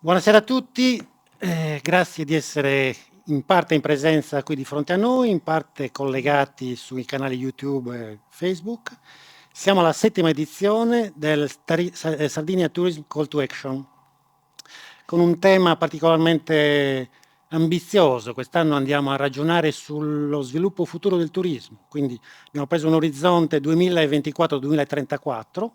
Buonasera a tutti, grazie di essere in parte in presenza qui di fronte a noi, in parte collegati sui canali YouTube e Facebook. Siamo alla settima edizione del Sardinia Tourism Call to Action, con un tema particolarmente ambizioso. Quest'anno andiamo a ragionare sullo sviluppo futuro del turismo, quindi abbiamo preso un orizzonte 2024-2034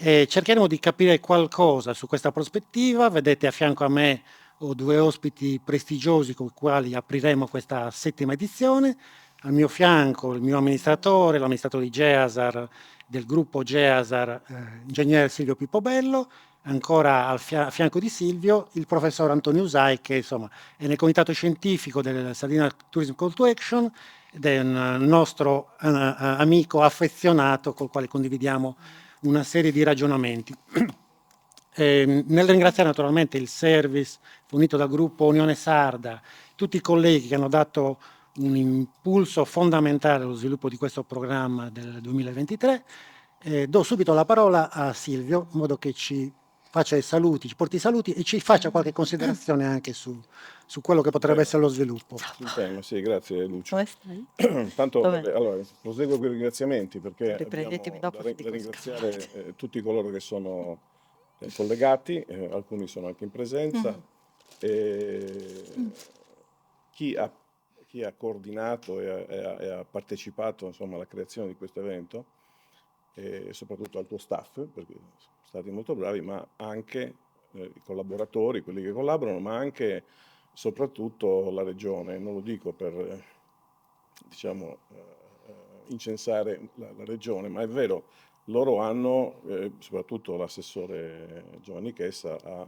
e cercheremo di capire qualcosa su questa prospettiva. Vedete a fianco a me ho due ospiti prestigiosi con i quali apriremo questa settima edizione. Al mio fianco il mio amministratore, l'amministratore di Geasar, del gruppo Geasar, ingegnere Silvio Pippo Bello, ancora a fianco di Silvio il professor Antonio Usai, che insomma è nel comitato scientifico del Sardinia Tourism Call to Action ed è un nostro amico affezionato col quale condividiamo una serie di ragionamenti. Nel ringraziare naturalmente il service fornito dal gruppo Unione Sarda, tutti i colleghi che hanno dato un impulso fondamentale allo sviluppo di questo programma del 2023, do subito la parola a Silvio, in modo che ci faccia i saluti, ci porti i saluti e ci faccia qualche considerazione anche su quello che potrebbe essere lo sviluppo. Sul tema, sì, grazie Lucio. Come stai? Tanto, Vabbè. allora, proseguo con i ringraziamenti perché Riprendetemi abbiamo dopo se da dico ringraziare scappate. tutti coloro che sono collegati, alcuni sono anche in presenza, e chi ha, chi ha coordinato e ha partecipato, insomma, alla creazione di questo evento, e soprattutto al tuo staff, perché sono stati molto bravi, ma anche i collaboratori, quelli che collaborano, ma anche soprattutto la regione. Non lo dico per, diciamo, incensare la regione, ma è vero, loro hanno, soprattutto l'assessore Giovanni Chessa, ha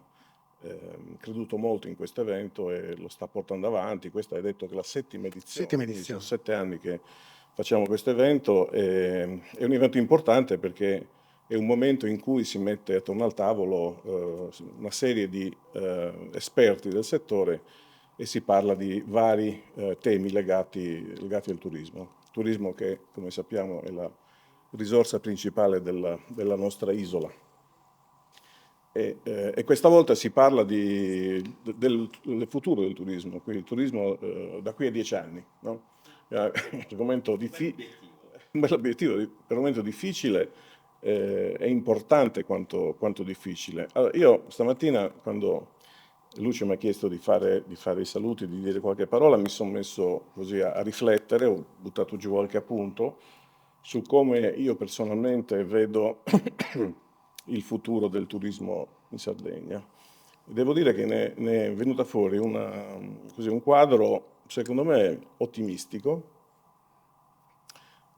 creduto molto in questo evento e lo sta portando avanti. Questa hai detto che è la settima edizione, Settima quindi sono edizione. 7 anni che facciamo questo evento. È un evento importante perché è un momento in cui si mette attorno al tavolo una serie di esperti del settore e si parla di vari temi legati al turismo. Turismo che, come sappiamo, è la risorsa principale della nostra isola. E questa volta si parla del futuro del turismo, quindi il turismo da qui a 10 anni, no? Un argomento un bel obiettivo, per un momento difficile è importante quanto difficile. Allora, io stamattina, quando Lucio mi ha chiesto di fare i saluti, di dire qualche parola, mi sono messo così a riflettere, ho buttato giù qualche appunto su come io personalmente vedo il futuro del turismo in Sardegna. Devo dire che ne è venuta fuori così, un quadro, secondo me, ottimistico,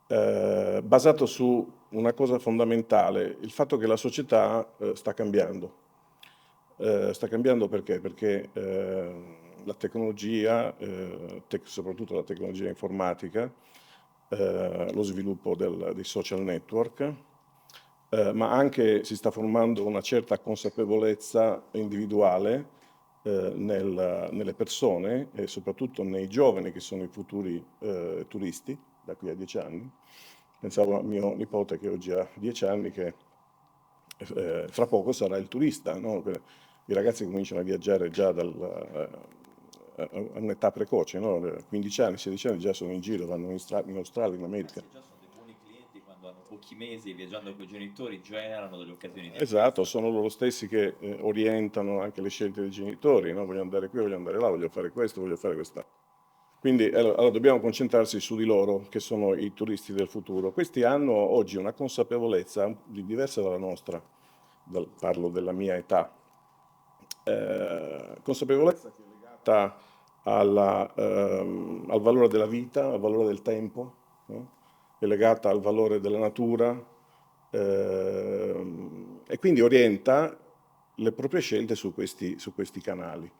basato su una cosa fondamentale, il fatto che la società sta cambiando. Sta cambiando perché? Perché la tecnologia, soprattutto la tecnologia informatica, lo sviluppo dei social network, ma anche si sta formando una certa consapevolezza individuale nelle persone e soprattutto nei giovani che sono i futuri turisti da qui a 10 anni. Pensavo a mio nipote che oggi ha 10 anni che fra poco sarà il turista, no? I ragazzi cominciano a viaggiare già a un'età precoce, no? 15 anni, 16 anni già sono in giro, vanno in Australia, in America. Sì, già sono dei buoni clienti quando hanno pochi mesi viaggiando con i genitori, generano delle occasioni di Esatto, acquisto. sono loro stessi che orientano anche le scelte dei genitori, no? Voglio andare qui, voglio andare là, voglio fare questo, voglio fare questa. Quindi allora, dobbiamo concentrarsi su di loro, che sono i turisti del futuro. Questi hanno oggi una consapevolezza diversa dalla nostra, parlo della mia età, consapevolezza che è legata al valore della vita, al valore del tempo, no? È legata al valore della natura, e quindi orienta le proprie scelte su questi canali.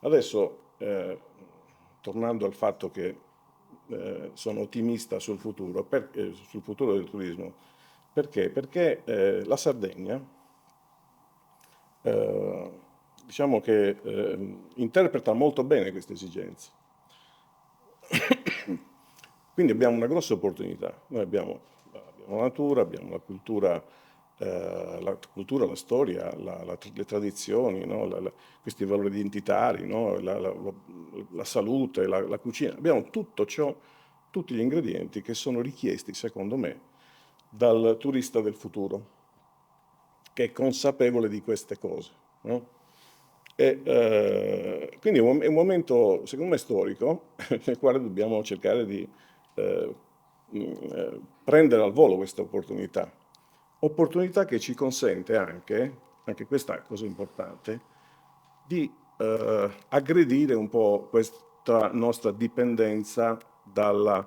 Adesso, tornando al fatto che sono ottimista sul futuro del turismo, perché? Perché la Sardegna, eh, diciamo che interpreta molto bene queste esigenze. Quindi abbiamo una grossa opportunità. Noi abbiamo la natura, abbiamo la cultura la cultura, la storia, le tradizioni, no? Questi valori identitari, no? La salute, la cucina. Abbiamo tutto ciò, tutti gli ingredienti che sono richiesti, secondo me, dal turista del futuro, che è consapevole di queste cose, no? Quindi è un momento, secondo me, storico, nel quale dobbiamo cercare di prendere al volo questa opportunità che ci consente anche questa è una cosa importante, di aggredire un po' questa nostra dipendenza dal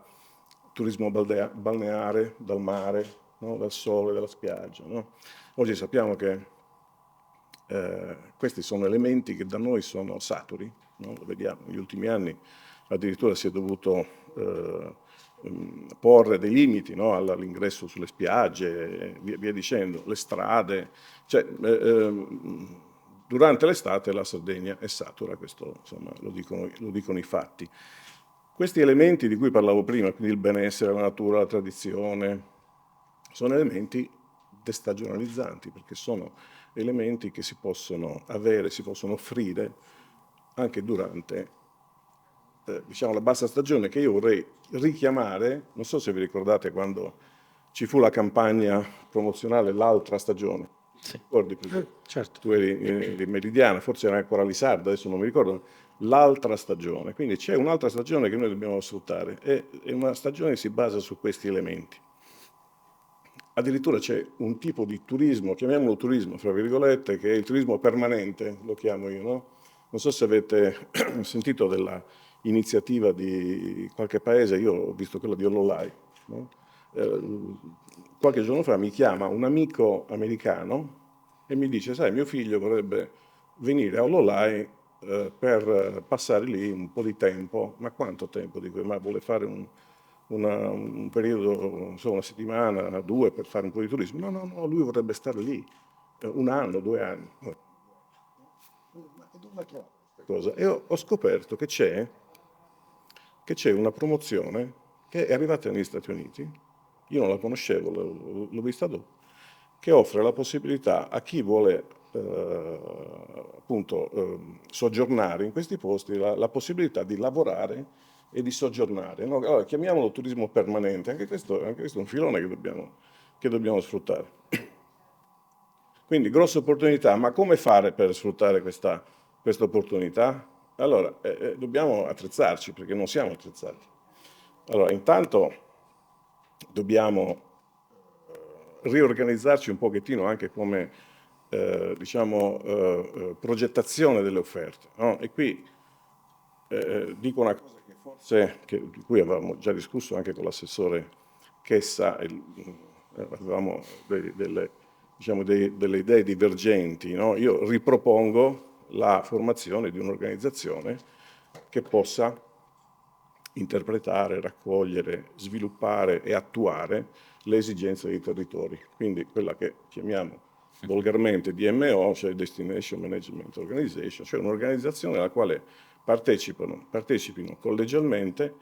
turismo balneare, dal mare, no? Dal sole, dalla spiaggia, no? Oggi sappiamo che questi sono elementi che da noi sono saturi, no? Lo vediamo, negli ultimi anni addirittura si è dovuto porre dei limiti, no? All'ingresso sulle spiagge, via dicendo, le strade. Cioè, durante l'estate la Sardegna è satura, questo insomma, lo dicono i fatti. Questi elementi di cui parlavo prima, quindi il benessere, la natura, la tradizione, sono elementi destagionalizzanti, perché sono elementi che si possono avere, si possono offrire anche durante diciamo la bassa stagione, che io vorrei richiamare. Non so se vi ricordate quando ci fu la campagna promozionale L'altra stagione. Sì. Ricordi? Certo. Tu eri di Meridiana, forse era ancora Lisarda, adesso non mi ricordo. L'altra stagione, quindi c'è un'altra stagione che noi dobbiamo sfruttare e una stagione che si basa su questi elementi. Addirittura c'è un tipo di turismo, chiamiamolo turismo, fra virgolette, che è il turismo permanente, lo chiamo io, no? Non so se avete sentito della iniziativa di qualche paese, io ho visto quella di Ololai, no? Qualche giorno fa mi chiama un amico americano e mi dice, sai, mio figlio vorrebbe venire a Ololai per passare lì un po' di tempo. Ma quanto tempo? Dico, ma vuole fare un periodo, so, una settimana, 2 per fare un po' di turismo? No, lui vorrebbe stare lì 1 anno, 2 anni. Ma dove trovo questa cosa? E ho scoperto che c'è una promozione che è arrivata negli Stati Uniti, io non la conoscevo, l'ho vista dopo, che offre la possibilità a chi vuole appunto soggiornare in questi posti, la possibilità di lavorare e di soggiornare, no? Allora, chiamiamolo turismo permanente, anche questo è un filone che dobbiamo sfruttare. Quindi grossa opportunità, ma come fare per sfruttare questa opportunità? Allora, dobbiamo attrezzarci, perché non siamo attrezzati. Allora, intanto dobbiamo riorganizzarci un pochettino anche come diciamo, progettazione delle offerte, no? E qui dico una cosa che forse, di cui avevamo già discusso anche con l'assessore Chessa, avevamo diciamo, delle idee divergenti, no? Io ripropongo la formazione di un'organizzazione che possa interpretare, raccogliere, sviluppare e attuare le esigenze dei territori. Quindi quella che chiamiamo volgarmente DMO, cioè Destination Management Organization, cioè un'organizzazione alla quale partecipino collegialmente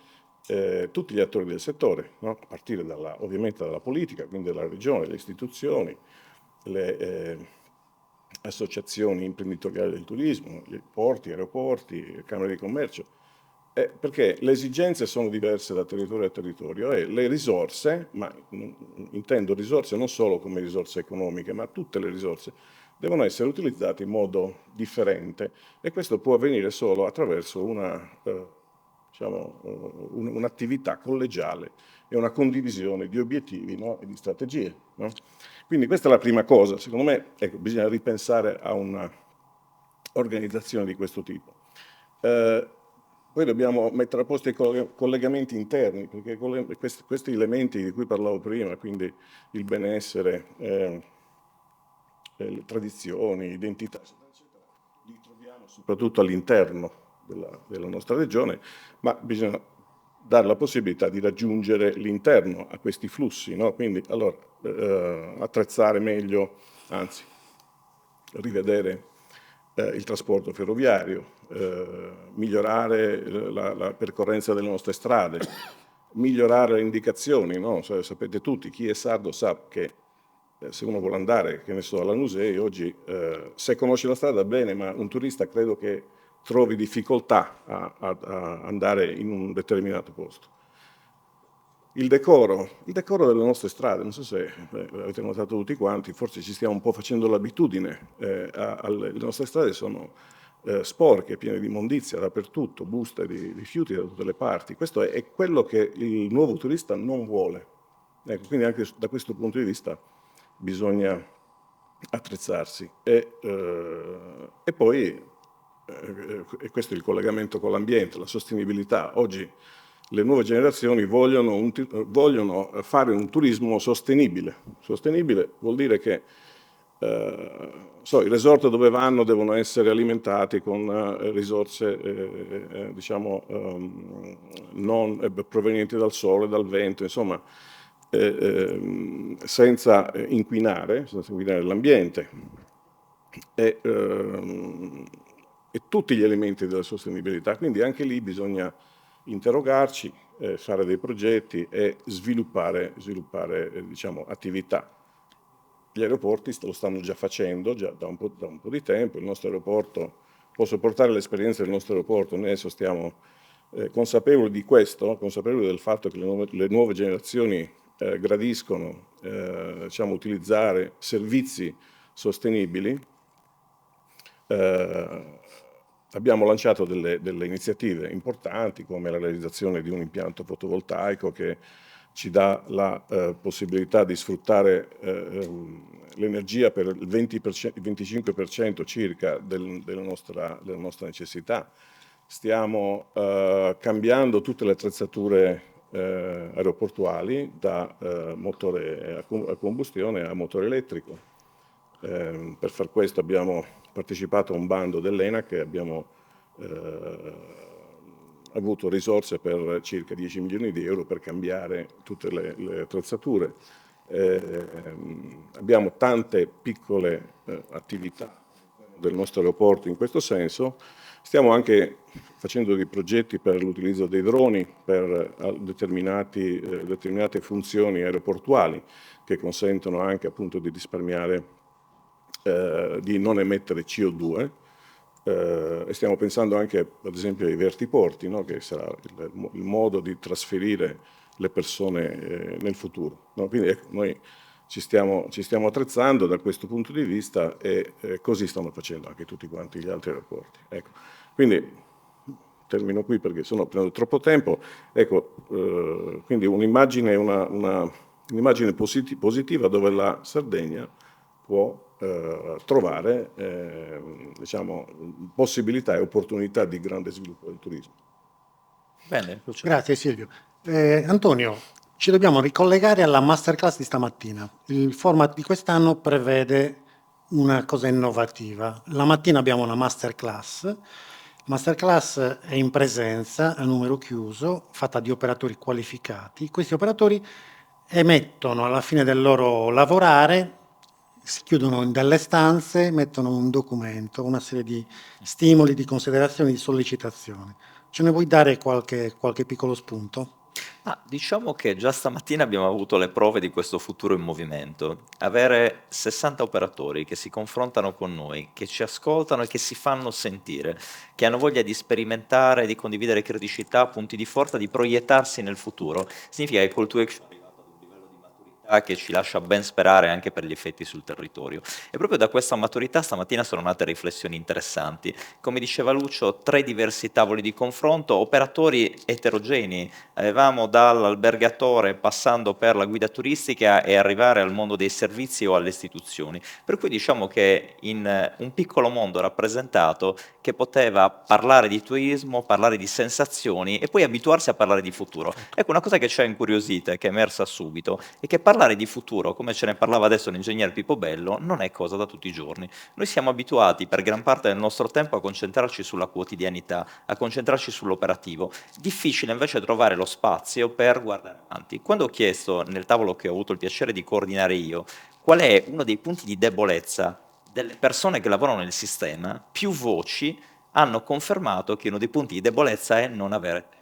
tutti gli attori del settore, no? A partire ovviamente dalla politica, quindi dalla regione, le istituzioni, le associazioni imprenditoriali del turismo, gli porti, aeroporti, camere di commercio, perché le esigenze sono diverse da territorio a territorio e le risorse, ma intendo risorse non solo come risorse economiche, ma tutte le risorse, devono essere utilizzate in modo differente e questo può avvenire solo attraverso un'attività collegiale e una condivisione di obiettivi, no? E di strategie, no? Quindi questa è la prima cosa, secondo me, ecco, bisogna ripensare a un'organizzazione di questo tipo. Poi dobbiamo mettere a posto i collegamenti interni, perché questi elementi di cui parlavo prima, quindi il benessere, le tradizioni, identità, eccetera, li troviamo soprattutto all'interno della nostra regione, ma bisogna dare la possibilità di raggiungere l'interno a questi flussi, no? Quindi allora attrezzare meglio, anzi rivedere il trasporto ferroviario, migliorare la percorrenza delle nostre strade, migliorare le indicazioni, no? Sapete tutti, chi è sardo sa che se uno vuole andare, che ne so, alla Lanusei, oggi se conosce la strada bene, ma un turista credo che trovi difficoltà a andare in un determinato posto. Il decoro delle nostre strade, non so se avete notato tutti quanti, forse ci stiamo un po' facendo l'abitudine, le nostre strade sono sporche, piene di immondizia dappertutto, buste di rifiuti da tutte le parti. Questo è quello che il nuovo turista non vuole. Ecco, quindi anche da questo punto di vista bisogna attrezzarsi. E poi, e questo è il collegamento con l'ambiente, la sostenibilità. Oggi le nuove generazioni vogliono fare un turismo sostenibile. Sostenibile vuol dire che i resort dove vanno devono essere alimentati con risorse diciamo, non provenienti dal sole, dal vento, insomma, senza inquinare l'ambiente. E tutti gli elementi della sostenibilità, quindi anche lì bisogna interrogarci, fare dei progetti e sviluppare diciamo, attività. Gli aeroporti lo stanno già facendo da un po' di tempo. Il nostro aeroporto, posso portare l'esperienza del nostro aeroporto, noi adesso stiamo consapevoli di questo, consapevoli del fatto che le nuove generazioni gradiscono diciamo, utilizzare servizi sostenibili. Abbiamo lanciato delle iniziative importanti come la realizzazione di un impianto fotovoltaico che ci dà la possibilità di sfruttare l'energia per il 25% circa della nostra necessità. Stiamo cambiando tutte le attrezzature aeroportuali da motore a combustione a motore elettrico. Per far questo abbiamo partecipato a un bando dell'ENAC e abbiamo avuto risorse per circa 10 milioni di euro per cambiare tutte le attrezzature. Abbiamo tante piccole attività del nostro aeroporto in questo senso. Stiamo anche facendo dei progetti per l'utilizzo dei droni per determinate funzioni aeroportuali che consentono anche appunto di risparmiare, di non emettere CO2. E stiamo pensando anche ad esempio ai vertiporti, no? Che sarà il modo di trasferire le persone nel futuro, no? Quindi ecco, noi ci stiamo attrezzando da questo punto di vista e così stanno facendo anche tutti quanti gli altri aeroporti. Ecco. Quindi termino qui perché sennò prendo troppo tempo. Ecco, quindi un'immagine positiva dove la Sardegna può trovare diciamo, possibilità e opportunità di grande sviluppo del turismo. Bene, Luciano. Grazie Silvio. Antonio, ci dobbiamo ricollegare alla masterclass di stamattina. Il format di quest'anno prevede una cosa innovativa. La mattina abbiamo una masterclass. La masterclass è in presenza, a numero chiuso, fatta di operatori qualificati. Questi operatori emettono alla fine del loro lavorare, si chiudono in delle stanze, mettono un documento, una serie di stimoli, di considerazioni, di sollecitazioni. Ce ne vuoi dare qualche piccolo spunto? Diciamo che già stamattina abbiamo avuto le prove di questo futuro in movimento. Avere 60 operatori che si confrontano con noi, che ci ascoltano e che si fanno sentire, che hanno voglia di sperimentare, di condividere criticità, punti di forza, di proiettarsi nel futuro, significa che col tuo action arrivato ad un livello di maturità che ci lascia ben sperare anche per gli effetti sul territorio. E proprio da questa maturità stamattina sono nate riflessioni interessanti. Come diceva Lucio, 3 diversi tavoli di confronto, operatori eterogenei. Avevamo dall'albergatore passando per la guida turistica e arrivare al mondo dei servizi o alle istituzioni. Per cui diciamo che in un piccolo mondo rappresentato che poteva parlare di turismo, parlare di sensazioni e poi abituarsi a parlare di futuro. Ecco, una cosa che ci ha incuriosita e che è emersa subito è che parlare di futuro, come ce ne parlava adesso l'ingegnere Pippo Bello, non è cosa da tutti i giorni. Noi siamo abituati per gran parte del nostro tempo a concentrarci sulla quotidianità, a concentrarci sull'operativo. Difficile invece trovare lo spazio per guardare avanti. Quando ho chiesto nel tavolo che ho avuto il piacere di coordinare io, qual è uno dei punti di debolezza delle persone che lavorano nel sistema, più voci hanno confermato che uno dei punti di debolezza è non avere tempo.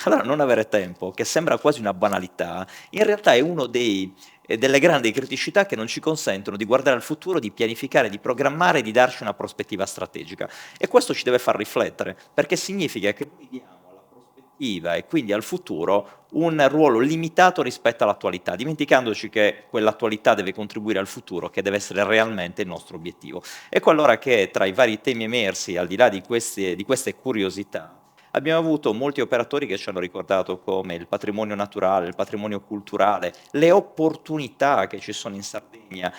Allora, non avere tempo, che sembra quasi una banalità, in realtà è uno dei e delle grandi criticità che non ci consentono di guardare al futuro, di pianificare, di programmare, di darci una prospettiva strategica. E questo ci deve far riflettere, perché significa che noi diamo alla prospettiva e quindi al futuro un ruolo limitato rispetto all'attualità, dimenticandoci che quell'attualità deve contribuire al futuro, che deve essere realmente il nostro obiettivo. Ecco allora che tra i vari temi emersi, al di là di queste curiosità, abbiamo avuto molti operatori che ci hanno ricordato come il patrimonio naturale, il patrimonio culturale, le opportunità che ci sono in Sardegna,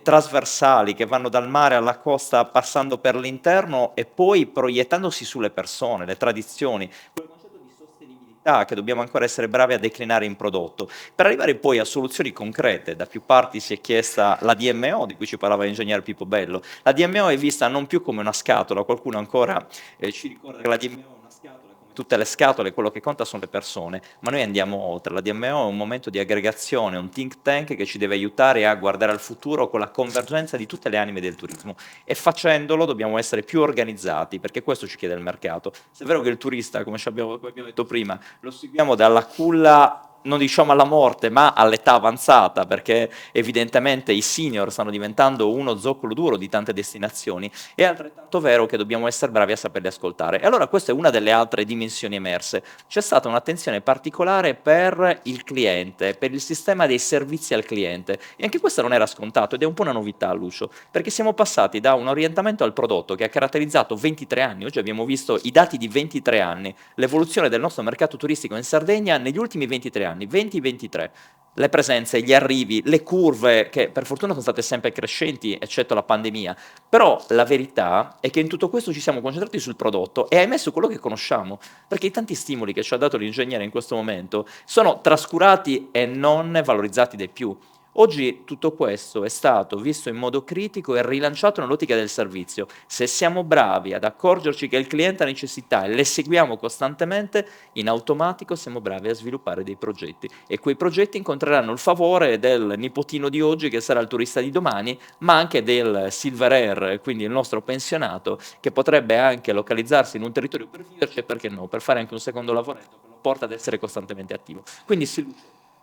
trasversali, che vanno dal mare alla costa passando per l'interno e poi proiettandosi sulle persone, le tradizioni, quel concetto di sostenibilità che dobbiamo ancora essere bravi a declinare in prodotto, per arrivare poi a soluzioni concrete. Da più parti si è chiesta la DMO, di cui ci parlava l'ingegnere Pippo Bello. La DMO è vista non più come una scatola, qualcuno ancora ci ricorda che la DMO è una scatola, come tutte le scatole, quello che conta sono le persone, ma noi andiamo oltre. La DMO è un momento di aggregazione, un think tank che ci deve aiutare a guardare al futuro con la convergenza di tutte le anime del turismo, e facendolo dobbiamo essere più organizzati, perché questo ci chiede il mercato. Se è vero che il turista, come abbiamo detto prima, lo seguiamo dalla culla, non diciamo alla morte, ma all'età avanzata, perché evidentemente i senior stanno diventando uno zoccolo duro di tante destinazioni, è altrettanto vero che dobbiamo essere bravi a saperli ascoltare. E allora questa è una delle altre dimensioni emerse. C'è stata un'attenzione particolare per il cliente, per il sistema dei servizi al cliente, e anche questo non era scontato ed è un po' una novità, Lucio, perché siamo passati da un orientamento al prodotto che ha caratterizzato 23 anni, oggi abbiamo visto i dati di 23 anni, l'evoluzione del nostro mercato turistico in Sardegna negli ultimi 23 anni, 20-23, le presenze, gli arrivi, le curve che per fortuna sono state sempre crescenti, eccetto la pandemia, però la verità è che in tutto questo ci siamo concentrati sul prodotto e ahimè su quello che conosciamo, perché i tanti stimoli che ci ha dato l'ingegnere in questo momento sono trascurati e non valorizzati dai più. Oggi tutto questo è stato visto in modo critico e rilanciato nell'ottica del servizio. Se siamo bravi ad accorgerci che il cliente ha necessità e le seguiamo costantemente, in automatico siamo bravi a sviluppare dei progetti, e quei progetti incontreranno il favore del nipotino di oggi che sarà il turista di domani, ma anche del Silver Air, quindi il nostro pensionato, che potrebbe anche localizzarsi in un territorio per viverci e perché no, per fare anche un secondo lavoretto che lo porta ad essere costantemente attivo. Quindi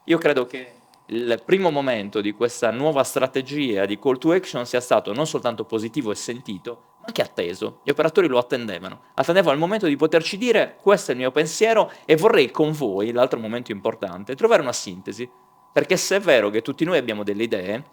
io credo che il primo momento di questa nuova strategia di call to action sia stato non soltanto positivo e sentito, ma anche atteso. Gli operatori lo attendevano il momento di poterci dire: questo è il mio pensiero e vorrei con voi, l'altro momento importante, trovare una sintesi, perché se è vero che tutti noi abbiamo delle idee,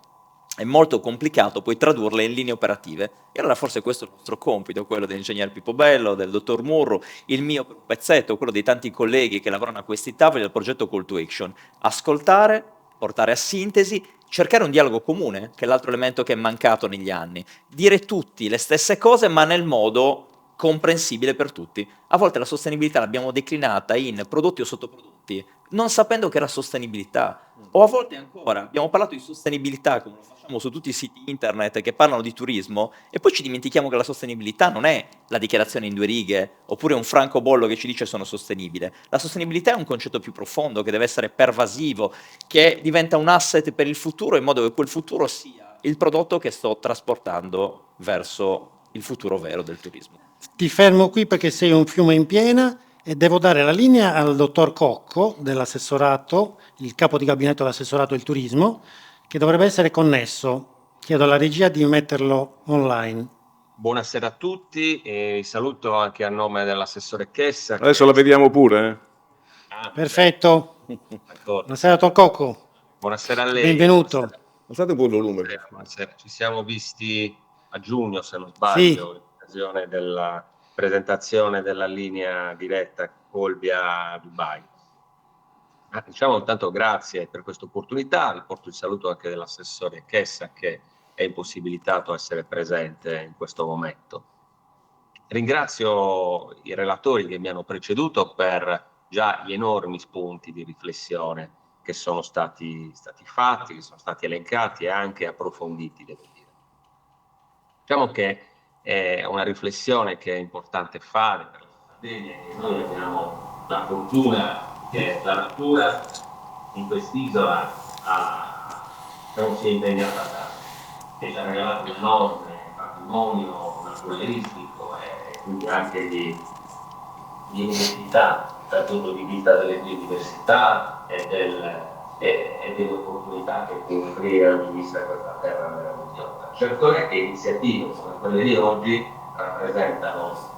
è molto complicato poi tradurle in linee operative. E allora forse questo è il nostro compito, quello dell'ingegner Pippo Bello, del dottor Murru, il mio per un pezzetto, quello dei tanti colleghi che lavorano a questi tavoli del progetto Call to Action: ascoltare, portare a sintesi, cercare un dialogo comune, che è l'altro elemento che è mancato negli anni, dire tutti le stesse cose ma nel modo comprensibile per tutti. A volte la sostenibilità l'abbiamo declinata in prodotti o sottoprodotti, non sapendo che era sostenibilità, o a volte ancora abbiamo parlato di sostenibilità come lo facciamo su tutti i siti internet che parlano di turismo, e poi ci dimentichiamo che la sostenibilità non è la dichiarazione in 2 righe oppure un francobollo che ci dice sono sostenibile. La sostenibilità è un concetto più profondo che deve essere pervasivo, che diventa un asset per il futuro, in modo che quel futuro sia il prodotto che sto trasportando verso il futuro vero del turismo. Ti fermo qui perché sei un fiume in piena e devo dare la linea al dottor Cocco dell'assessorato, il capo di gabinetto dell'assessorato del turismo, che dovrebbe essere connesso. Chiedo alla regia di metterlo online. Buonasera a tutti e saluto anche a nome dell'assessore Chessa. Adesso la vediamo pure. Perfetto. Buonasera, dottor Cocco. Buonasera a lei. Benvenuto. Buonasera. Alzate un po' il volume. Buonasera. Ci siamo visti a giugno, se non sbaglio, in occasione della presentazione della linea diretta Olbia-Dubai. Diciamo intanto grazie per questa opportunità, riporto il saluto anche dell'assessore Chessa, che è impossibilitato a essere presente in questo momento. Ringrazio i relatori che mi hanno preceduto per già gli enormi spunti di riflessione che sono stati fatti, che sono stati elencati e anche approfonditi, devo dire. Diciamo che è una riflessione che è importante fare per la Sardegna, e noi abbiamo la fortuna che la natura in quest'isola non si è impegnata a dare, che ci ha regalato un enorme patrimonio naturalistico e quindi anche di identità dal punto di vista delle biodiversità e e delle opportunità che può offrire al vista questa terra meravigliosa. Certo è che iniziative come quelle di oggi rappresentano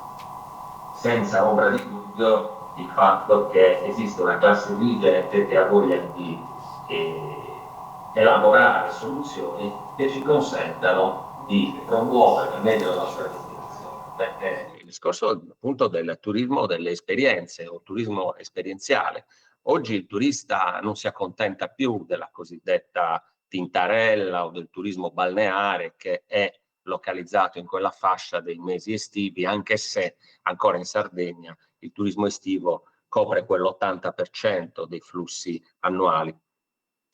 senza ombra di dubbio il fatto che esiste una classe dirigente che ha voglia di elaborare soluzioni che ci consentano di promuovere meglio la nostra destinazione. Il discorso appunto del turismo delle esperienze o turismo esperienziale. Oggi il turista non si accontenta più della cosiddetta tintarella o del turismo balneare che è localizzato in quella fascia dei mesi estivi, anche se ancora in Sardegna il turismo estivo copre quell'80% dei flussi annuali.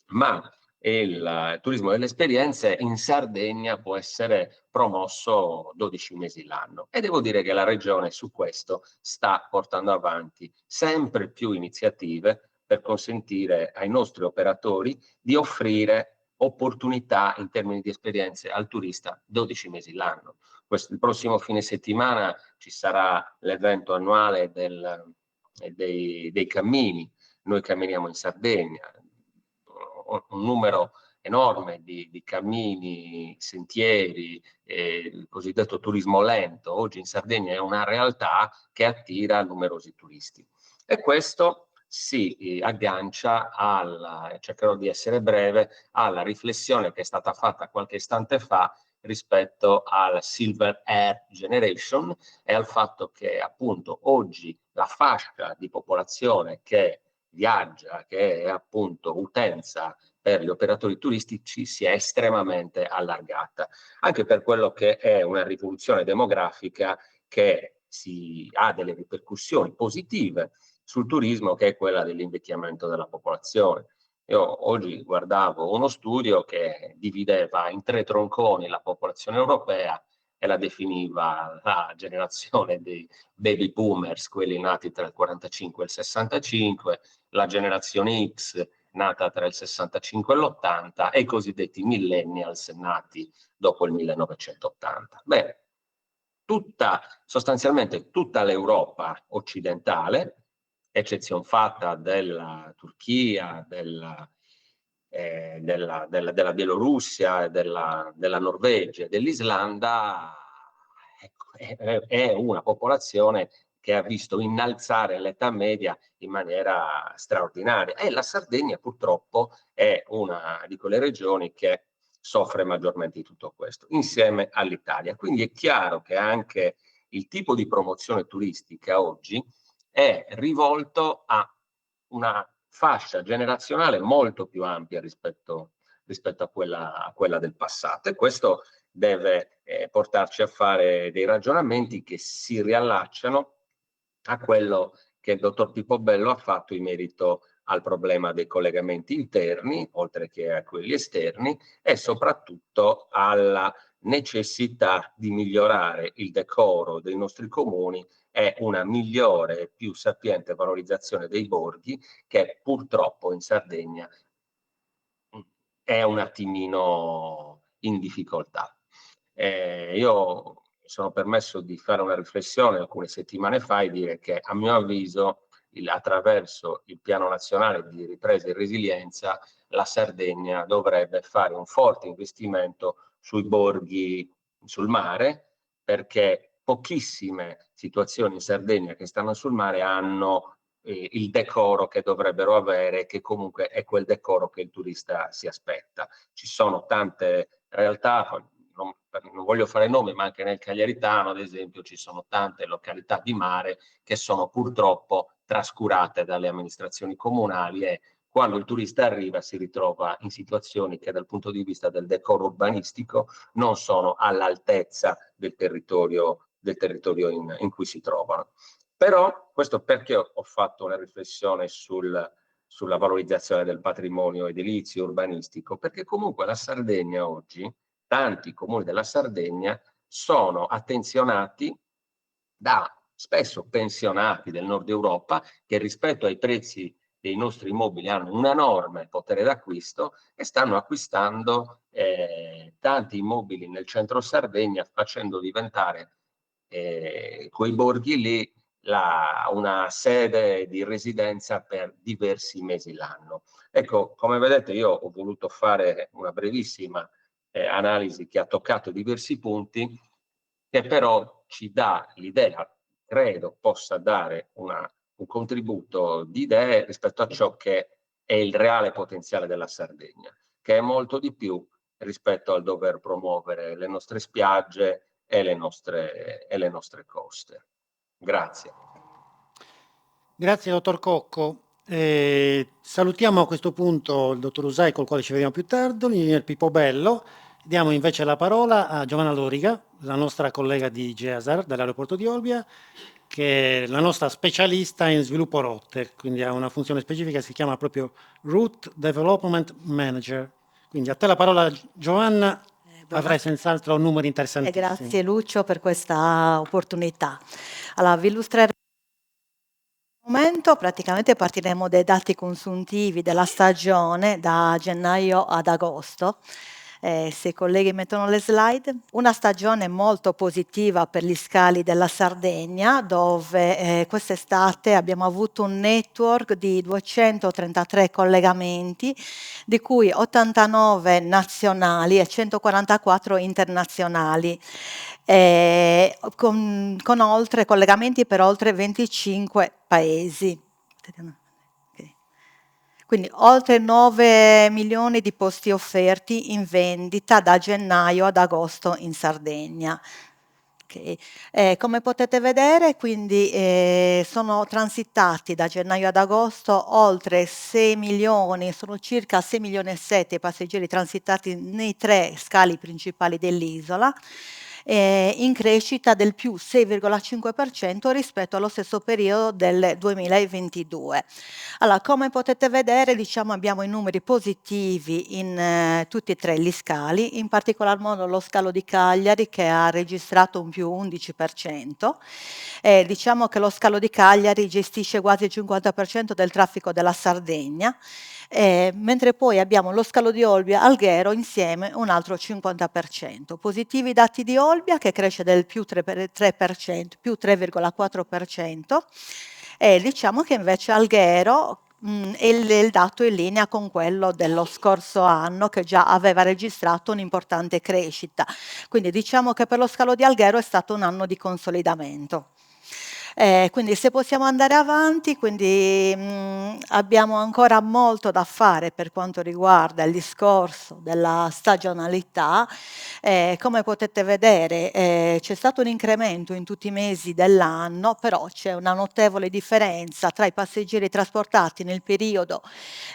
Ma il turismo delle esperienze in Sardegna può essere promosso 12 mesi l'anno e devo dire che la regione su questo sta portando avanti sempre più iniziative per consentire ai nostri operatori di offrire opportunità in termini di esperienze al turista 12 mesi l'anno. Il prossimo fine settimana ci sarà l'evento annuale dei cammini. Noi camminiamo in Sardegna, un numero enorme di cammini, sentieri, il cosiddetto turismo lento. Oggi in Sardegna è una realtà che attira numerosi turisti. E questo si aggancia cercherò di essere breve, alla riflessione che è stata fatta qualche istante fa rispetto al Silver Air Generation e al fatto che appunto oggi la fascia di popolazione che viaggia, che è appunto utenza per gli operatori turistici, si è estremamente allargata, anche per quello che è una rivoluzione demografica che ha delle ripercussioni positive sul turismo, che è quella dell'invecchiamento della popolazione. Io oggi guardavo uno studio che divideva in 3 tronconi la popolazione europea e la definiva la generazione dei baby boomers, quelli nati tra il 45 e il 65, la generazione X nata tra il 65 e l'80 e i cosiddetti millennials nati dopo il 1980. Beh, sostanzialmente tutta l'Europa occidentale, eccezione fatta della Turchia, della Bielorussia, della Norvegia e dell'Islanda, ecco, è una popolazione che ha visto innalzare l'età media in maniera straordinaria. E la Sardegna purtroppo è una di quelle regioni che soffre maggiormente di tutto questo, insieme all'Italia. Quindi è chiaro che anche il tipo di promozione turistica oggi è rivolto a una fascia generazionale molto più ampia rispetto a quella del passato, e questo deve portarci a fare dei ragionamenti che si riallacciano a quello che il dottor Pippo Bello ha fatto in merito al problema dei collegamenti interni, oltre che a quelli esterni, e soprattutto alla necessità di migliorare il decoro dei nostri comuni e una migliore e più sapiente valorizzazione dei borghi, che purtroppo in Sardegna è un attimino in difficoltà. Io mi sono permesso di fare una riflessione alcune settimane fa e dire che, a mio avviso, attraverso il Piano Nazionale di Ripresa e Resilienza, la Sardegna dovrebbe fare un forte investimento sui borghi sul mare, perché pochissime situazioni in Sardegna che stanno sul mare hanno il decoro che dovrebbero avere, che comunque è quel decoro che il turista si aspetta. Ci sono tante realtà, non voglio fare nomi, ma anche nel Cagliaritano, ad esempio, ci sono tante località di mare che sono purtroppo trascurate dalle amministrazioni comunali, e quando il turista arriva si ritrova in situazioni che dal punto di vista del decoro urbanistico non sono all'altezza del territorio in cui si trovano. Però questo perché ho fatto una riflessione sulla valorizzazione del patrimonio edilizio urbanistico, perché comunque la Sardegna oggi, tanti comuni della Sardegna sono attenzionati da spesso pensionati del nord Europa, che rispetto ai prezzi dei nostri immobili hanno un enorme potere d'acquisto e stanno acquistando tanti immobili nel centro Sardegna, facendo diventare quei borghi lì una sede di residenza per diversi mesi l'anno. Ecco, come vedete io ho voluto fare una brevissima analisi che ha toccato diversi punti, che però ci dà l'idea, credo possa dare un contributo di idee rispetto a ciò che è il reale potenziale della Sardegna, che è molto di più rispetto al dover promuovere le nostre spiagge e le nostre coste. Grazie. Grazie, dottor Cocco. Salutiamo a questo punto il dottor Usai, col quale ci vediamo più tardi, l'ingegner Pippo Bello. Diamo invece la parola a Giovanna Loriga, la nostra collega di GEASAR dell'aeroporto di Olbia, che è la nostra specialista in sviluppo rotte, quindi ha una funzione specifica, si chiama proprio Route Development Manager. Quindi a te la parola, Giovanna, avrai senz'altro numeri interessantissimi. Grazie Lucio per questa opportunità. Allora, vi illustrerò in un momento, praticamente partiremo dai dati consuntivi della stagione da gennaio ad agosto. Se i colleghi mettono le slide, una stagione molto positiva per gli scali della Sardegna, dove quest'estate abbiamo avuto un network di 233 collegamenti, di cui 89 nazionali e 144 internazionali, con oltre collegamenti per oltre 25 paesi. Quindi oltre 9 milioni di posti offerti in vendita da gennaio ad agosto in Sardegna. Come potete vedere, quindi sono transitati da gennaio ad agosto oltre 6 milioni, sono circa 6 milioni e 7 passeggeri transitati nei 3 scali principali dell'isola, in crescita del più 6,5% rispetto allo stesso periodo del 2022. Allora, come potete vedere, diciamo, abbiamo i numeri positivi in tutti e 3 gli scali, in particolar modo lo scalo di Cagliari che ha registrato un più 11%. Diciamo che lo scalo di Cagliari gestisce quasi il 50% del traffico della Sardegna, mentre poi abbiamo lo scalo di Olbia Alghero insieme un altro 50%. Positivi i dati di Olbia che cresce del più 3%, più 3,4%, e diciamo che invece Alghero il dato è in linea con quello dello scorso anno, che già aveva registrato un'importante crescita. Quindi diciamo che per lo scalo di Alghero è stato un anno di consolidamento. Quindi se possiamo andare avanti, quindi abbiamo ancora molto da fare per quanto riguarda il discorso della stagionalità. Come potete vedere c'è stato un incremento in tutti i mesi dell'anno, però c'è una notevole differenza tra i passeggeri trasportati nel periodo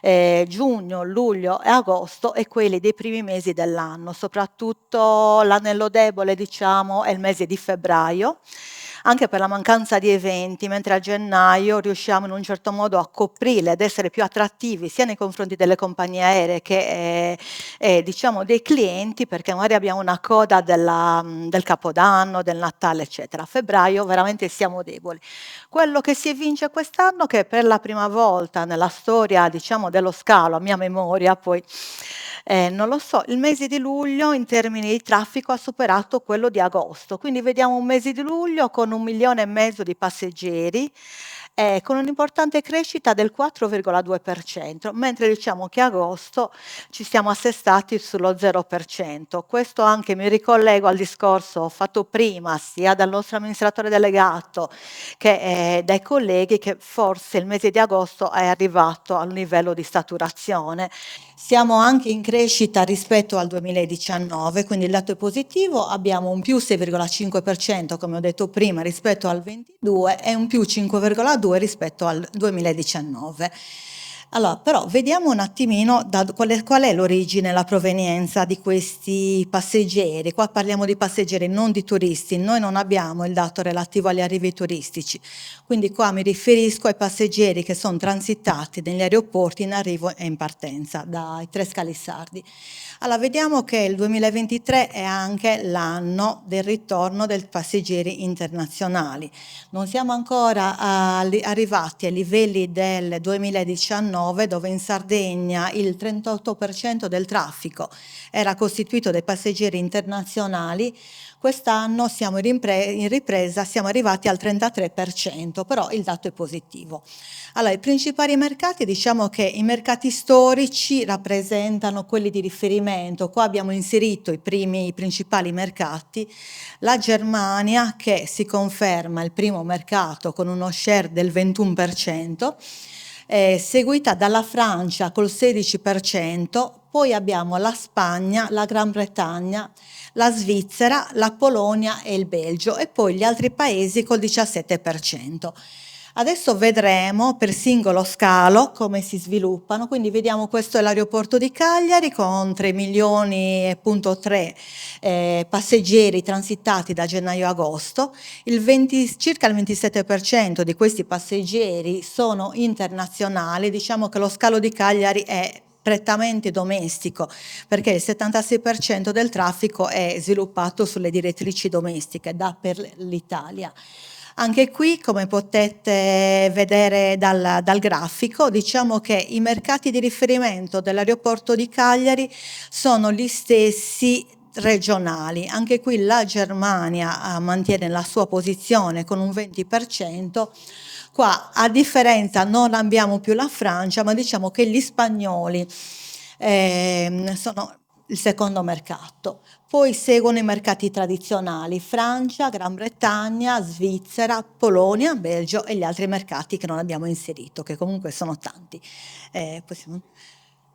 giugno, luglio e agosto e quelli dei primi mesi dell'anno. Soprattutto l'anello debole, diciamo, è il mese di febbraio, anche per la mancanza di eventi, mentre a gennaio riusciamo in un certo modo a coprire ed essere più attrattivi sia nei confronti delle compagnie aeree che diciamo dei clienti, perché magari abbiamo una coda del Capodanno, del Natale, eccetera. A febbraio veramente siamo deboli. Quello che si evince quest'anno è che per la prima volta nella storia, diciamo, dello scalo, a mia memoria, poi non lo so, il mese di luglio in termini di traffico ha superato quello di agosto, quindi vediamo un mese di luglio con 1,5 milioni di passeggeri, con un'importante crescita del 4,2%, mentre diciamo che a agosto ci siamo assestati sullo 0%. Questo anche mi ricollego al discorso fatto prima sia dal nostro amministratore delegato che dai colleghi, che forse il mese di agosto è arrivato al livello di saturazione. Siamo anche in crescita rispetto al 2019, quindi il dato è positivo, abbiamo un più 6,5% come ho detto prima rispetto al 22 e un più 5,2 rispetto al 2019. Allora, però vediamo un attimino qual è l'origine, la provenienza di questi passeggeri. Qua parliamo di passeggeri, non di turisti. Noi non abbiamo il dato relativo agli arrivi turistici, quindi qua mi riferisco ai passeggeri che sono transitati negli aeroporti in arrivo e in partenza dai 3 scali sardi. Allora, vediamo che il 2023 è anche l'anno del ritorno dei passeggeri internazionali. Non siamo ancora arrivati ai livelli del 2019, dove in Sardegna il 38% del traffico era costituito dai passeggeri internazionali. Quest'anno siamo in ripresa, siamo arrivati al 33%, però il dato è positivo. Allora, i principali mercati, diciamo che i mercati storici rappresentano quelli di riferimento. Qua abbiamo inserito i principali mercati. La Germania, che si conferma il primo mercato con uno share del 21%, seguita dalla Francia col 16%, poi abbiamo la Spagna, la Gran Bretagna, la Svizzera, la Polonia e il Belgio, e poi gli altri paesi col 17%. Adesso vedremo per singolo scalo come si sviluppano, quindi vediamo, questo è l'aeroporto di Cagliari con 3 milioni e 3 passeggeri transitati da gennaio a agosto. Circa il 27% di questi passeggeri sono internazionali. Diciamo che lo scalo di Cagliari è prettamente domestico, perché il 76% del traffico è sviluppato sulle direttrici domestiche da per l'Italia. Anche qui, come potete vedere dal grafico, diciamo che i mercati di riferimento dell'aeroporto di Cagliari sono gli stessi regionali. Anche qui la Germania mantiene la sua posizione con un 20%. Qua, a differenza, non abbiamo più la Francia, ma diciamo che gli spagnoli sono il secondo mercato. Poi seguono i mercati tradizionali: Francia, Gran Bretagna, Svizzera, Polonia, Belgio e gli altri mercati che non abbiamo inserito, che comunque sono tanti.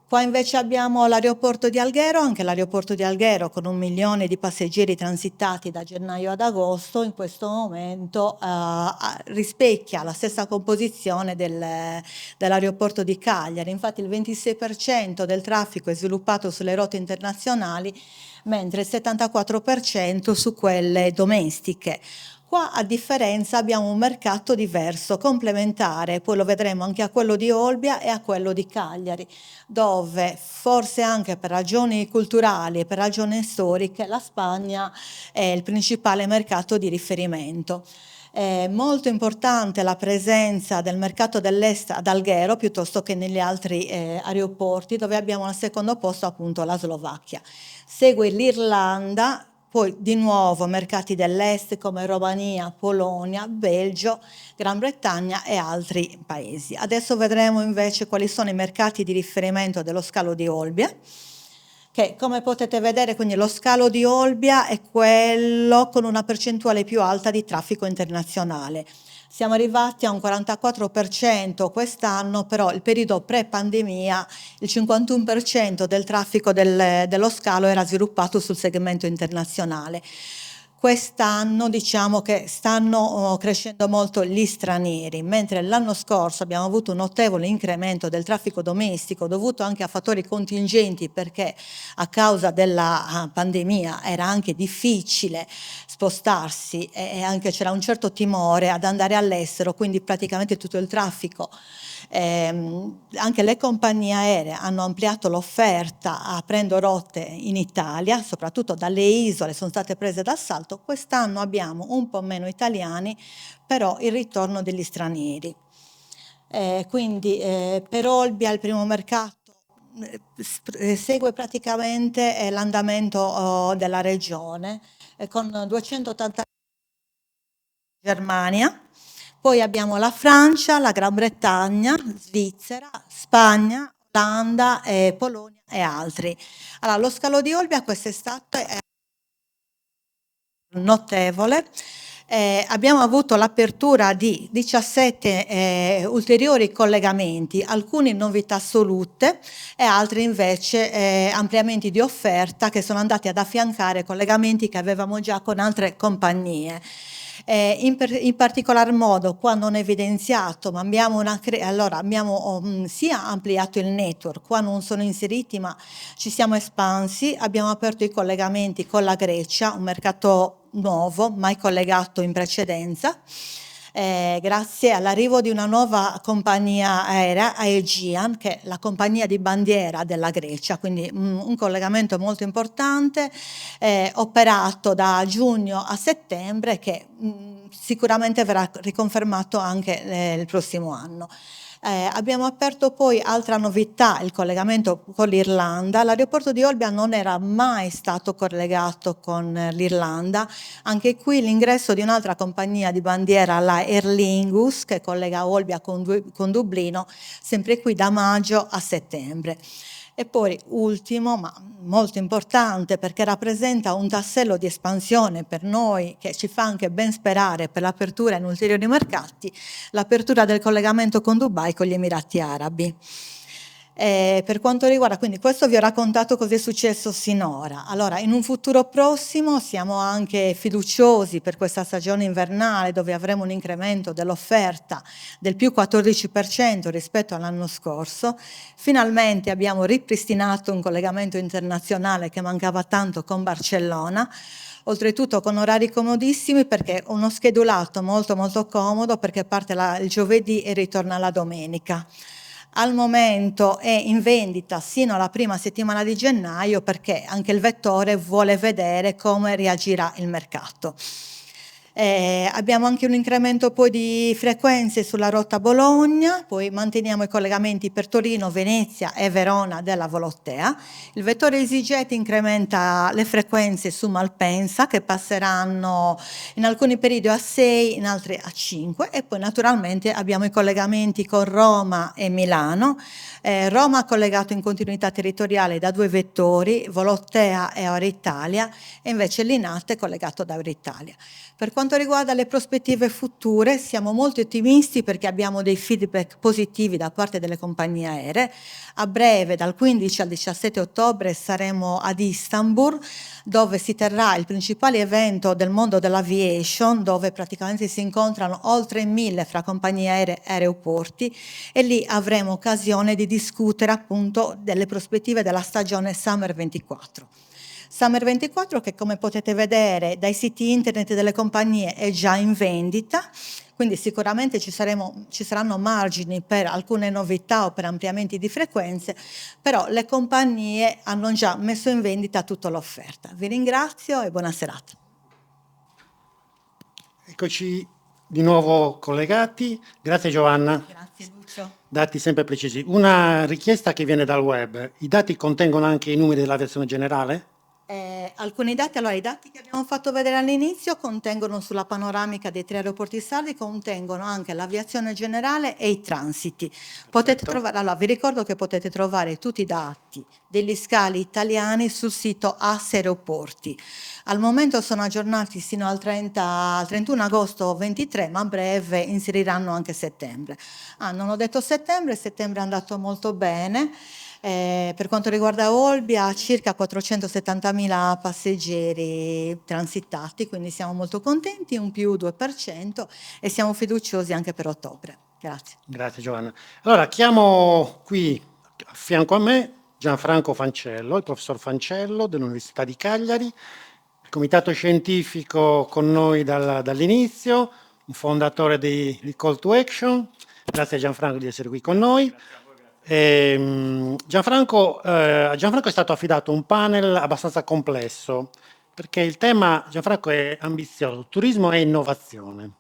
Qua invece abbiamo l'aeroporto di Alghero. Anche l'aeroporto di Alghero, con 1 milione di passeggeri transitati da gennaio ad agosto, in questo momento rispecchia la stessa composizione dell'aeroporto di Cagliari. Infatti il 26% del traffico è sviluppato sulle rotte internazionali, mentre il 74% su quelle domestiche. Qua, a differenza, abbiamo un mercato diverso, complementare, poi lo vedremo anche a quello di Olbia e a quello di Cagliari, dove forse anche per ragioni culturali e per ragioni storiche la Spagna è il principale mercato di riferimento. È molto importante la presenza del mercato dell'est ad Alghero piuttosto che negli altri aeroporti, dove abbiamo al secondo posto appunto la Slovacchia. Segue l'Irlanda, poi di nuovo mercati dell'est come Romania, Polonia, Belgio, Gran Bretagna e altri paesi. Adesso vedremo invece quali sono i mercati di riferimento dello scalo di Olbia, che, come potete vedere, quindi lo scalo di Olbia è quello con una percentuale più alta di traffico internazionale. Siamo arrivati a un 44% quest'anno, però il periodo pre-pandemia il 51% del traffico dello scalo era sviluppato sul segmento internazionale. Quest'anno diciamo che stanno crescendo molto gli stranieri, mentre l'anno scorso abbiamo avuto un notevole incremento del traffico domestico, dovuto anche a fattori contingenti, perché a causa della pandemia era anche difficile spostarsi e anche c'era un certo timore ad andare all'estero, quindi praticamente tutto il traffico. Anche le compagnie aeree hanno ampliato l'offerta aprendo rotte in Italia, soprattutto dalle isole sono state prese d'assalto. Quest'anno abbiamo un po' meno italiani, però il ritorno degli stranieri. Quindi per Olbia il primo mercato segue praticamente l'andamento della regione, con 280 Germania. Poi abbiamo la Francia, la Gran Bretagna, Svizzera, Spagna, Olanda, Polonia e altri. Allora, lo scalo di Olbia quest'estate è notevole. Abbiamo avuto l'apertura di 17 ulteriori collegamenti, alcuni novità assolute e altri invece ampliamenti di offerta che sono andati ad affiancare collegamenti che avevamo già con altre compagnie. In particolar modo qua non è evidenziato, ma abbiamo sia ampliato il network, qua non sono inseriti ma ci siamo espansi, abbiamo aperto i collegamenti con la Grecia, un mercato nuovo, mai collegato in precedenza, grazie all'arrivo di una nuova compagnia aerea, Aegean, che è la compagnia di bandiera della Grecia, quindi un collegamento molto importante, operato da giugno a settembre, che sicuramente verrà riconfermato anche il prossimo anno. Abbiamo aperto poi altra novità, il collegamento con l'Irlanda. L'aeroporto di Olbia non era mai stato collegato con l'Irlanda. Anche qui l'ingresso di un'altra compagnia di bandiera, la Aer Lingus, che collega Olbia con Dublino, sempre qui da maggio a settembre. E poi ultimo, ma molto importante, perché rappresenta un tassello di espansione per noi, che ci fa anche ben sperare per l'apertura in ulteriori mercati, l'apertura del collegamento con Dubai, con gli Emirati Arabi. Per quanto riguarda, quindi questo vi ho raccontato cosa è successo sinora. Allora, in un futuro prossimo siamo anche fiduciosi per questa stagione invernale, dove avremo un incremento dell'offerta del più 14% rispetto all'anno scorso. Finalmente abbiamo ripristinato un collegamento internazionale che mancava tanto con Barcellona, oltretutto con orari comodissimi, perché uno schedulato molto molto comodo, perché parte il giovedì e ritorna la domenica. Al momento è in vendita sino alla prima settimana di gennaio, perché anche il vettore vuole vedere come reagirà il mercato. Abbiamo anche un incremento poi di frequenze sulla rotta Bologna, poi manteniamo i collegamenti per Torino, Venezia e Verona della Volotea. Il vettore EasyJet incrementa le frequenze su Malpensa, che passeranno in alcuni periodi a 6, in altri a 5, e poi naturalmente abbiamo i collegamenti con Roma e Milano. Roma collegato in continuità territoriale da 2 vettori, Volotea e Aeritalia, e invece Linate collegato da Aeritalia. Per quanto riguarda le prospettive future, siamo molto ottimisti, perché abbiamo dei feedback positivi da parte delle compagnie aeree. A breve, dal 15 al 17 ottobre, saremo ad Istanbul, dove si terrà il principale evento del mondo dell'aviation, dove praticamente si incontrano oltre 1000 fra compagnie aeree e aeroporti, e lì avremo occasione di discutere appunto delle prospettive della stagione Summer 24. Summer 24, che come potete vedere dai siti internet delle compagnie è già in vendita, quindi sicuramente ci saranno margini per alcune novità o per ampliamenti di frequenze, però le compagnie hanno già messo in vendita tutta l'offerta. Vi ringrazio e buona serata. Eccoci di nuovo collegati. Grazie Giovanna. Grazie Lucio. Dati sempre precisi. Una richiesta che viene dal web: i dati contengono anche i numeri dell'aviazione generale? Alcuni dati, allora i dati che abbiamo fatto vedere all'inizio contengono, sulla panoramica dei 3 aeroporti sardi, contengono anche l'aviazione generale e i transiti. Potete trovare, allora vi ricordo che potete trovare tutti i dati degli scali italiani sul sito AS Aeroporti. Al momento sono aggiornati sino al 31 agosto 23, ma a breve inseriranno anche settembre. Non ho detto settembre è andato molto bene. Per quanto riguarda Olbia, circa 470.000 passeggeri transitati, quindi siamo molto contenti, un più 2%, e siamo fiduciosi anche per ottobre. Grazie. Grazie Giovanna. Allora chiamo qui a fianco a me Gianfranco Fancello, il professor Fancello dell'Università di Cagliari, il comitato scientifico con noi dall'inizio, un fondatore di Call to Action. Grazie Gianfranco di essere qui con noi. Gianfranco è stato affidato un panel abbastanza complesso, perché il tema, Gianfranco, è ambizioso: turismo e innovazione.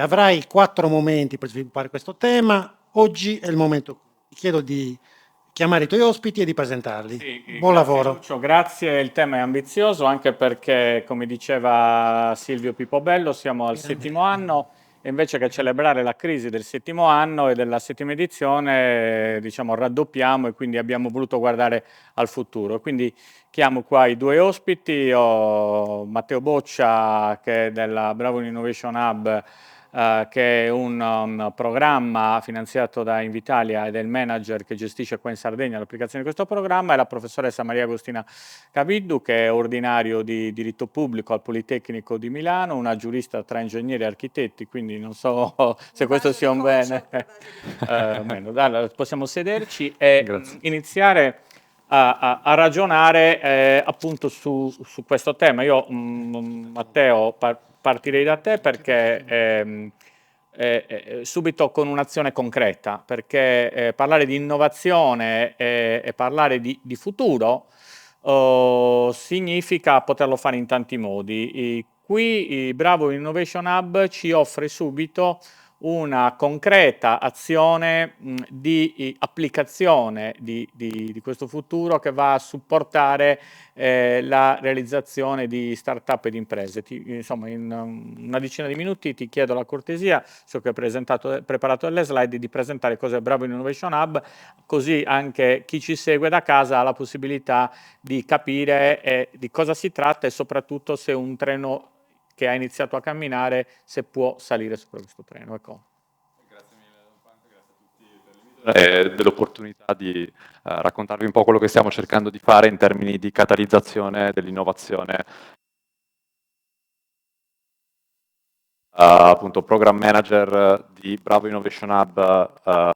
Avrai 4 momenti per sviluppare questo tema. Oggi è il momento. Ti chiedo di chiamare i tuoi ospiti e di presentarli. Sì, Buon grazie, lavoro. Lucio, grazie, il tema è ambizioso anche perché, come diceva Silvio Pipobello, siamo al 7° anno, e invece che celebrare la crisi del 7° anno e della 7ª edizione, diciamo, raddoppiamo, e quindi abbiamo voluto guardare al futuro. Quindi chiamo qua i 2 ospiti, Matteo Boccia, che è della Bravo Innovation Hub, che è un programma finanziato da Invitalia, ed è il manager che gestisce qua in Sardegna l'applicazione di questo programma, e la professoressa Maria Agostina Caviddu, che è ordinario di diritto pubblico al Politecnico di Milano, una giurista tra ingegneri e architetti, quindi non so se questo sia un bene. Allora, possiamo sederci e iniziare a ragionare appunto su questo tema. Io, Matteo, partirei da te perché subito con un'azione concreta, perché parlare di innovazione e parlare di futuro significa poterlo fare in tanti modi. Qui Bravo Innovation Hub ci offre subito una concreta azione di applicazione di questo futuro che va a supportare la realizzazione di start-up ed imprese. Insomma, in una decina di minuti ti chiedo la cortesia, so che hai preparato delle slide, di presentare cos'è Bravo Innovation Hub, così anche chi ci segue da casa ha la possibilità di capire di cosa si tratta e soprattutto se un treno che ha iniziato a camminare, se può salire sopra questo treno. Ecco. Grazie mille Don Franco, grazie a tutti per l'invito e dell'opportunità di raccontarvi un po' quello che stiamo cercando di fare in termini di catalizzazione dell'innovazione. Appunto Program Manager di Bravo Innovation Hub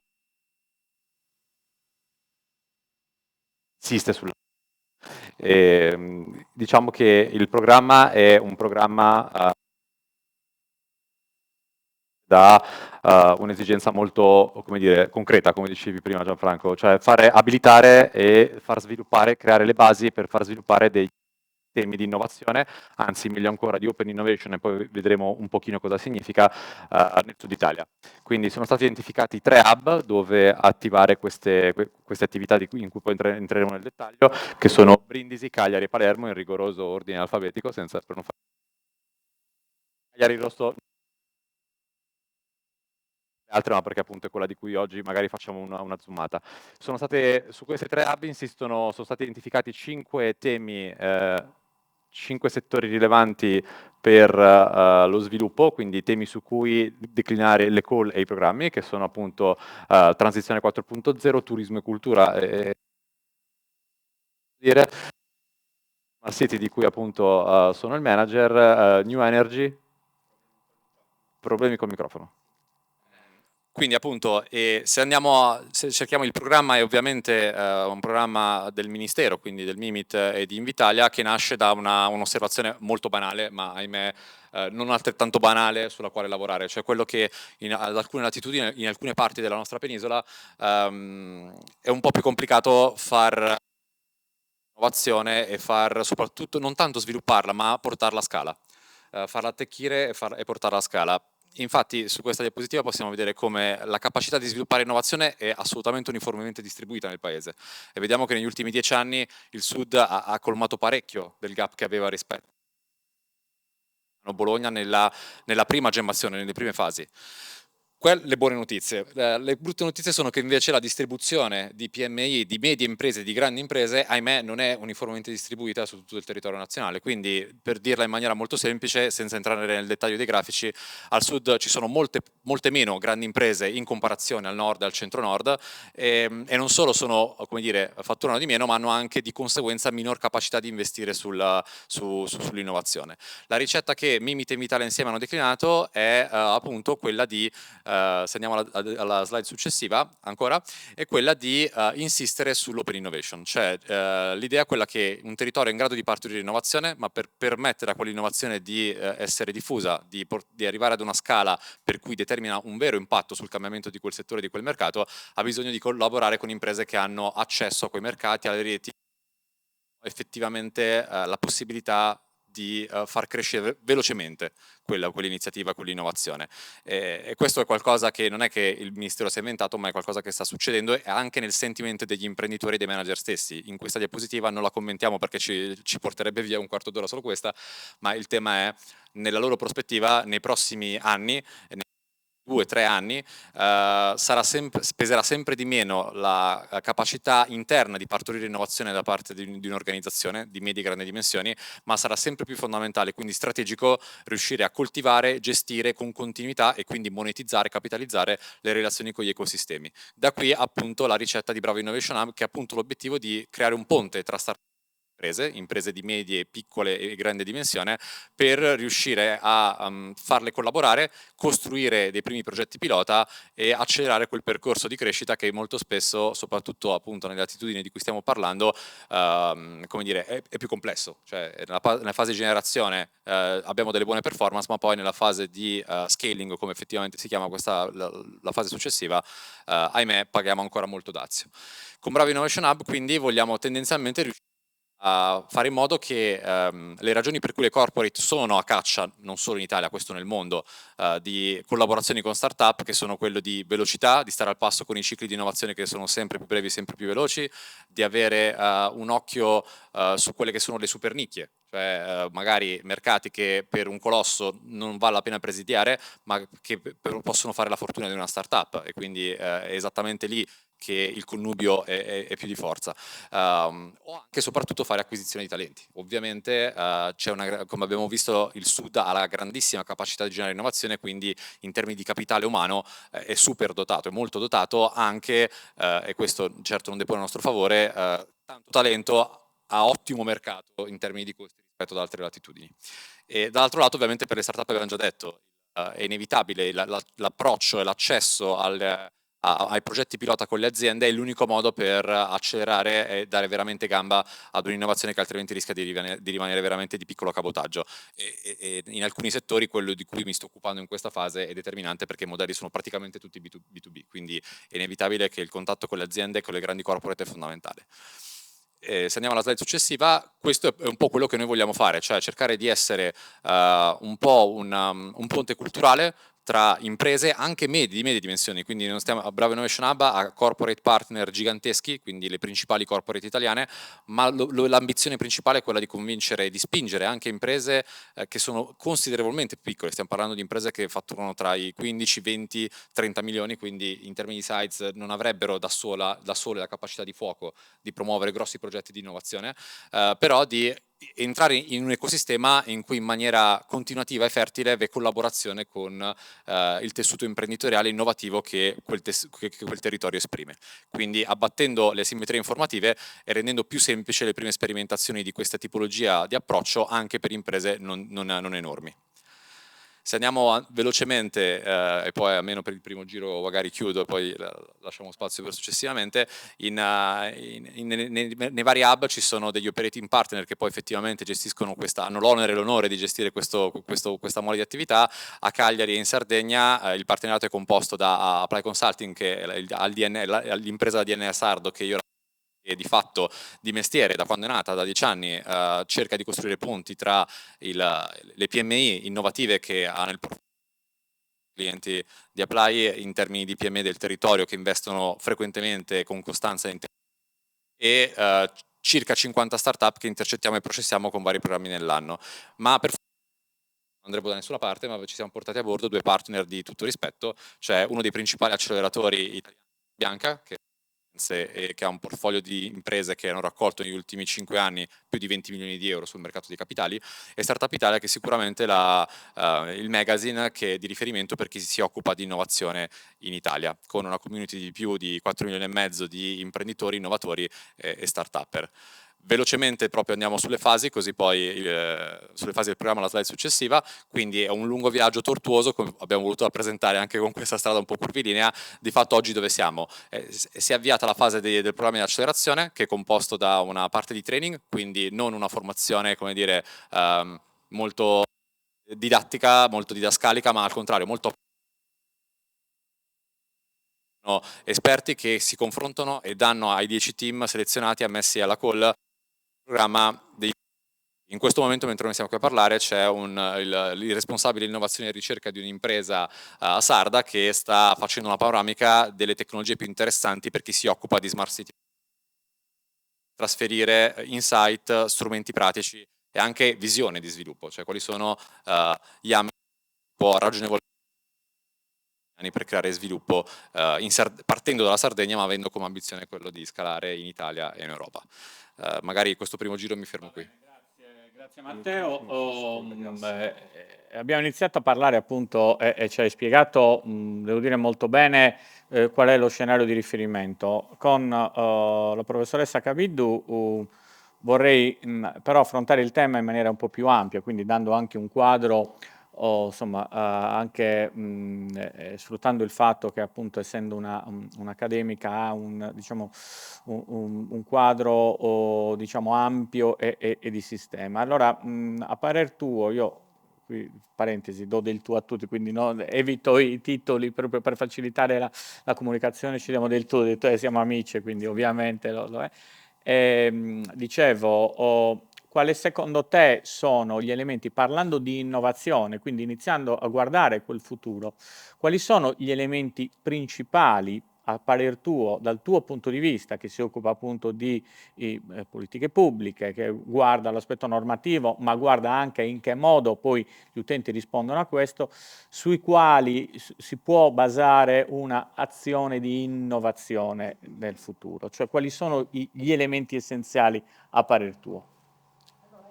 insiste sulla... diciamo che il programma è un programma da un'esigenza molto, come dire, concreta, come dicevi prima Gianfranco, cioè abilitare e far sviluppare, creare le basi per far sviluppare dei temi di innovazione, anzi meglio ancora di open innovation, e poi vedremo un pochino cosa significa nel sud Italia. Quindi sono stati identificati 3 hub dove attivare queste attività in cui poi entreremo nel dettaglio, che sono Brindisi, Cagliari e Palermo in rigoroso ordine alfabetico, senza per non fare... Cagliari Rosso altre, ma perché appunto è quella di cui oggi magari facciamo una zoomata. Su queste 3 hub sono stati identificati 5 temi, 5 settori rilevanti per lo sviluppo, quindi temi su cui declinare le call e i programmi, che sono appunto transizione 4.0, turismo e cultura, Smart City, di cui appunto sono il manager, New Energy, problemi col microfono. Quindi appunto, se cerchiamo il programma, è ovviamente un programma del Ministero, quindi del MIMIT e di Invitalia, che nasce da un'osservazione molto banale, ma ahimè non altrettanto banale, sulla quale lavorare, cioè quello che ad alcune latitudini, in alcune parti della nostra penisola, è un po' più complicato far innovazione e far soprattutto, non tanto svilupparla, ma portarla a scala, farla attecchire e portarla a scala. Infatti su questa diapositiva possiamo vedere come la capacità di sviluppare innovazione è assolutamente uniformemente distribuita nel paese, e vediamo che negli ultimi 10 anni il Sud ha colmato parecchio del gap che aveva rispetto a Bologna nella prima gemmazione, nelle prime fasi. Le buone notizie. Le brutte notizie sono che invece la distribuzione di PMI, di medie imprese, di grandi imprese, ahimè, non è uniformemente distribuita su tutto il territorio nazionale. Quindi, per dirla in maniera molto semplice, senza entrare nel dettaglio dei grafici, al sud ci sono molte meno grandi imprese in comparazione al nord e al centro-nord, e non solo sono, come dire, fatturano di meno, ma hanno anche di conseguenza minor capacità di investire sull'innovazione. La ricetta che Mimit e Invitalia insieme hanno declinato è appunto quella di se andiamo alla slide successiva ancora, è quella di insistere sull'open innovation, cioè l'idea è quella che un territorio è in grado di partorire innovazione, ma per permettere a quell'innovazione di essere diffusa, di arrivare ad una scala per cui determina un vero impatto sul cambiamento di quel settore, di quel mercato, ha bisogno di collaborare con imprese che hanno accesso a quei mercati, alle reti, effettivamente la possibilità di far crescere velocemente quell'iniziativa, quell'innovazione. E questo è qualcosa che non è che il Ministero si è inventato, ma è qualcosa che sta succedendo, e anche nel sentimento degli imprenditori e dei manager stessi. In questa diapositiva non la commentiamo perché ci porterebbe via un quarto d'ora solo questa, ma il tema è, nella loro prospettiva, nei prossimi anni, 2-3 anni, peserà sempre di meno la capacità interna di partorire innovazione da parte di un'organizzazione di medie e grandi dimensioni, ma sarà sempre più fondamentale, quindi strategico, riuscire a coltivare, gestire con continuità e quindi monetizzare, capitalizzare le relazioni con gli ecosistemi. Da qui appunto la ricetta di Bravo Innovation Hub, che ha appunto l'obiettivo di creare un ponte tra startup imprese di medie, piccole e grande dimensione, per riuscire a farle collaborare, costruire dei primi progetti pilota e accelerare quel percorso di crescita che molto spesso, soprattutto appunto nelle attitudini di cui stiamo parlando, come dire, è più complesso. Cioè, nella fase di generazione abbiamo delle buone performance, ma poi nella fase di scaling, come effettivamente si chiama la fase successiva, ahimè, paghiamo ancora molto dazio. Con Bravo Innovation Hub quindi vogliamo tendenzialmente riuscire a fare in modo che le ragioni per cui le corporate sono a caccia, non solo in Italia, questo nel mondo, di collaborazioni con startup, che sono quello di velocità, di stare al passo con i cicli di innovazione che sono sempre più brevi, sempre più veloci, di avere un occhio su quelle che sono le super nicchie, cioè magari mercati che per un colosso non vale la pena presidiare, ma che possono fare la fortuna di una startup, e quindi è esattamente lì che il connubio è più di forza, o anche e soprattutto fare acquisizione di talenti. Ovviamente come abbiamo visto, il Sud ha la grandissima capacità di generare innovazione, quindi in termini di capitale umano è super dotato, è molto dotato anche, e questo certo non depone a nostro favore, tanto talento a ottimo mercato in termini di costi rispetto ad altre latitudini. E dall'altro lato, ovviamente, per le startup abbiamo già detto, è inevitabile l'approccio e l'accesso ai progetti pilota con le aziende, è l'unico modo per accelerare e dare veramente gamba ad un'innovazione che altrimenti rischia di rimanere veramente di piccolo cabotaggio, e in alcuni settori quello di cui mi sto occupando in questa fase è determinante, perché i modelli sono praticamente tutti B2B, quindi è inevitabile che il contatto con le aziende e con le grandi corporate è fondamentale. Se andiamo alla slide successiva, questo è un po' quello che noi vogliamo fare, cioè cercare di essere un po' un ponte culturale tra imprese anche di medie dimensioni, quindi non stiamo a Bravo Innovation Hub a corporate partner giganteschi, quindi le principali corporate italiane, ma l'ambizione principale è quella di convincere e di spingere anche imprese che sono considerevolmente piccole. Stiamo parlando di imprese che fatturano tra i 15, 20, 30 milioni, quindi in termini di size non avrebbero da sole la capacità di fuoco di promuovere grossi progetti di innovazione, però di entrare in un ecosistema in cui in maniera continuativa e fertile vi è collaborazione con il tessuto imprenditoriale innovativo che quel territorio esprime. Quindi abbattendo le asimmetrie informative e rendendo più semplice le prime sperimentazioni di questa tipologia di approccio anche per imprese non enormi. Se andiamo velocemente, e poi almeno per il primo giro magari chiudo e poi lasciamo spazio per successivamente, nei vari hub ci sono degli operating partner che poi effettivamente gestiscono hanno l'onere e l'onore di gestire questa mole di attività. A Cagliari e in Sardegna il partenariato è composto da Apply Consulting, che è l'impresa DNA sardo che io e di fatto di mestiere da quando è nata, da 10 anni, cerca di costruire ponti tra le PMI innovative che ha nel portafoglio clienti di Apply in termini di PMI del territorio che investono frequentemente con costanza e circa 50 startup che intercettiamo e processiamo con vari programmi nell'anno. Ma per non andremo da nessuna parte, ma ci siamo portati a bordo due partner di tutto rispetto, cioè uno dei principali acceleratori italiani, Bianca, che ha un portfolio di imprese che hanno raccolto negli ultimi 5 anni più di 20 milioni di euro sul mercato dei capitali, e Startup Italia, che è sicuramente il magazine che è di riferimento per chi si occupa di innovazione in Italia, con una community di più di 4 milioni e mezzo di imprenditori, innovatori e start-upper. Velocemente proprio andiamo sulle fasi, così poi sulle fasi del programma, la slide successiva. Quindi è un lungo viaggio tortuoso, come abbiamo voluto rappresentare anche con questa strada un po' curvilinea. Di fatto oggi dove siamo? Si è avviata la fase del programma di accelerazione, che è composto da una parte di training, quindi non una formazione, come dire, molto didattica, molto didascalica, ma al contrario molto esperti che si confrontano e danno ai 10 team selezionati, ammessi alla call, programma in questo momento, mentre noi siamo qui a parlare, c'è il responsabile di innovazione e ricerca di un'impresa sarda che sta facendo una panoramica delle tecnologie più interessanti per chi si occupa di smart city, trasferire insight, strumenti pratici e anche visione di sviluppo, cioè quali sono gli ambiti ragionevoli per creare sviluppo partendo dalla Sardegna, ma avendo come ambizione quello di scalare in Italia e in Europa. Magari questo primo giro mi fermo qui. Grazie Matteo. Abbiamo iniziato a parlare appunto e ci hai spiegato, devo dire molto bene, qual è lo scenario di riferimento. Con la professoressa Cabiddu Vorrei però affrontare il tema in maniera un po' più ampia, quindi dando anche un quadro, insomma, anche sfruttando il fatto che appunto essendo un'accademica ha diciamo, un quadro diciamo, ampio e di sistema. Allora, a parer tuo, io qui, parentesi, do del tu a tutti, quindi evito i titoli proprio per facilitare la comunicazione, ci diamo del tu, siamo amici, quindi ovviamente lo è. Dicevo, quali secondo te sono gli elementi, parlando di innovazione, quindi iniziando a guardare quel futuro, quali sono gli elementi principali a parer tuo, dal tuo punto di vista, che si occupa appunto di politiche pubbliche, che guarda l'aspetto normativo, ma guarda anche in che modo poi gli utenti rispondono a questo, sui quali si può basare una azione di innovazione nel futuro? Cioè quali sono gli elementi essenziali a parer tuo?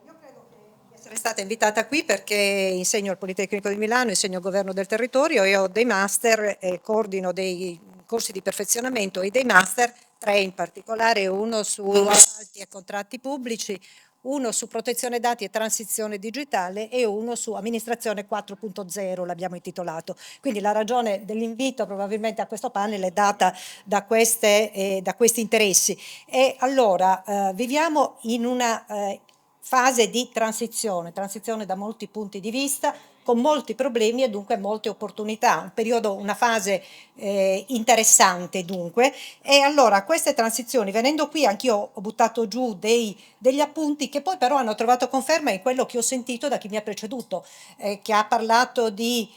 Io credo di essere stata invitata qui perché insegno al Politecnico di Milano, insegno governo del territorio e ho dei master e coordino dei corsi di perfezionamento e dei master, 3 in particolare, uno su appalti e contratti pubblici, uno su protezione dati e transizione digitale e uno su amministrazione 4.0, l'abbiamo intitolato. Quindi la ragione dell'invito probabilmente a questo panel è data da questi interessi. E allora viviamo in una fase di transizione da molti punti di vista, con molti problemi e dunque molte opportunità, un periodo, una fase interessante dunque. E allora queste transizioni, venendo qui anch'io ho buttato giù degli appunti che poi però hanno trovato conferma in quello che ho sentito da chi mi ha preceduto, che ha parlato di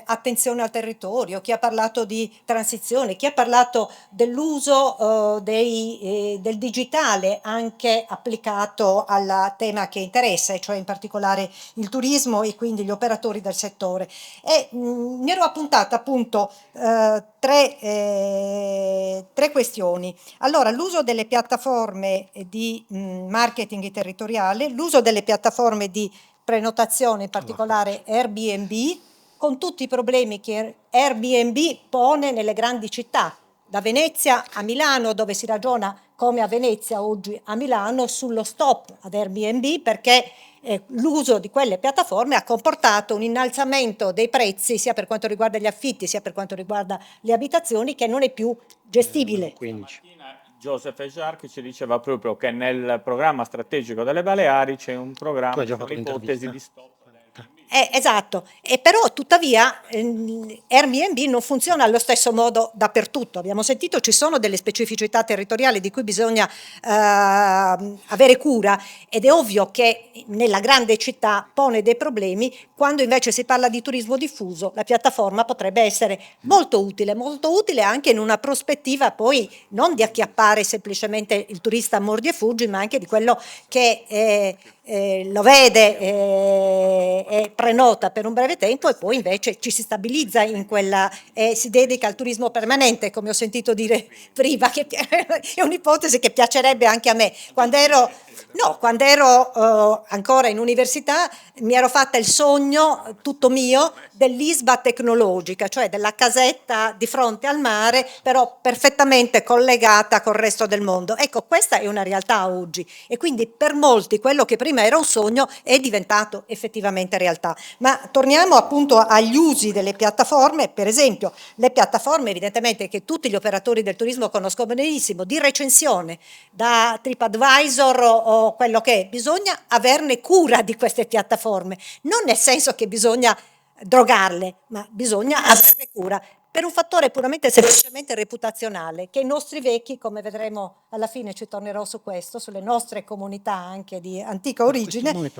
attenzione al territorio, chi ha parlato di transizione, chi ha parlato dell'uso del digitale anche applicato al tema che interessa, e cioè in particolare il turismo e quindi gli operatori del settore. E mi ero appuntata appunto tre questioni. Allora, l'uso delle piattaforme di marketing territoriale, l'uso delle piattaforme di prenotazione, in particolare Airbnb, con tutti i problemi che Airbnb pone nelle grandi città, da Venezia a Milano, dove si ragiona come a Venezia oggi a Milano sullo stop ad Airbnb, perché l'uso di quelle piattaforme ha comportato un innalzamento dei prezzi sia per quanto riguarda gli affitti sia per quanto riguarda le abitazioni, che non è più gestibile. 15. Joseph Ejark ci diceva proprio che nel programma strategico delle Baleari c'è un programma, Tu hai già fatto un'ipotesi l'intervista? di stop. Esatto, e però tuttavia Airbnb non funziona allo stesso modo dappertutto. Abbiamo sentito ci sono delle specificità territoriali di cui bisogna avere cura, ed è ovvio che nella grande città pone dei problemi, quando invece si parla di turismo diffuso la piattaforma potrebbe essere molto utile anche in una prospettiva poi non di acchiappare semplicemente il turista a mordi e fuggi, ma anche di quello che lo vede e prenota per un breve tempo e poi invece ci si stabilizza in quella e si dedica al turismo permanente, come ho sentito dire prima, che è un'ipotesi che piacerebbe anche a me. Quando ero ancora in università mi ero fatta il sogno tutto mio dell'Isba tecnologica, cioè della casetta di fronte al mare, però perfettamente collegata col resto del mondo. Ecco, questa è una realtà oggi e quindi per molti quello che prima era un sogno è diventato effettivamente realtà. Ma torniamo appunto agli usi delle piattaforme. Per esempio le piattaforme evidentemente che tutti gli operatori del turismo conoscono benissimo, di recensione, da TripAdvisor o quello che è, bisogna averne cura di queste piattaforme, non nel senso che bisogna drogarle, ma bisogna averne cura per un fattore puramente semplicemente reputazionale, che i nostri vecchi, come vedremo alla fine ci tornerò su questo, sulle nostre comunità anche di antica origine,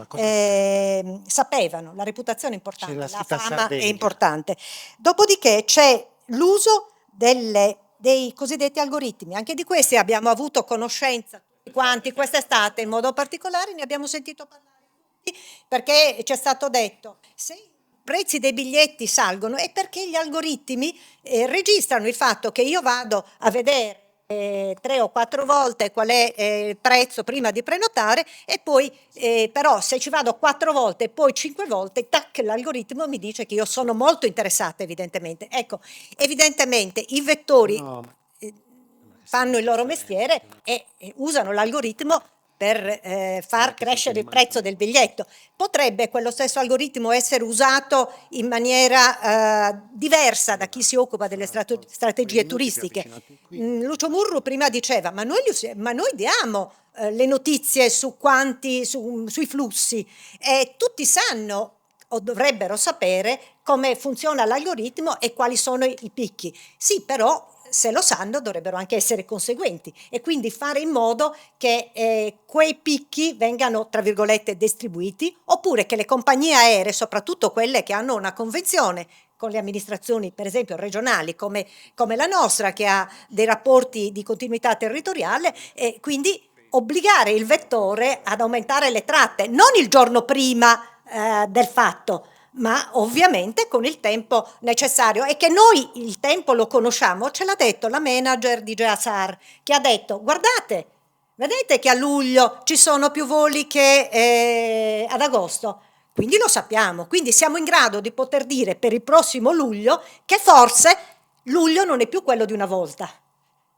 sapevano. La reputazione è importante, la fama è importante. Dopodiché c'è l'uso dei cosiddetti algoritmi, anche di questi abbiamo avuto conoscenza tutti quanti quest'estate, in modo particolare ne abbiamo sentito parlare tutti, perché ci è stato detto se i prezzi dei biglietti salgono è perché gli algoritmi registrano il fatto che io vado a vedere 3 o 4 volte qual è il prezzo prima di prenotare e poi però se ci vado 4 volte e poi 5 volte, tac, l'algoritmo mi dice che io sono molto interessata evidentemente. Ecco, evidentemente i vettori fanno il loro mestiere e usano l'algoritmo per far crescere il prezzo del biglietto. Potrebbe quello stesso algoritmo essere usato in maniera diversa da chi si occupa delle strategie turistiche. Lucio Murru prima diceva, ma noi diamo le notizie sui flussi, e tutti sanno o dovrebbero sapere come funziona l'algoritmo e quali sono i picchi. Sì, però se lo sanno dovrebbero anche essere conseguenti e quindi fare in modo che quei picchi vengano, tra virgolette, distribuiti, oppure che le compagnie aeree, soprattutto quelle che hanno una convenzione con le amministrazioni, per esempio regionali, come la nostra, che ha dei rapporti di continuità territoriale, e quindi obbligare il vettore ad aumentare le tratte, non il giorno prima del fatto, ma ovviamente con il tempo necessario, e che noi il tempo lo conosciamo. Ce l'ha detto la manager di Geasar, che ha detto: guardate, vedete che a luglio ci sono più voli che ad agosto, quindi lo sappiamo, quindi siamo in grado di poter dire per il prossimo luglio che forse luglio non è più quello di una volta.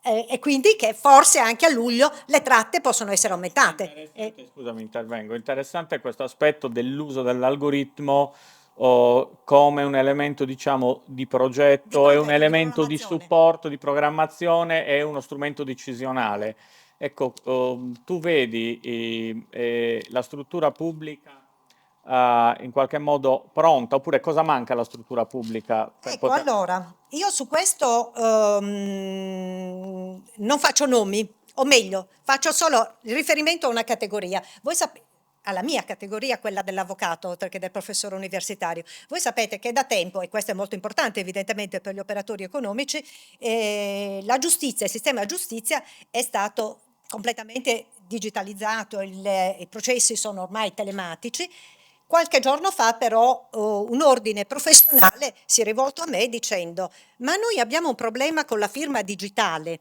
E quindi che forse anche a luglio le tratte possono essere aumentate. Scusami, intervengo. Interessante questo aspetto dell'uso dell'algoritmo come un elemento, diciamo, di progetto, è un elemento di supporto, di programmazione, è uno strumento decisionale. Ecco, tu vedi la struttura pubblica in qualche modo pronta, oppure cosa manca alla struttura pubblica? Ecco, allora, io su questo non faccio nomi, o meglio, faccio solo riferimento a una categoria. Voi sapete, alla mia categoria, quella dell'avvocato, oltre che del professore universitario. Voi sapete che da tempo, e questo è molto importante evidentemente per gli operatori economici, la giustizia, il sistema giustizia è stato completamente digitalizzato, i processi sono ormai telematici. Qualche giorno fa però un ordine professionale si è rivolto a me dicendo: ma noi abbiamo un problema con la firma digitale.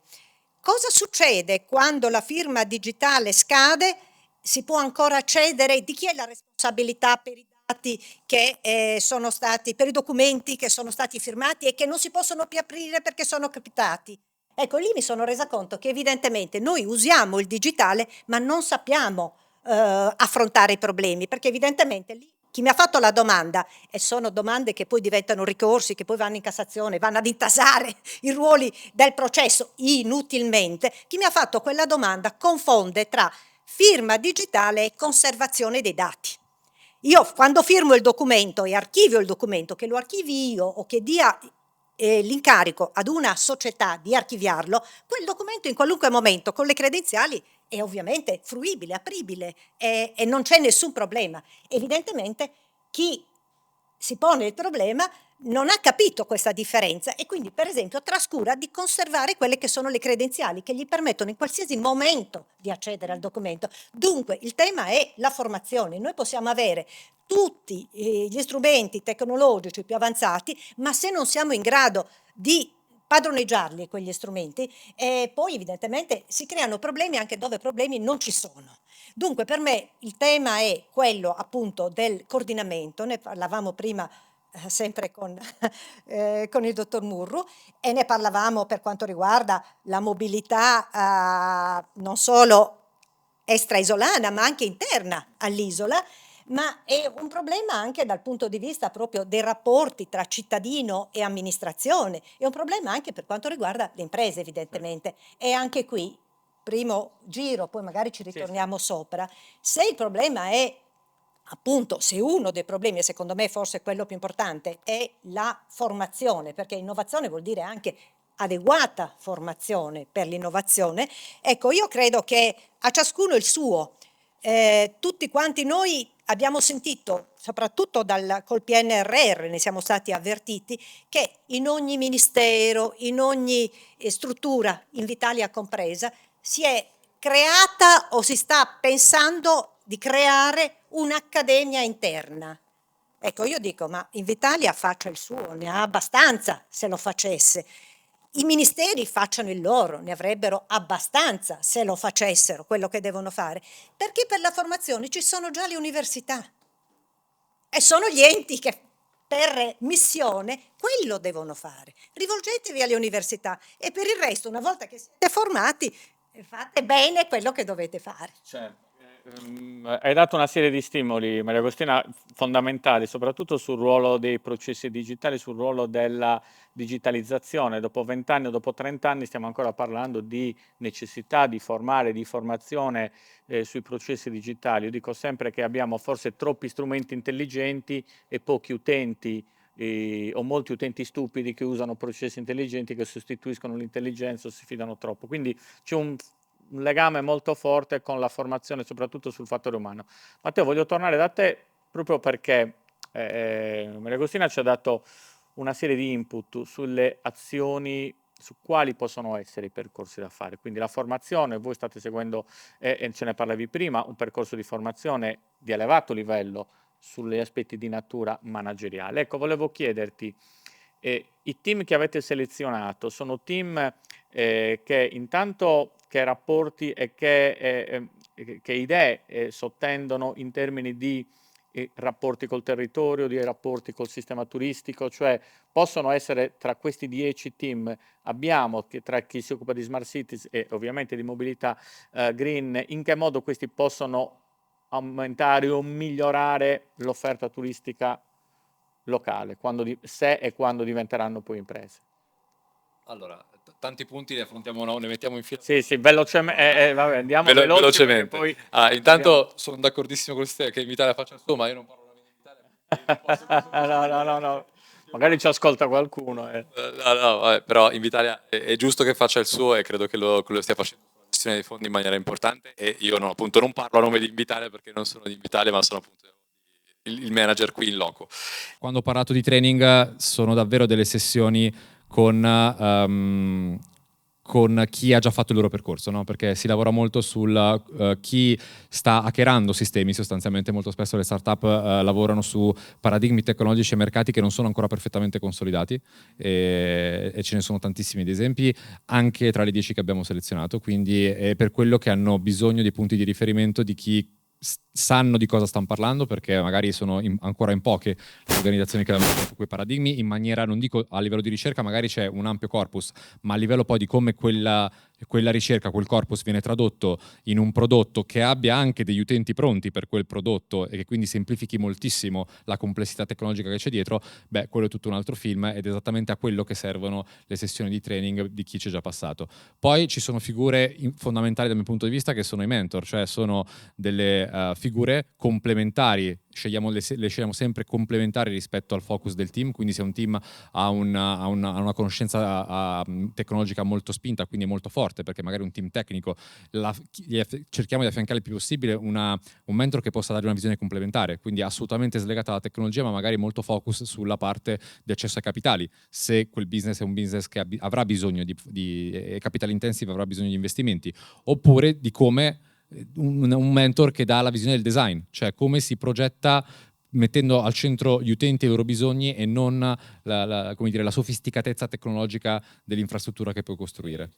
Cosa succede quando la firma digitale scade? Si può ancora accedere? Di chi è la responsabilità per i dati che sono stati, per i documenti che sono stati firmati e che non si possono più aprire perché sono capitati? Ecco, lì mi sono resa conto che evidentemente noi usiamo il digitale ma non sappiamo affrontare i problemi, perché evidentemente lì chi mi ha fatto la domanda, e sono domande che poi diventano ricorsi, che poi vanno in Cassazione, vanno ad intasare i ruoli del processo inutilmente, chi mi ha fatto quella domanda confonde tra firma digitale e conservazione dei dati. Io quando firmo il documento e archivio il documento, che lo archivi io o che dia l'incarico ad una società di archiviarlo, quel documento in qualunque momento con le credenziali è ovviamente fruibile, apribile e non c'è nessun problema. Evidentemente chi si pone il problema non ha capito questa differenza e quindi per esempio trascura di conservare quelle che sono le credenziali che gli permettono in qualsiasi momento di accedere al documento. Dunque il tema è la formazione. Noi possiamo avere tutti gli strumenti tecnologici più avanzati, ma se non siamo in grado di padroneggiarli quegli strumenti, poi evidentemente si creano problemi anche dove problemi non ci sono. Dunque per me il tema è quello appunto del coordinamento, ne parlavamo prima sempre con il dottor Murru, e ne parlavamo per quanto riguarda la mobilità non solo extraisolana ma anche interna all'isola, ma è un problema anche dal punto di vista proprio dei rapporti tra cittadino e amministrazione, è un problema anche per quanto riguarda le imprese evidentemente, e anche qui, primo giro, poi magari ci ritorniamo sopra, se il problema è appunto, se uno dei problemi, e secondo me forse quello più importante, è la formazione, perché innovazione vuol dire anche adeguata formazione per l'innovazione, ecco, io credo che a ciascuno il suo. Tutti quanti noi abbiamo sentito, soprattutto col PNRR, ne siamo stati avvertiti, che in ogni ministero, in ogni struttura, Invitalia compresa, si è creata o si sta pensando di creare un'accademia interna. Ecco, io dico, ma Invitalia faccia il suo, ne ha abbastanza se lo facesse. I ministeri facciano il loro, ne avrebbero abbastanza se lo facessero quello che devono fare, perché per la formazione ci sono già le università e sono gli enti che per missione quello devono fare. Rivolgetevi alle università e per il resto, una volta che siete formati, fate bene quello che dovete fare. Certo. Hai dato una serie di stimoli, Maria Agostina, fondamentali, soprattutto sul ruolo dei processi digitali, sul ruolo della digitalizzazione. Dopo 20 anni o dopo 30 anni stiamo ancora parlando di necessità di formare, di formazione sui processi digitali. Io dico sempre che abbiamo forse troppi strumenti intelligenti e pochi utenti o molti utenti stupidi che usano processi intelligenti che sostituiscono l'intelligenza o si fidano troppo. Quindi c'è un legame molto forte con la formazione, soprattutto sul fattore umano. Matteo, voglio tornare da te proprio perché Maria Agostina ci ha dato una serie di input sulle azioni, su quali possono essere i percorsi da fare. Quindi la formazione, voi state seguendo, e ce ne parlavi prima, un percorso di formazione di elevato livello sugli aspetti di natura manageriale. Ecco, volevo chiederti, i team che avete selezionato sono team che intanto che rapporti e che idee sottendono in termini di rapporti col territorio, di rapporti col sistema turistico, cioè possono essere tra questi 10 team, abbiamo tra chi si occupa di smart cities e ovviamente di mobilità green, in che modo questi possono aumentare o migliorare l'offerta turistica locale, se e quando diventeranno poi imprese. Allora, tanti punti li affrontiamo, ne mettiamo in fila. Sì, velocemente, vabbè, andiamo velocemente. Poi intanto sono d'accordissimo con te che l'Italia faccia il suo, ma io non parlo l'Italia. No, magari ci ascolta qualcuno. No, vabbè, però Invitalia è giusto che faccia il suo e credo che lo stia facendo sulla gestione dei fondi in maniera importante, e io appunto non parlo a nome di Invitalia perché non sono di Invitalia, ma sono appunto il manager qui in loco. Quando ho parlato di training sono davvero delle sessioni con chi ha già fatto il loro percorso, no? Perché si lavora molto sul chi sta hackerando sistemi. Sostanzialmente molto spesso le startup lavorano su paradigmi tecnologici e mercati che non sono ancora perfettamente consolidati, e ce ne sono tantissimi di esempi anche tra le 10 che abbiamo selezionato, quindi è per quello che hanno bisogno di punti di riferimento di chi sanno di cosa stanno parlando, perché magari sono ancora in poche le organizzazioni che hanno fatto quei paradigmi in maniera, non dico a livello di ricerca, magari c'è un ampio corpus, ma a livello poi di come quella ricerca, quel corpus viene tradotto in un prodotto che abbia anche degli utenti pronti per quel prodotto e che quindi semplifichi moltissimo la complessità tecnologica che c'è dietro, quello è tutto un altro film, ed è esattamente a quello che servono le sessioni di training di chi c'è già passato. Poi ci sono figure fondamentali dal mio punto di vista che sono i mentor, cioè sono delle figure complementari, le scegliamo sempre complementari rispetto al focus del team, quindi se un team ha una conoscenza tecnologica molto spinta, quindi molto forte, perché magari un team tecnico cerchiamo di affiancare il più possibile un mentor che possa dare una visione complementare, quindi assolutamente slegata dalla tecnologia, ma magari molto focus sulla parte di accesso ai capitali, se quel business è un business che avrà bisogno di capital intensive, avrà bisogno di investimenti, oppure di come un mentor che dà la visione del design, cioè come si progetta mettendo al centro gli utenti e i loro bisogni e non la sofisticatezza tecnologica dell'infrastruttura che puoi costruire.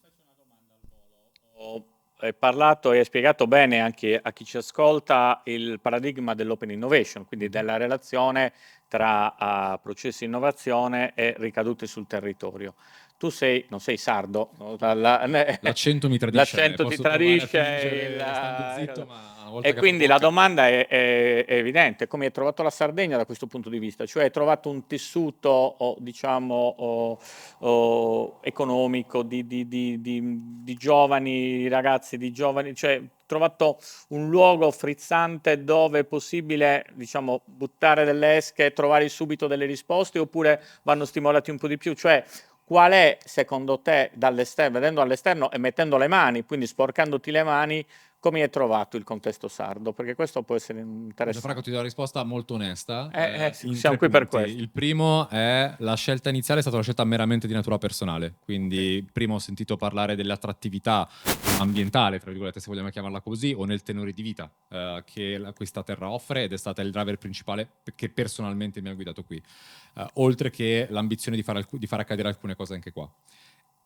Hai parlato e hai spiegato bene anche a chi ci ascolta il paradigma dell'open innovation, quindi della relazione tra processi di innovazione e ricadute sul territorio. Tu non sei sardo, l'accento mi tradisce, l'accento ti tradisce, zitto, ma e quindi la domanda è evidente: come hai trovato la Sardegna da questo punto di vista? Cioè hai trovato un tessuto economico di giovani ragazzi, cioè hai trovato un luogo frizzante dove è possibile buttare delle esche e trovare subito delle risposte, oppure vanno stimolati un po' di più? Cioè qual è secondo te, dall'esterno, vedendo all'esterno e mettendo le mani, quindi sporcandoti le mani, come hai trovato il contesto sardo? Perché questo può essere interessante. Franco, ti do una risposta molto onesta. Siamo qui per questo. Il primo è la scelta iniziale è stata una scelta meramente di natura personale, quindi prima ho sentito parlare dell'attrattività ambientale, tra virgolette, se vogliamo chiamarla così, o nel tenore di vita che questa terra offre, ed è stata il driver principale che personalmente mi ha guidato qui, oltre che l'ambizione di far accadere alcune cose anche qua.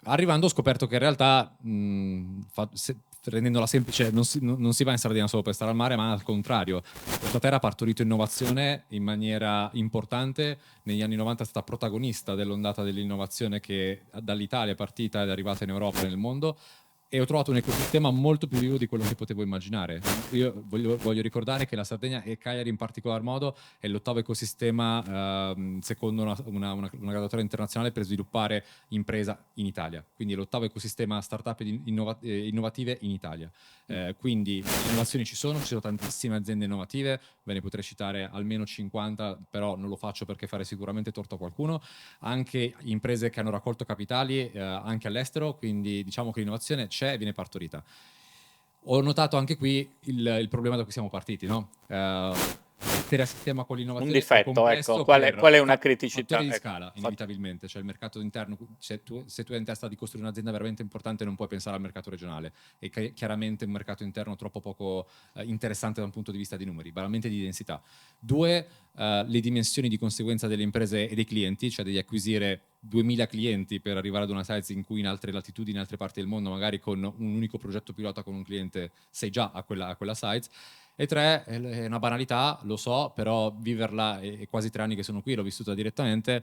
Arrivando ho scoperto che in realtà, rendendola semplice, non si va in Sardegna solo per stare al mare, ma al contrario. Questa terra ha partorito innovazione in maniera importante. Negli anni 90 è stata protagonista dell'ondata dell'innovazione che dall'Italia è partita ed è arrivata in Europa e nel mondo. e ho trovato un ecosistema molto più vivo di quello che potevo immaginare. Io voglio ricordare che la Sardegna, e Cagliari in particolar modo, è l'8º ecosistema secondo una graduatoria internazionale per sviluppare impresa in Italia, quindi è l'8º ecosistema startup innovative in Italia. Quindi le innovazioni ci sono tantissime aziende innovative, ve ne potrei citare almeno 50, però non lo faccio perché fare sicuramente torto a qualcuno, anche imprese che hanno raccolto capitali anche all'estero, quindi diciamo che l'innovazione c'è e viene partorita. Ho notato anche qui il problema da cui siamo partiti, no? Mettere a sistema con l'innovazione Un difetto, è complesso, ecco, qual è una criticità? Fattori di scala, inevitabilmente, cioè il mercato interno, se tu hai in testa di costruire un'azienda veramente importante non puoi pensare al mercato regionale, e chiaramente un mercato interno troppo poco interessante da un punto di vista di numeri, banalmente di densità. 2, le dimensioni di conseguenza delle imprese e dei clienti, cioè devi acquisire 2000 clienti per arrivare ad una size in cui in altre latitudini, in altre parti del mondo, magari con un unico progetto pilota con un cliente sei già a quella size. E 3, è una banalità, lo so, però viverla, è quasi 3 anni che sono qui, l'ho vissuta direttamente,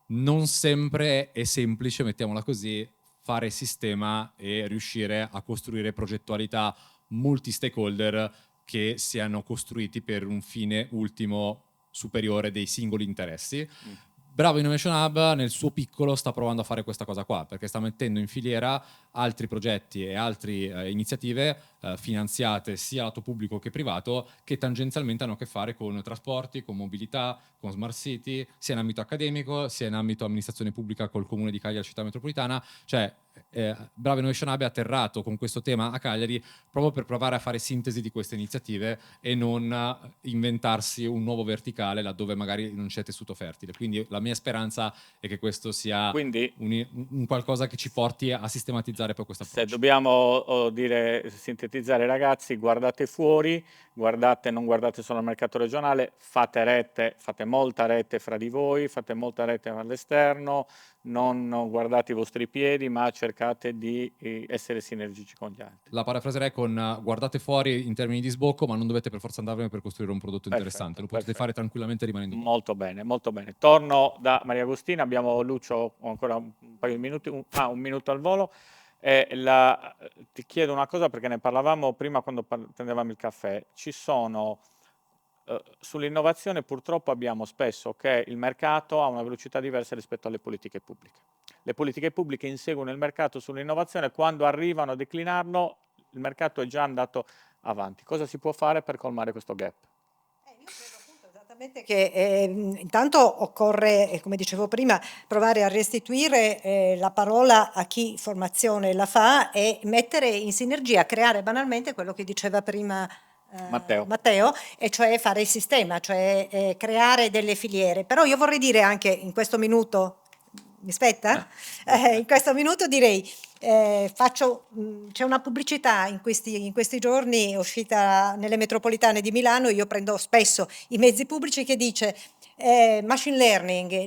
non sempre è semplice, mettiamola così, fare sistema e riuscire a costruire progettualità multi-stakeholder che siano costruiti per un fine ultimo superiore dei singoli interessi. Bravo Innovation Hub nel suo piccolo sta provando a fare questa cosa qua, perché sta mettendo in filiera altri progetti e altre iniziative finanziate sia lato pubblico che privato, che tangenzialmente hanno a che fare con trasporti, con mobilità, con smart city, sia in ambito accademico, sia in ambito amministrazione pubblica col comune di Cagliari, città metropolitana. Cioè Bravo Innovation Hub è atterrato con questo tema a Cagliari proprio per provare a fare sintesi di queste iniziative e non inventarsi un nuovo verticale laddove magari non c'è tessuto fertile. Quindi la mia speranza è che questo sia un qualcosa che ci porti a sistematizzare poi questa approccio. Se dobbiamo sintetizzare, ragazzi, guardate fuori, non guardate solo al mercato regionale, fate rete, fate molta rete fra di voi, fate molta rete all'esterno, non guardate i vostri piedi, ma cercate di essere sinergici con gli altri. La parafraserei con guardate fuori in termini di sbocco, ma non dovete per forza andarvene per costruire un prodotto interessante, lo potete fare tranquillamente rimanendo qua. Molto bene, molto bene. Torno da Maria Agostina, abbiamo Lucio ancora un paio di minuti, un minuto al volo. Ti chiedo una cosa perché ne parlavamo prima quando prendevamo il caffè. Ci sono sull'innovazione purtroppo abbiamo spesso che il mercato ha una velocità diversa rispetto alle politiche pubbliche. Le politiche pubbliche inseguono il mercato sull'innovazione, quando arrivano a declinarlo il mercato è già andato avanti. Cosa si può fare per colmare questo gap? Io credo appunto esattamente che intanto occorre, come dicevo prima, provare a restituire la parola a chi formazione la fa e mettere in sinergia, creare banalmente quello che diceva prima Matteo, e cioè fare il sistema, cioè creare delle filiere. Però io vorrei dire anche in questo minuto, mi aspetta? In questo minuto direi, c'è una pubblicità in questi giorni uscita nelle metropolitane di Milano, io prendo spesso i mezzi pubblici, che dice machine learning,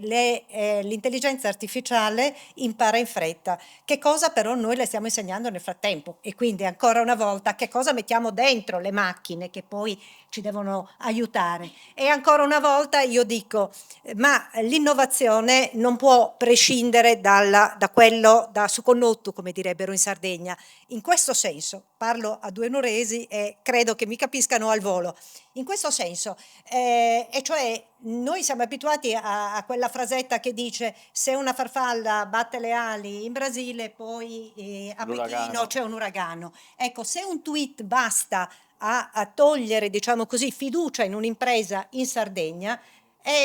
l'intelligenza artificiale impara in fretta. Che cosa però noi le stiamo insegnando nel frattempo? E quindi ancora una volta che cosa mettiamo dentro le macchine che poi ci devono aiutare? E ancora una volta io dico, ma l'innovazione non può prescindere da quello, da suconnotto, come direbbero in Sardegna. In questo senso, parlo a due nuoresi e credo che mi capiscano al volo. In questo senso, e cioè noi siamo abituati a quella frasetta che dice: se una farfalla batte le ali in Brasile, poi a Pechino c'è un uragano. Ecco, se un tweet basta a togliere, diciamo così, fiducia in un'impresa in Sardegna,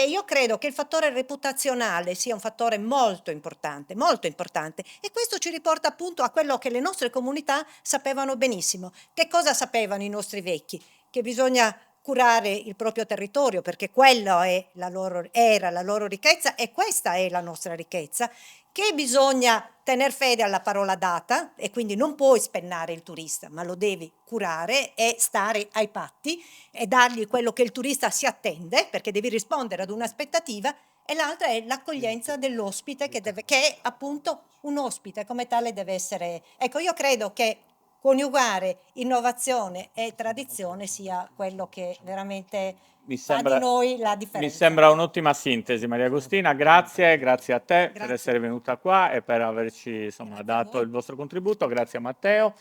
io credo che il fattore reputazionale sia un fattore molto importante, e questo ci riporta appunto a quello che le nostre comunità sapevano benissimo. Che cosa sapevano i nostri vecchi? Che bisogna curare il proprio territorio, perché quello era la loro ricchezza e questa è la nostra ricchezza, che bisogna tener fede alla parola data e quindi non puoi spennare il turista, ma lo devi curare e stare ai patti e dargli quello che il turista si attende, perché devi rispondere ad un'aspettativa. E l'altra è l'accoglienza dell'ospite, che è appunto un ospite, come tale deve essere. Ecco, io credo che coniugare innovazione e tradizione sia quello che veramente Mi fa sembra, di noi la mi differenza. sembra un'ottima sintesi, Maria Agostina. Grazie a te per Grazie. essere venuta qua e per averci insomma, Grazie a dato voi. il vostro contributo. Grazie a Matteo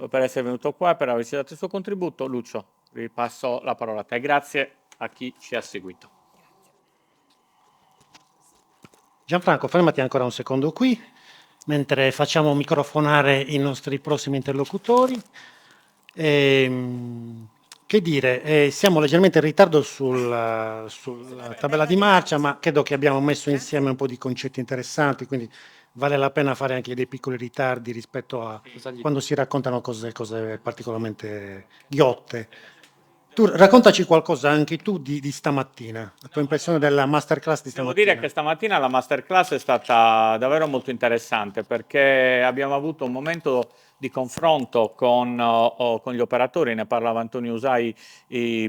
per essere venuto qua e per averci dato il suo contributo. Lucio, ripasso la parola a te. Grazie a chi ci ha seguito. Gianfranco, fermati ancora un secondo qui, mentre facciamo microfonare i nostri prossimi interlocutori. Che dire, siamo leggermente in ritardo sulla tabella di marcia, ma credo che abbiamo messo insieme un po' di concetti interessanti, quindi vale la pena fare anche dei piccoli ritardi rispetto a quando si raccontano cose particolarmente ghiotte. Tu raccontaci qualcosa anche tu di stamattina, la tua impressione della masterclass di Devo stamattina. dire che stamattina la masterclass è stata davvero molto interessante perché abbiamo avuto un momento di confronto con gli operatori, ne parlava Antonio Usai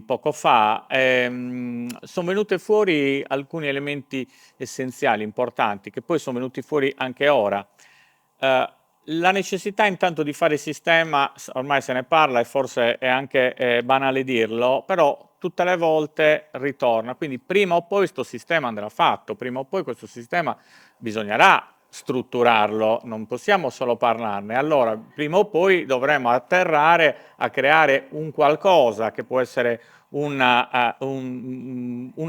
poco fa. Sono venute fuori alcuni elementi essenziali, importanti, che poi sono venuti fuori anche ora. La necessità intanto di fare sistema, ormai se ne parla e forse è anche banale dirlo, però tutte le volte ritorna, quindi prima o poi questo sistema andrà fatto, prima o poi questo sistema bisognerà strutturarlo, non possiamo solo parlarne, allora prima o poi dovremo atterrare a creare un qualcosa che può essere una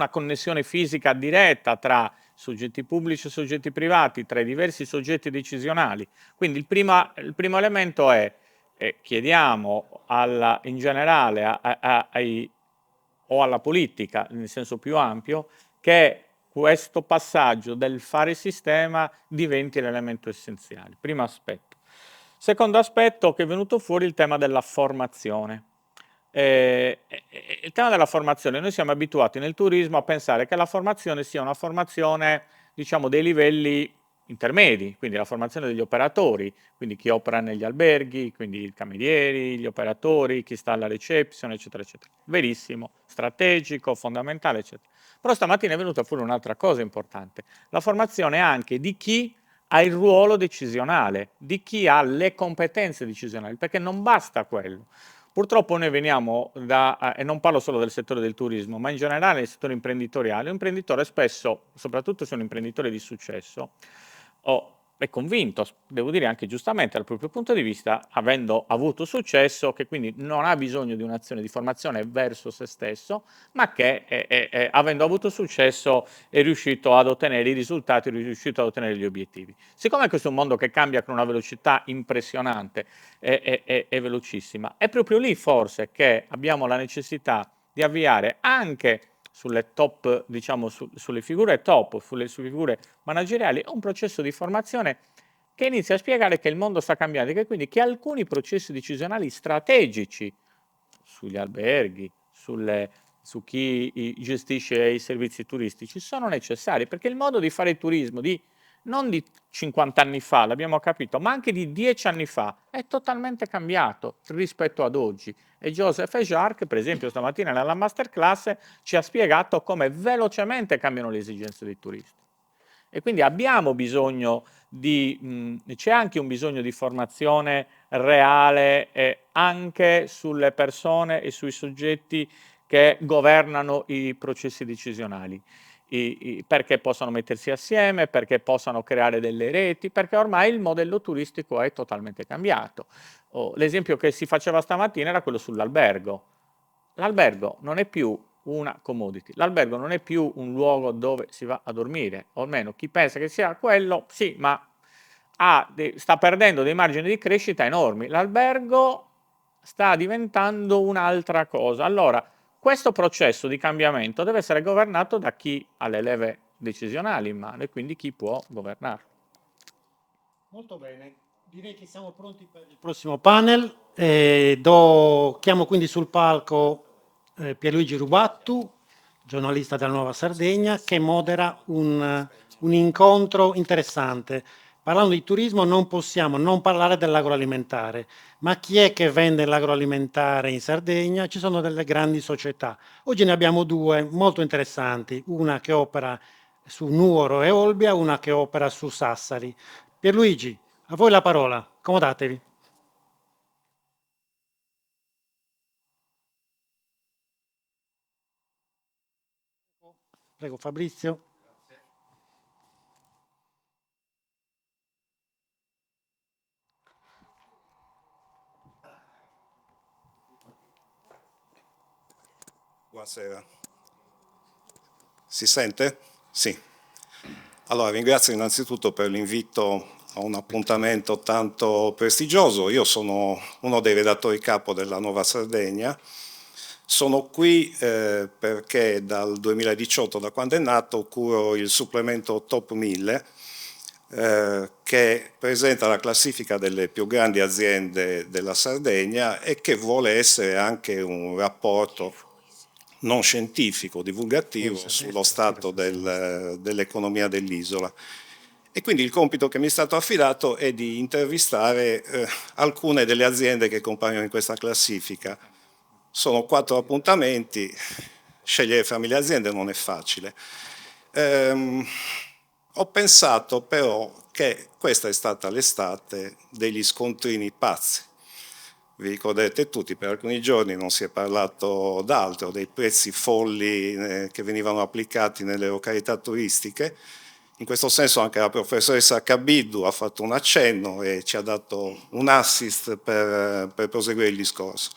connessione fisica diretta tra soggetti pubblici e soggetti privati, tra i diversi soggetti decisionali. Quindi il primo elemento è chiediamo in generale o alla politica, nel senso più ampio, che questo passaggio del fare sistema diventi l'elemento essenziale. Primo aspetto. Secondo aspetto che è venuto fuori il tema della formazione. Il tema della formazione, noi siamo abituati nel turismo a pensare che la formazione sia una formazione, diciamo, dei livelli intermedi, quindi la formazione degli operatori, quindi chi opera negli alberghi, quindi i camerieri, gli operatori, chi sta alla reception, eccetera, eccetera. Verissimo, strategico, fondamentale, eccetera. Però stamattina è venuta fuori un'altra cosa importante, la formazione anche di chi ha il ruolo decisionale, di chi ha le competenze decisionali, perché non basta quello. Purtroppo noi veniamo e non parlo solo del settore del turismo, ma in generale del settore imprenditoriale. Un imprenditore spesso, soprattutto se è un imprenditore di successo, è convinto, devo dire anche giustamente dal proprio punto di vista, avendo avuto successo, che quindi non ha bisogno di un'azione di formazione verso se stesso, ma che avendo avuto successo è riuscito ad ottenere i risultati, è riuscito ad ottenere gli obiettivi. Siccome questo è un mondo che cambia con una velocità impressionante e velocissima, è proprio lì forse che abbiamo la necessità di avviare anche sulle top, diciamo, sulle figure top, sulle figure manageriali, un processo di formazione che inizia a spiegare che il mondo sta cambiando e che alcuni processi decisionali strategici sugli alberghi, su chi gestisce i servizi turistici sono necessari, perché il modo di fare il turismo non di 50 anni fa, l'abbiamo capito, ma anche di 10 anni fa è totalmente cambiato rispetto ad oggi. E Joseph e Jacques, per esempio, stamattina nella masterclass ci ha spiegato come velocemente cambiano le esigenze dei turisti. E quindi abbiamo bisogno c'è anche un bisogno di formazione reale anche sulle persone e sui soggetti che governano i processi decisionali, perché possano mettersi assieme, perché possano creare delle reti, perché ormai il modello turistico è totalmente cambiato. L'esempio che si faceva stamattina era quello sull'albergo. L'albergo non è più una commodity, l'albergo non è più un luogo dove si va a dormire, o almeno chi pensa che sia quello, sì, ma sta perdendo dei margini di crescita enormi. L'albergo sta diventando un'altra cosa. Allora, questo processo di cambiamento deve essere governato da chi ha le leve decisionali in mano e quindi chi può governare. Molto bene, direi che siamo pronti per il prossimo panel. Chiamo quindi sul palco Pierluigi Rubattu, giornalista della Nuova Sardegna, che modera un incontro interessante. Parlando di turismo non possiamo non parlare dell'agroalimentare, ma chi è che vende l'agroalimentare in Sardegna? Ci sono delle grandi società. Oggi ne abbiamo due molto interessanti, una che opera su Nuoro e Olbia, una che opera su Sassari. Pierluigi, a voi la parola, accomodatevi. Prego Fabrizio. Buonasera. Si sente? Sì. Allora, ringrazio innanzitutto per l'invito a un appuntamento tanto prestigioso. Io sono uno dei redattori capo della Nuova Sardegna. Sono qui perché dal 2018, da quando è nato, curo il supplemento Top 1000, che presenta la classifica delle più grandi aziende della Sardegna e che vuole essere anche un rapporto non scientifico, divulgativo sullo stato dell'economia dell'isola. E quindi il compito che mi è stato affidato è di intervistare alcune delle aziende che compaiono in questa classifica. Sono 4 appuntamenti, scegliere fra 1000 aziende non è facile. Ho pensato però che questa è stata l'estate degli scontrini pazzi. Vi ricordate tutti, per alcuni giorni non si è parlato d'altro, dei prezzi folli che venivano applicati nelle località turistiche. In questo senso anche la professoressa Cabiddu ha fatto un accenno e ci ha dato un assist per proseguire il discorso.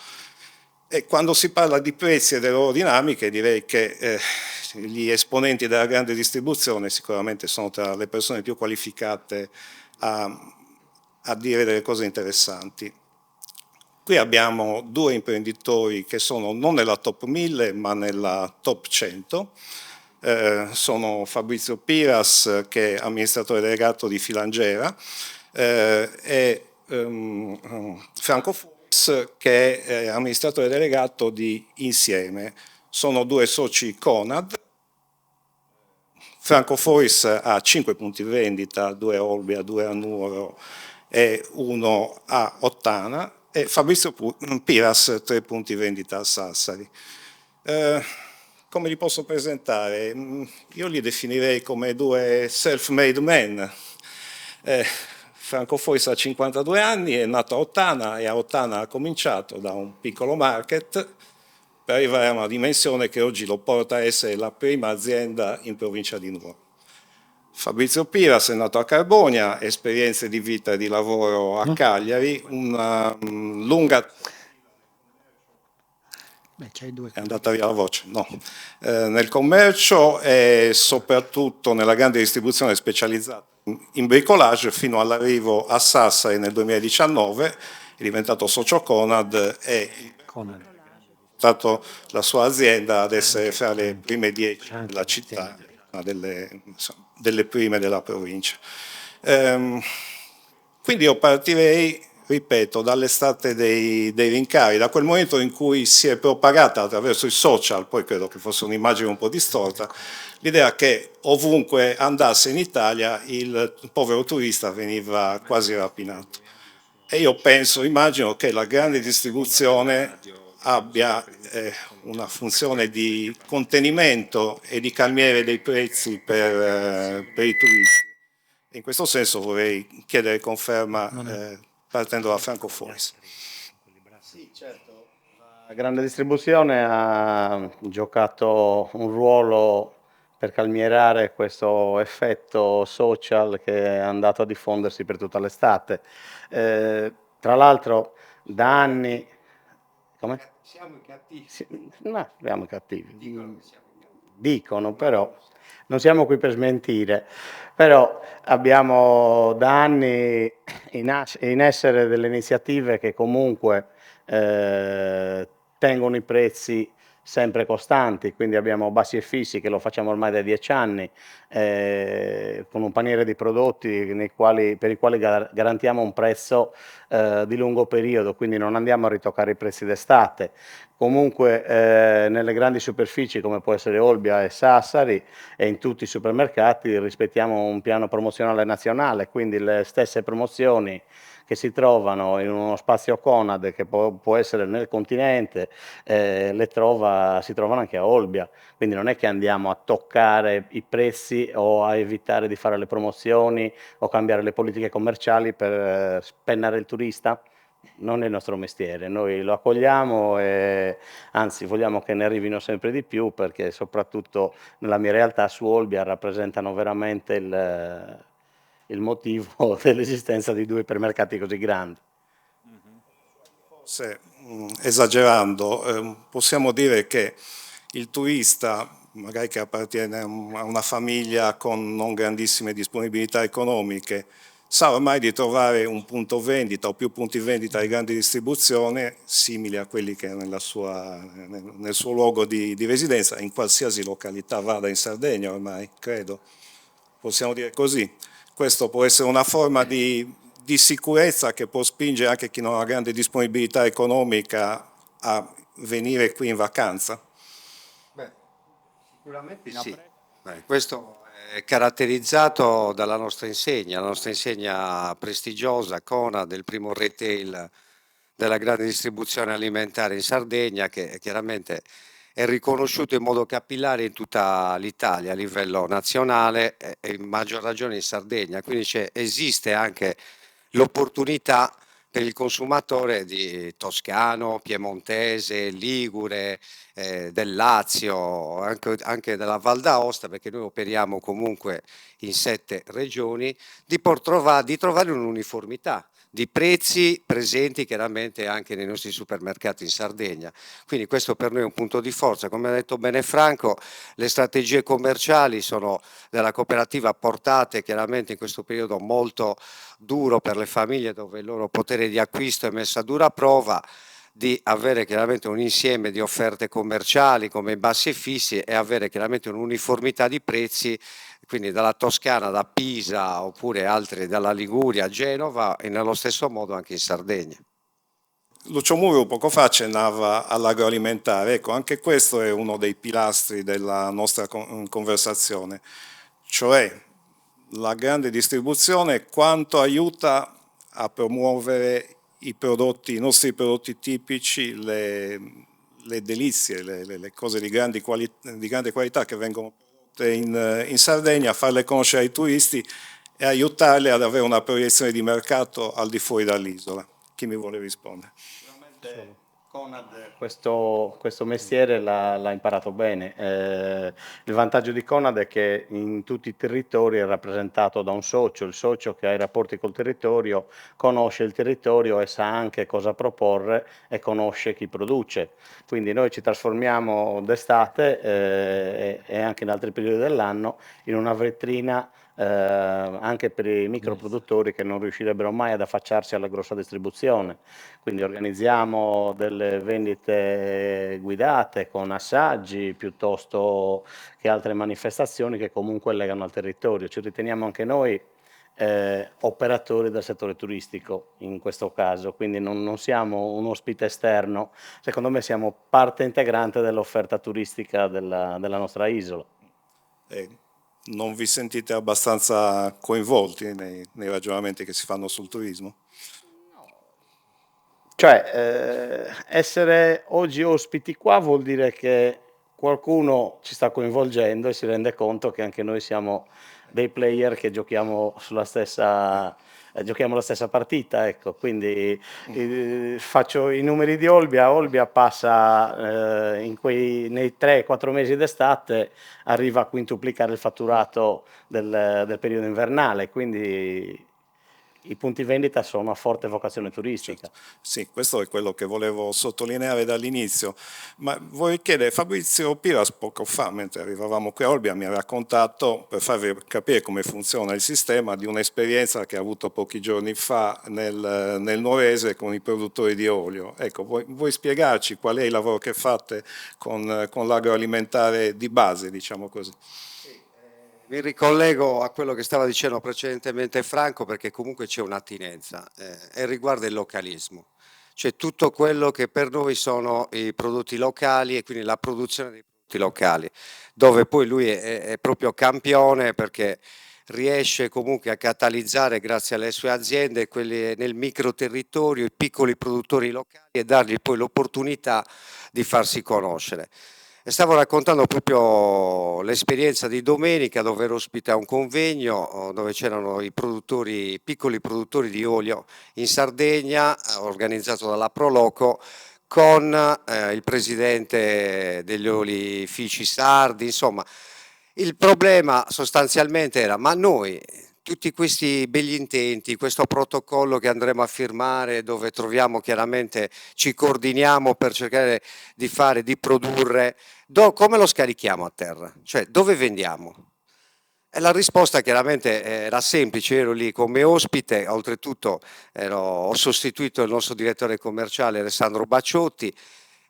E quando si parla di prezzi e delle loro dinamiche, direi che gli esponenti della grande distribuzione sicuramente sono tra le persone più qualificate a dire delle cose interessanti. Qui abbiamo 2 imprenditori che sono non nella top 1000 ma nella top 100. Sono Fabrizio Piras, che è amministratore delegato di Filangiera, e Franco Fuchs, che è amministratore delegato di Insieme. Sono 2 soci Conad. Franco Foris ha 5 punti vendita, 2 a Olbia, 2 a Nuoro e 1 a Ottana, e Fabrizio Piras 3 punti vendita a Sassari. Come li posso presentare? Io li definirei come 2 self-made men. Franco Foris ha 52 anni, è nato a Ottana e a Ottana ha cominciato da un piccolo market per arrivare a una dimensione che oggi lo porta a essere la prima azienda in provincia di Nuoro. Fabrizio Piras è nato a Carbonia, esperienze di vita e di lavoro a Cagliari, una lunga... È andata via la voce? No. Nel commercio e soprattutto nella grande distribuzione specializzata in bricolage fino all'arrivo a Sassari nel 2019, è diventato socio Conad e è stato la sua azienda ad essere fra le prime 10 della città, una delle prime della provincia. Quindi io partirei, ripeto, dall'estate dei rincari, da quel momento in cui si è propagata attraverso i social, poi credo che fosse un'immagine un po' distorta, l'idea che ovunque andasse in Italia il povero turista veniva quasi rapinato. E io immagino che la grande distribuzione abbia una funzione di contenimento e di calmiere dei prezzi per i turisti. In questo senso vorrei chiedere conferma partendo da Franco Foris. Sì, certo. La grande distribuzione ha giocato un ruolo per calmierare questo effetto social che è andato a diffondersi per tutta l'estate. Tra l'altro da anni... Come? Siamo i cattivi. No, siamo cattivi. Dicono, però non siamo qui per smentire. Però abbiamo da anni in essere delle iniziative che comunque tengono i prezzi sempre costanti, quindi abbiamo bassi e fissi che lo facciamo ormai da 10 anni, con un paniere di prodotti per i quali garantiamo un prezzo di lungo periodo, quindi non andiamo a ritoccare i prezzi d'estate. Comunque nelle grandi superfici come può essere Olbia e Sassari e in tutti i supermercati rispettiamo un piano promozionale nazionale, quindi le stesse promozioni che si trovano in uno spazio Conad che può essere nel continente, si trovano anche a Olbia, quindi non è che andiamo a toccare i prezzi o a evitare di fare le promozioni o cambiare le politiche commerciali per spennare il turista, non è il nostro mestiere, noi lo accogliamo e anzi vogliamo che ne arrivino sempre di più, perché soprattutto nella mia realtà su Olbia rappresentano veramente il motivo dell'esistenza di 2 ipermercati così grandi. Forse esagerando, possiamo dire che il turista, magari che appartiene a una famiglia con non grandissime disponibilità economiche, sa ormai di trovare un punto vendita o più punti vendita di grande distribuzione simili a quelli che nel suo luogo di residenza, in qualsiasi località vada in Sardegna ormai, credo. Possiamo dire così. Questo può essere una forma di sicurezza che può spingere anche chi non ha grande disponibilità economica a venire qui in vacanza. Beh, sicuramente sì. Questo è caratterizzato dalla nostra insegna prestigiosa, Conad, del primo retail della grande distribuzione alimentare in Sardegna, che chiaramente è riconosciuto in modo capillare in tutta l'Italia a livello nazionale e in maggior ragione in Sardegna, quindi esiste anche l'opportunità per il consumatore di toscano, piemontese, ligure, del Lazio, anche della Val d'Aosta, perché noi operiamo comunque in 7 regioni, di trovare un'uniformità di prezzi presenti chiaramente anche nei nostri supermercati in Sardegna. Quindi questo per noi è un punto di forza. Come ha detto bene Franco, le strategie commerciali sono della cooperativa portate chiaramente in questo periodo molto duro per le famiglie, dove il loro potere di acquisto è messo a dura prova, di avere chiaramente un insieme di offerte commerciali come i bassi e fissi e avere chiaramente un'uniformità di prezzi, quindi dalla Toscana, da Pisa oppure altri dalla Liguria, Genova e nello stesso modo anche in Sardegna. Lucio Muro poco fa accennava all'agroalimentare, ecco, anche questo è uno dei pilastri della nostra conversazione, cioè la grande distribuzione quanto aiuta a promuovere i nostri prodotti tipici, le delizie, le cose di grande qualità che vengono prodotte in Sardegna, farle conoscere ai turisti e aiutarle ad avere una proiezione di mercato al di fuori dall'isola. Chi mi vuole rispondere? Sicuramente Conad questo mestiere l'ha imparato bene. Il vantaggio di Conad è che in tutti i territori è rappresentato da un socio, il socio che ha i rapporti col territorio, conosce il territorio e sa anche cosa proporre e conosce chi produce. Quindi noi ci trasformiamo d'estate e anche in altri periodi dell'anno in una vetrina anche per i microproduttori che non riuscirebbero mai ad affacciarsi alla grossa distribuzione. Quindi organizziamo delle vendite guidate con assaggi piuttosto che altre manifestazioni che comunque legano al territorio. Ci riteniamo anche noi operatori del settore turistico in questo caso, quindi non siamo un ospite esterno, secondo me siamo parte integrante dell'offerta turistica della nostra isola. Non vi sentite abbastanza coinvolti nei ragionamenti che si fanno sul turismo? Cioè, essere oggi ospiti qua vuol dire che qualcuno ci sta coinvolgendo e si rende conto che anche noi siamo dei player che giochiamo la stessa partita, ecco. Quindi faccio i numeri di Olbia. Olbia passa nei 3-4 mesi d'estate, arriva a quintuplicare il fatturato del periodo invernale, quindi i punti vendita sono a forte vocazione turistica. Sì, questo è quello che volevo sottolineare dall'inizio, ma vorrei chiedere, Fabrizio Piras poco fa, mentre arrivavamo qui a Olbia, mi ha raccontato, per farvi capire come funziona il sistema, di un'esperienza che ha avuto pochi giorni fa nel Nuorese con i produttori di olio. Ecco, vuoi spiegarci qual è il lavoro che fate con l'agroalimentare di base, diciamo così? Mi ricollego a quello che stava dicendo precedentemente Franco, perché comunque c'è un'attinenza e riguarda il localismo, cioè tutto quello che per noi sono i prodotti locali e quindi la produzione dei prodotti locali, dove poi lui è proprio campione, perché riesce comunque a catalizzare grazie alle sue aziende quelli nel microterritorio, i piccoli produttori locali, e dargli poi l'opportunità di farsi conoscere. E stavo raccontando proprio l'esperienza di domenica, dove ero ospite a un convegno dove c'erano i produttori, piccoli produttori di olio in Sardegna, organizzato dalla Proloco, con il presidente degli olifici sardi. Insomma, il problema sostanzialmente era: ma noi, tutti questi begli intenti, questo protocollo che andremo a firmare, dove troviamo chiaramente, ci coordiniamo per cercare di fare, di produrre, come lo scarichiamo a terra? Cioè, dove vendiamo? E la risposta chiaramente era semplice. Ero lì come ospite, oltretutto ho sostituito il nostro direttore commerciale Alessandro Bacciotti,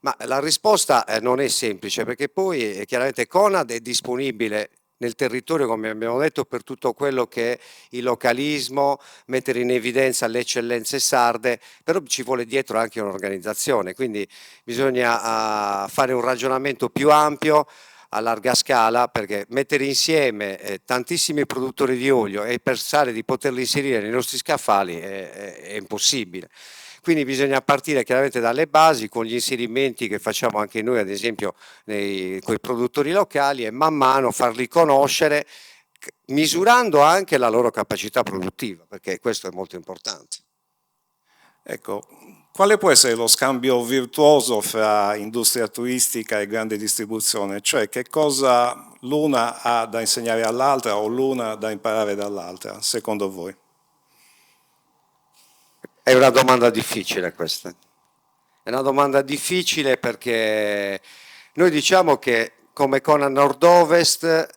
ma la risposta non è semplice, perché poi chiaramente Conad è disponibile nel territorio, come abbiamo detto, per tutto quello che è il localismo, mettere in evidenza le eccellenze sarde, però ci vuole dietro anche un'organizzazione, quindi bisogna fare un ragionamento più ampio, a larga scala, perché mettere insieme tantissimi produttori di olio e pensare di poterli inserire nei nostri scaffali è impossibile. Quindi bisogna partire chiaramente dalle basi, con gli inserimenti che facciamo anche noi, ad esempio con i produttori locali, e man mano farli conoscere, misurando anche la loro capacità produttiva, perché questo è molto importante. Ecco, quale può essere lo scambio virtuoso fra industria turistica e grande distribuzione? Cioè, che cosa l'una ha da insegnare all'altra o l'una da imparare dall'altra, secondo voi? È una domanda difficile questa. È una domanda difficile perché noi diciamo che come Conad Nord-Ovest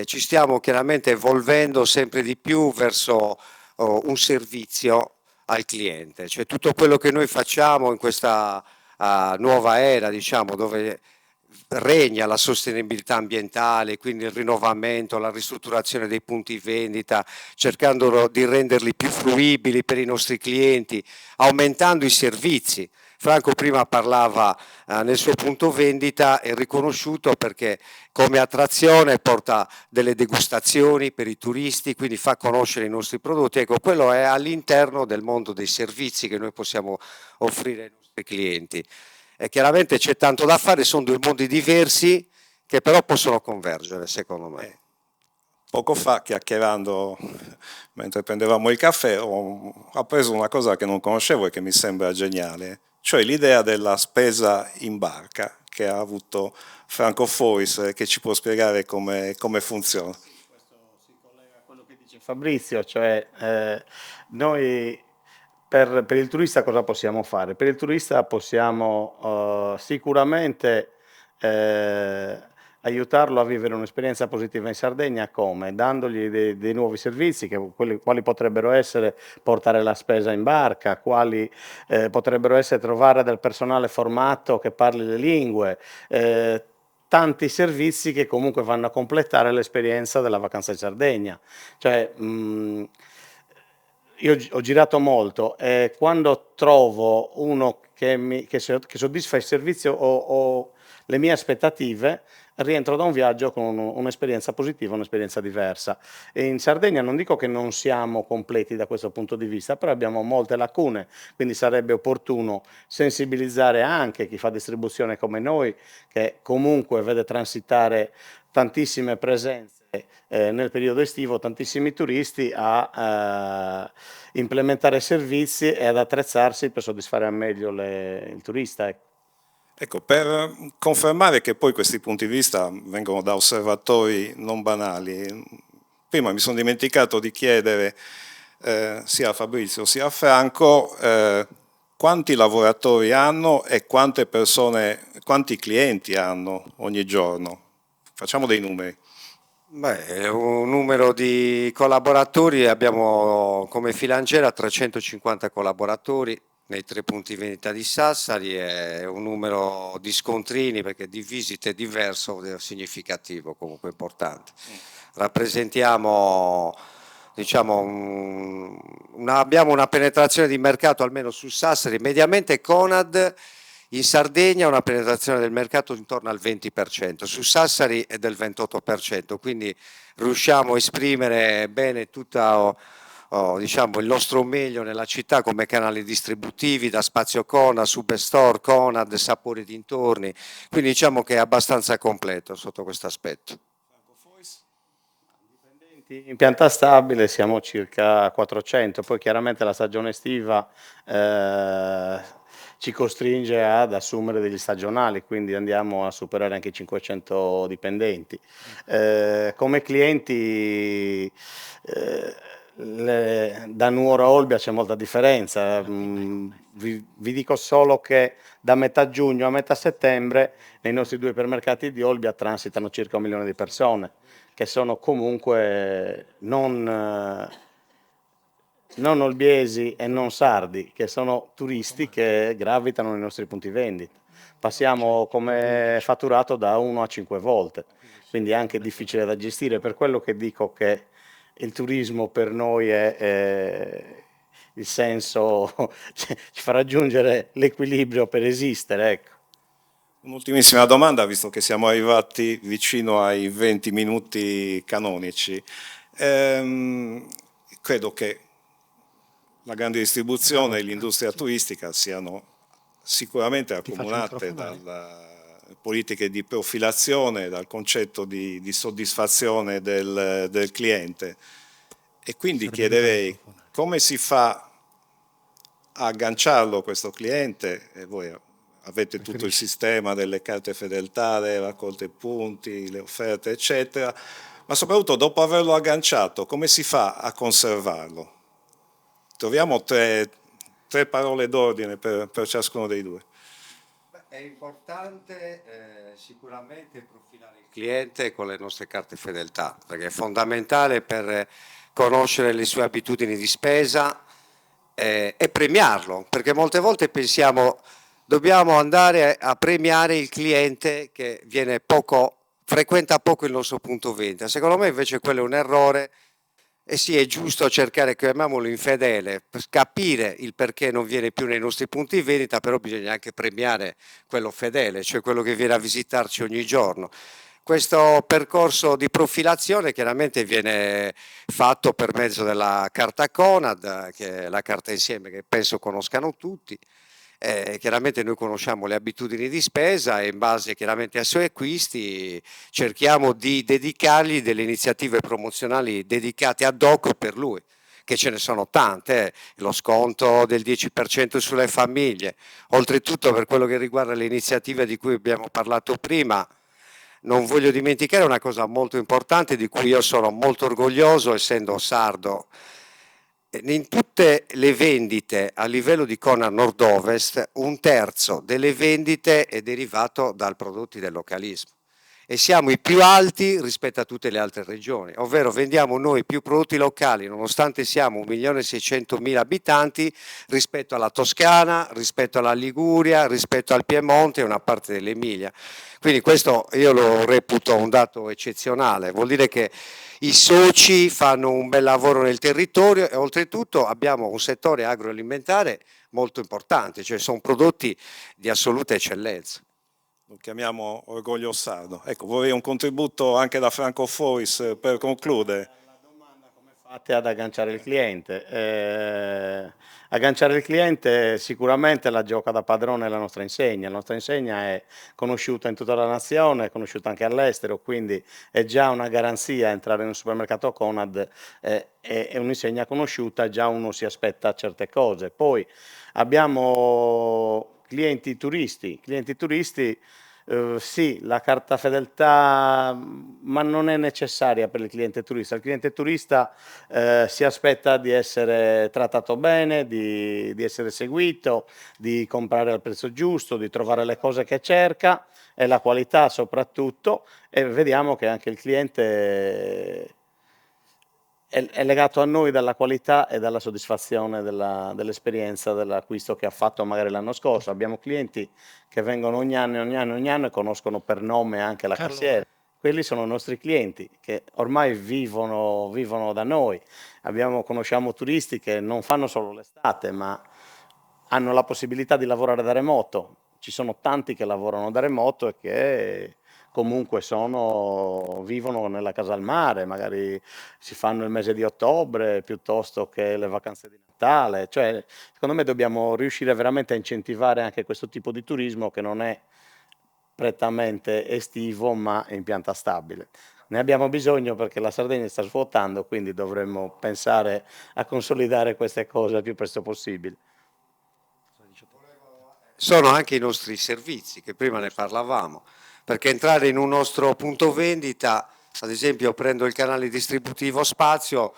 ci stiamo chiaramente evolvendo sempre di più verso un servizio al cliente, cioè tutto quello che noi facciamo in questa nuova era, diciamo, dove regna la sostenibilità ambientale, quindi il rinnovamento, la ristrutturazione dei punti vendita, cercando di renderli più fruibili per i nostri clienti, aumentando i servizi. Franco prima parlava nel suo punto vendita, è riconosciuto perché come attrazione porta delle degustazioni per i turisti, quindi fa conoscere i nostri prodotti. Ecco, quello è all'interno del mondo dei servizi che noi possiamo offrire ai nostri clienti. E chiaramente c'è tanto da fare, sono due mondi diversi che però possono convergere, secondo me. Poco fa, chiacchierando mentre prendevamo il caffè, ho appreso una cosa che non conoscevo e che mi sembra geniale, cioè l'idea della spesa in barca che ha avuto Franco Fois, che ci può spiegare come funziona. Questo si collega a quello che dice Fabrizio, cioè noi per il turista cosa possiamo fare? Per il turista possiamo sicuramente aiutarlo a vivere un'esperienza positiva in Sardegna, come? Dandogli dei nuovi servizi, quali potrebbero essere portare la spesa in barca, quali potrebbero essere trovare del personale formato che parli le lingue, tanti servizi che comunque vanno a completare l'esperienza della vacanza in Sardegna. Cioè, io ho girato molto e quando trovo uno che soddisfa il servizio o le mie aspettative, rientro da un viaggio con un'esperienza positiva, un'esperienza diversa. E in Sardegna non dico che non siamo completi da questo punto di vista, però abbiamo molte lacune, quindi sarebbe opportuno sensibilizzare anche chi fa distribuzione come noi, che comunque vede transitare tantissime presenze nel periodo estivo, tantissimi turisti, a implementare servizi e ad attrezzarsi per soddisfare al meglio il turista. Ecco, per confermare che poi questi punti di vista vengono da osservatori non banali, prima mi sono dimenticato di chiedere sia a Fabrizio sia a Franco quanti lavoratori hanno e quante persone, quanti clienti hanno ogni giorno. Facciamo dei numeri. Beh, un numero di collaboratori, abbiamo come Filanger 350 collaboratori nei 3 punti vendita di Sassari, e un numero di scontrini, perché di visite diverso, significativo, comunque importante. Rappresentiamo, diciamo, abbiamo una penetrazione di mercato almeno su Sassari, mediamente Conad in Sardegna una penetrazione del mercato intorno al 20%, su Sassari è del 28%, quindi riusciamo a esprimere bene tutta diciamo, il nostro meglio nella città come canali distributivi, da Spazio Conad, Superstore, Conad, Sapori dintorni, quindi diciamo che è abbastanza completo sotto questo aspetto. In pianta stabile siamo circa 400, poi chiaramente la stagione estiva ci costringe ad assumere degli stagionali, quindi andiamo a superare anche i 500 dipendenti. Come clienti da Nuoro a Olbia c'è molta differenza, vi dico solo che da metà giugno a metà settembre nei nostri 2 ipermercati di Olbia transitano circa 1 milione di persone, che sono comunque non olbiesi e non sardi, che sono turisti che gravitano nei nostri punti vendita. Passiamo come fatturato da 1 a 5 volte, quindi è anche difficile da gestire, per quello che dico che il turismo per noi è il senso, ci fa raggiungere l'equilibrio per esistere, ecco. Un'ultimissima domanda, visto che siamo arrivati vicino ai 20 minuti canonici. Credo che la grande distribuzione e l'industria turistica siano sicuramente accomunate dalle politiche di profilazione, dal concetto di soddisfazione del cliente. E quindi chiederei come si fa a agganciarlo questo cliente, e voi avete tutto il sistema delle carte fedeltà, le raccolte punti, le offerte, eccetera, ma soprattutto dopo averlo agganciato, come si fa a conservarlo? Troviamo tre parole d'ordine per ciascuno dei due. È importante sicuramente profilare il cliente con le nostre carte fedeltà, perché è fondamentale per conoscere le sue abitudini di spesa e premiarlo, perché molte volte pensiamo dobbiamo andare a premiare il cliente che frequenta poco il nostro punto vendita. Secondo me invece quello è un errore. E sì, è giusto cercare, chiamiamolo infedele, per capire il perché non viene più nei nostri punti vendita, però bisogna anche premiare quello fedele, cioè quello che viene a visitarci ogni giorno. Questo percorso di profilazione chiaramente viene fatto per mezzo della carta Conad, che è la carta insieme che penso conoscano tutti. Chiaramente noi conosciamo le abitudini di spesa e in base chiaramente ai suoi acquisti cerchiamo di dedicargli delle iniziative promozionali dedicate ad hoc per lui, che ce ne sono tante, lo sconto del 10% sulle famiglie. Oltretutto, per quello che riguarda le iniziative di cui abbiamo parlato prima, non voglio dimenticare una cosa molto importante di cui io sono molto orgoglioso essendo sardo. In tutte le vendite a livello di Conad Nord-Ovest, 1/3 delle vendite è derivato dai prodotti del localismo e siamo i più alti rispetto a tutte le altre regioni, ovvero vendiamo noi più prodotti locali nonostante siamo 1.600.000 abitanti rispetto alla Toscana, rispetto alla Liguria, rispetto al Piemonte e una parte dell'Emilia. Quindi questo io lo reputo un dato eccezionale, vuol dire che i soci fanno un bel lavoro nel territorio e oltretutto abbiamo un settore agroalimentare molto importante, cioè sono prodotti di assoluta eccellenza. Lo chiamiamo orgoglio sardo. Ecco, vorrei un contributo anche da Franco Fois per concludere. La domanda come fate ad agganciare il cliente? Agganciare il cliente sicuramente la gioca da padrone la nostra insegna. La nostra insegna è conosciuta in tutta la nazione, è conosciuta anche all'estero, quindi è già una garanzia entrare in un supermercato Conad, è un'insegna conosciuta, già uno si aspetta certe cose. Poi abbiamo clienti turisti, sì, la carta fedeltà, ma non è necessaria per il cliente turista. Il cliente turista si aspetta di essere trattato bene, di essere seguito, di comprare al prezzo giusto, di trovare le cose che cerca e la qualità soprattutto, e vediamo che anche il cliente è legato a noi dalla qualità e dalla soddisfazione dell'esperienza dell'acquisto che ha fatto magari l'anno scorso. Abbiamo clienti che vengono ogni anno e conoscono per nome anche la cassiera. Quelli sono i nostri clienti che ormai vivono da noi. Conosciamo turisti che non fanno solo l'estate, ma hanno la possibilità di lavorare da remoto. Ci sono tanti che lavorano da remoto e che comunque vivono nella casa al mare, magari si fanno il mese di ottobre piuttosto che le vacanze di Natale. Cioè, secondo me dobbiamo riuscire veramente a incentivare anche questo tipo di turismo che non è prettamente estivo ma in pianta stabile. Ne abbiamo bisogno perché la Sardegna sta svuotando, quindi dovremmo pensare a consolidare queste cose il più presto possibile. Sono anche i nostri servizi, che prima ne parlavamo, perché entrare in un nostro punto vendita, ad esempio prendo il canale distributivo Spazio,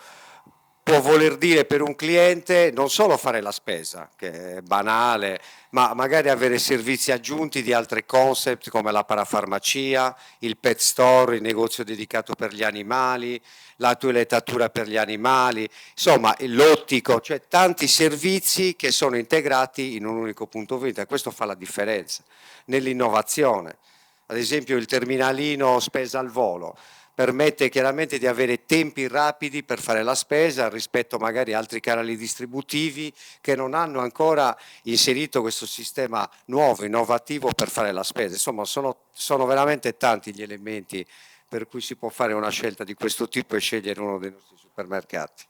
può voler dire per un cliente non solo fare la spesa, che è banale, ma magari avere servizi aggiunti di altri concept come la parafarmacia, il pet store, il negozio dedicato per gli animali, la toilettatura per gli animali, insomma l'ottico, cioè tanti servizi che sono integrati in un unico punto vendita. Questo fa la differenza nell'innovazione. Ad esempio il terminalino spesa al volo permette chiaramente di avere tempi rapidi per fare la spesa rispetto magari a altri canali distributivi che non hanno ancora inserito questo sistema nuovo, innovativo per fare la spesa. Insomma, sono veramente tanti gli elementi per cui si può fare una scelta di questo tipo e scegliere uno dei nostri supermercati.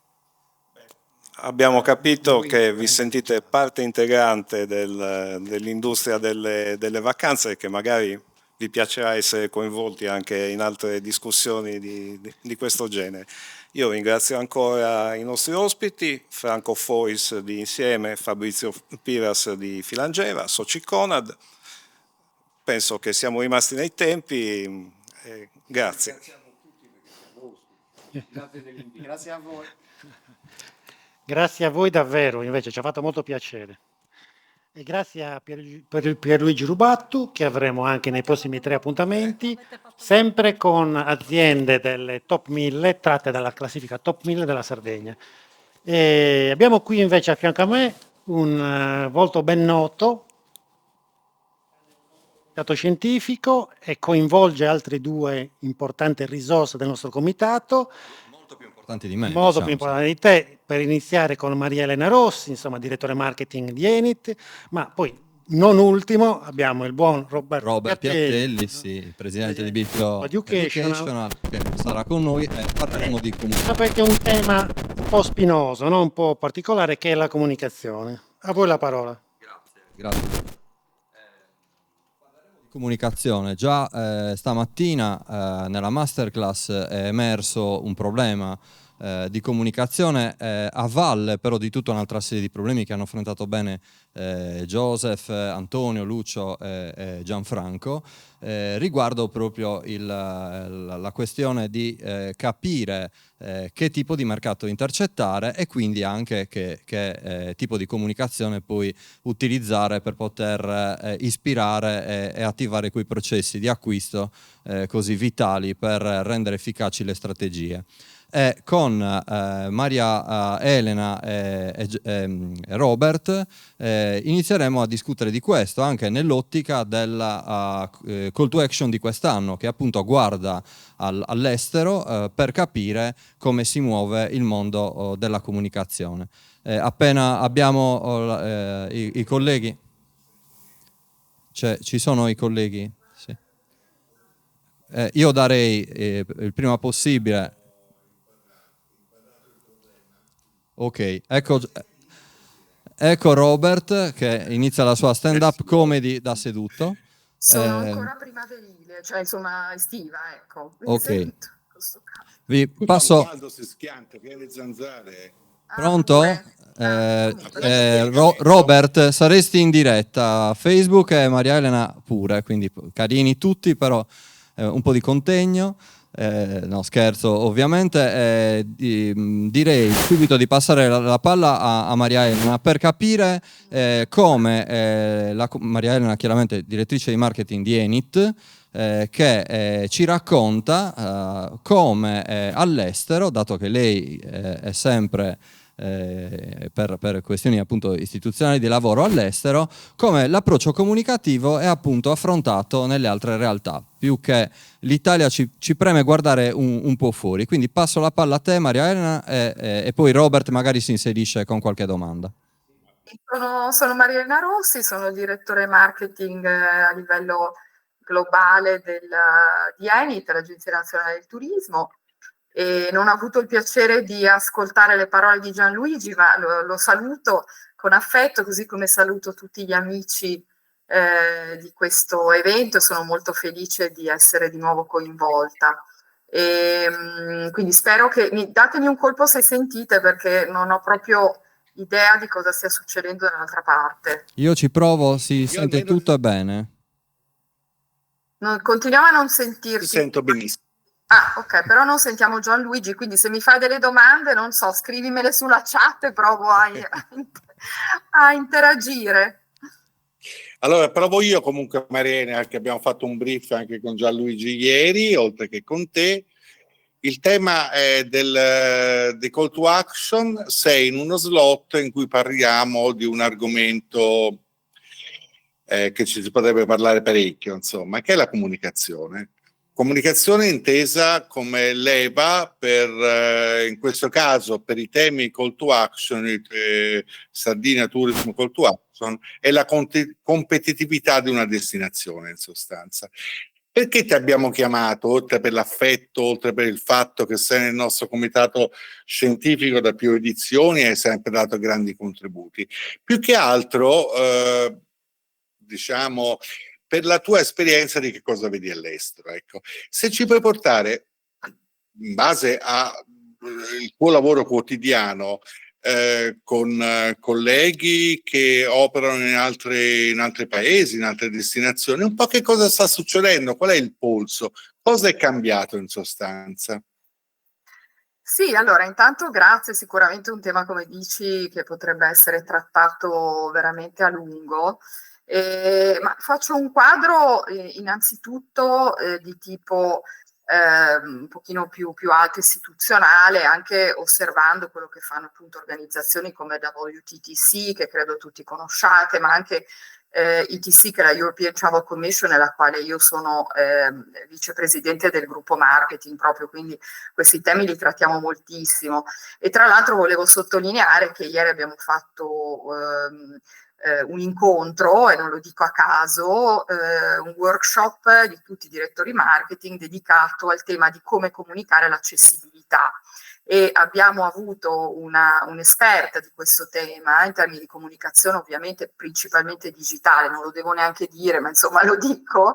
Abbiamo capito che vi sentite parte integrante dell'industria delle vacanze e che magari vi piacerà essere coinvolti anche in altre discussioni di questo genere. Io ringrazio ancora i nostri ospiti, Franco Fois di Insieme, Fabrizio Piras di Filangiera, Soci Conad. Penso che siamo rimasti nei tempi. Grazie. Grazie a voi. Grazie a voi davvero, invece ci ha fatto molto piacere. E grazie a Pierluigi Rubattu, che avremo anche nei prossimi 3 appuntamenti, sempre con aziende delle top 1000 tratte dalla classifica top 1000 della Sardegna. E abbiamo qui invece a fianco a me un volto ben noto, dato scientifico, e coinvolge altre 2 importanti risorse del nostro comitato. Molto più importanti di me. Molto più importante di te, per iniziare con Maria Elena Rossi, insomma, direttore marketing di Enit, ma poi non ultimo abbiamo il buon Robert Piattelli, sì, presidente di Biffio Educational, che sarà con noi e parleremo di comunicazione. Sapete, un tema un po' spinoso, no? Un po' particolare, che è la comunicazione. A voi la parola. Grazie. Comunicazione. Già stamattina nella masterclass è emerso un problema di comunicazione a valle però di tutta un'altra serie di problemi che hanno affrontato bene Joseph, Antonio, Lucio e Gianfranco riguardo proprio la questione di capire che tipo di mercato intercettare e quindi anche che tipo di comunicazione poi utilizzare per poter ispirare e attivare quei processi di acquisto così vitali per rendere efficaci le strategie. E con Maria Elena e Robert inizieremo a discutere di questo anche nell'ottica della call to action di quest'anno, che appunto guarda all'estero per capire come si muove il mondo della comunicazione. Appena abbiamo i colleghi, ci sono i colleghi? Sì. Io darei il prima possibile. Ok, ecco Robert che inizia la sua stand-up comedy da seduto. Sono ancora primaverile, cioè insomma estiva, ecco. Ok, vi passo. Si schianta, che le zanzare. Pronto? Robert, saresti in diretta, Facebook e Maria Elena pure, quindi carini tutti, però un po' di contegno. No, scherzo ovviamente. Direi subito di passare la palla a Maria Elena per capire come Maria Elena, chiaramente direttrice di marketing di Enit, che ci racconta come all'estero, dato che lei è sempre per questioni appunto istituzionali di lavoro all'estero, come l'approccio comunicativo è appunto affrontato nelle altre realtà, più che l'Italia ci preme guardare un po' fuori. Quindi passo la palla a te Maria Elena e poi Robert magari si inserisce con qualche domanda. Sono Maria Elena Rossi, sono direttore marketing a livello globale di ENIT, l'Agenzia Nazionale del Turismo, e non ho avuto il piacere di ascoltare le parole di Gianluigi, ma lo saluto con affetto, così come saluto tutti gli amici di questo evento. Sono molto felice di essere di nuovo coinvolta. Quindi spero che datemi un colpo se sentite, perché non ho proprio idea di cosa stia succedendo dall'altra parte. Io ci provo, si sente tutto bene. Continuiamo a non sentirti. Ti sento benissimo. Ah, ok, però non sentiamo Gianluigi, quindi se mi fai delle domande, non so, scrivimele sulla chat e provo a interagire. Allora, provo io comunque, Mariana, che abbiamo fatto un brief anche con Gianluigi ieri, oltre che con te. Il tema è dei call to action. Sei in uno slot in cui parliamo di un argomento che ci si potrebbe parlare parecchio, insomma, che è la comunicazione. Comunicazione intesa come leva per, in questo caso, per i temi call to action, Sardinia Tourism Call to Action, è la competitività di una destinazione, in sostanza. Perché ti abbiamo chiamato, oltre per l'affetto, oltre per il fatto che sei nel nostro comitato scientifico da più edizioni e hai sempre dato grandi contributi? Più che altro, diciamo, per la tua esperienza di che cosa vedi all'estero. Ecco. Se ci puoi portare, in base al tuo lavoro quotidiano, con colleghi che operano in altri paesi, in altre destinazioni, un po' che cosa sta succedendo, qual è il polso, cosa è cambiato in sostanza? Sì, allora intanto grazie, sicuramente un tema, come dici, che potrebbe essere trattato veramente a lungo. Ma faccio un quadro innanzitutto di tipo un pochino più alto istituzionale, anche osservando quello che fanno appunto organizzazioni come WTTC, che credo tutti conosciate, ma anche ETC, che è la European Travel Commission, nella quale io sono vicepresidente del gruppo marketing proprio, quindi questi temi li trattiamo moltissimo. E tra l'altro volevo sottolineare che ieri abbiamo fatto un incontro, e non lo dico a caso, un workshop di tutti i direttori marketing dedicato al tema di come comunicare l'accessibilità. E abbiamo avuto un'esperta di questo tema in termini di comunicazione, ovviamente principalmente digitale, non lo devo neanche dire, ma insomma lo dico,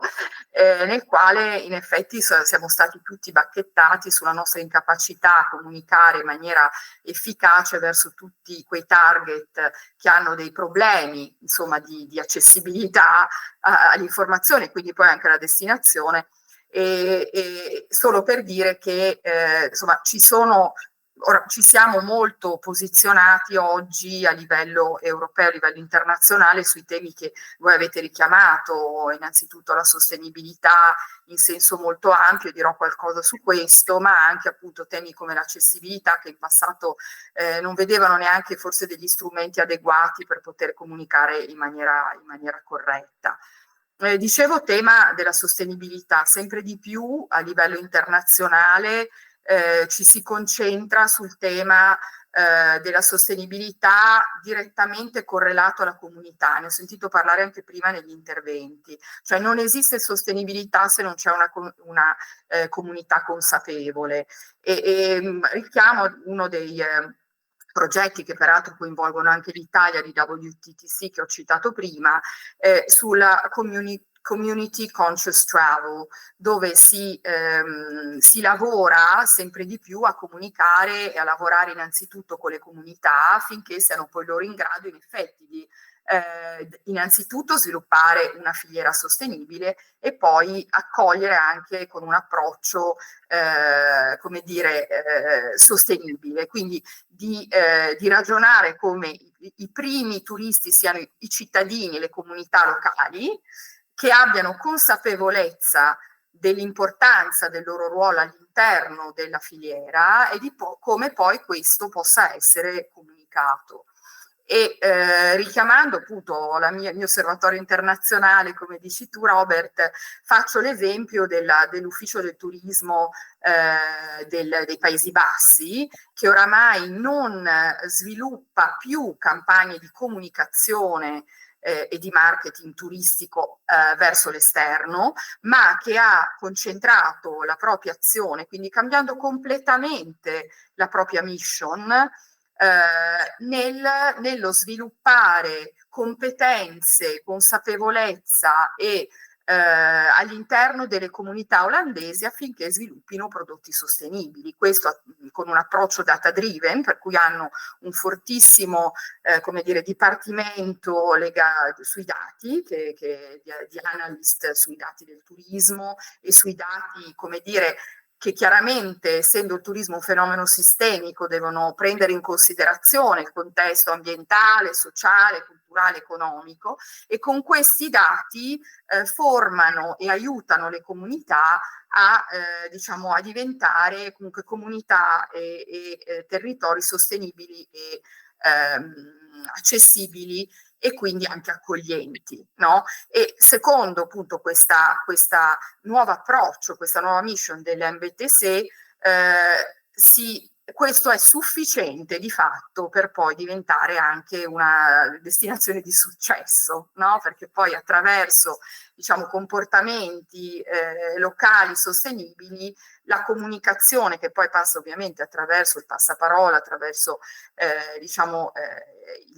nel quale in effetti siamo stati tutti bacchettati sulla nostra incapacità a comunicare in maniera efficace verso tutti quei target che hanno dei problemi, insomma, di accessibilità all'informazione, quindi poi anche alla destinazione. E solo per dire che insomma ci siamo molto posizionati oggi a livello europeo, a livello internazionale, sui temi che voi avete richiamato, innanzitutto la sostenibilità in senso molto ampio, dirò qualcosa su questo, ma anche appunto temi come l'accessibilità, che in passato non vedevano neanche forse degli strumenti adeguati per poter comunicare in maniera corretta. Dicevo, tema della sostenibilità, sempre di più a livello internazionale ci si concentra sul tema della sostenibilità direttamente correlato alla comunità. Ne ho sentito parlare anche prima negli interventi, cioè non esiste sostenibilità se non c'è una comunità consapevole. E richiamo uno dei progetti che peraltro coinvolgono anche l'Italia di WTTC che ho citato prima, sulla Community Conscious Travel, dove si lavora sempre di più a comunicare e a lavorare innanzitutto con le comunità affinché siano poi loro in grado in effetti di innanzitutto sviluppare una filiera sostenibile e poi accogliere anche con un approccio come dire sostenibile, quindi di ragionare come i primi turisti siano i cittadini, le comunità locali, che abbiano consapevolezza dell'importanza del loro ruolo all'interno della filiera e di come poi questo possa essere comunicato. E richiamando appunto il mio osservatorio internazionale, come dici tu Robert, faccio l'esempio dell'ufficio del turismo dei Paesi Bassi, che oramai non sviluppa più campagne di comunicazione e di marketing turistico verso l'esterno, ma che ha concentrato la propria azione, quindi cambiando completamente la propria mission, nello sviluppare competenze, consapevolezza e all'interno delle comunità olandesi affinché sviluppino prodotti sostenibili. Questo con un approccio data driven, per cui hanno un fortissimo dipartimento sui dati, di analyst sui dati del turismo e sui dati, che chiaramente, essendo il turismo un fenomeno sistemico, devono prendere in considerazione il contesto ambientale, sociale, culturale, economico, e con questi dati formano e aiutano le comunità a diventare comunque comunità e territori sostenibili e accessibili e quindi anche accoglienti, no? E secondo appunto questa nuovo approccio, questa nuova mission dell'MBTC, questo è sufficiente di fatto per poi diventare anche una destinazione di successo, no? Perché poi attraverso comportamenti locali sostenibili, la comunicazione, che poi passa ovviamente attraverso il passaparola, attraverso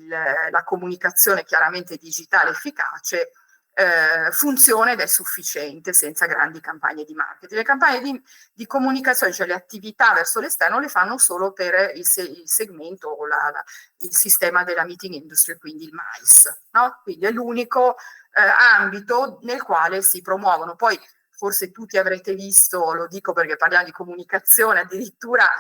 la comunicazione chiaramente digitale efficace, funziona ed è sufficiente senza grandi campagne di marketing. Le campagne di comunicazione, cioè le attività verso l'esterno, le fanno solo per il segmento o il sistema della meeting industry, quindi il MICE, no? Quindi è l'unico ambito nel quale si promuovono. Poi forse tutti avrete visto, lo dico perché parliamo di comunicazione, addirittura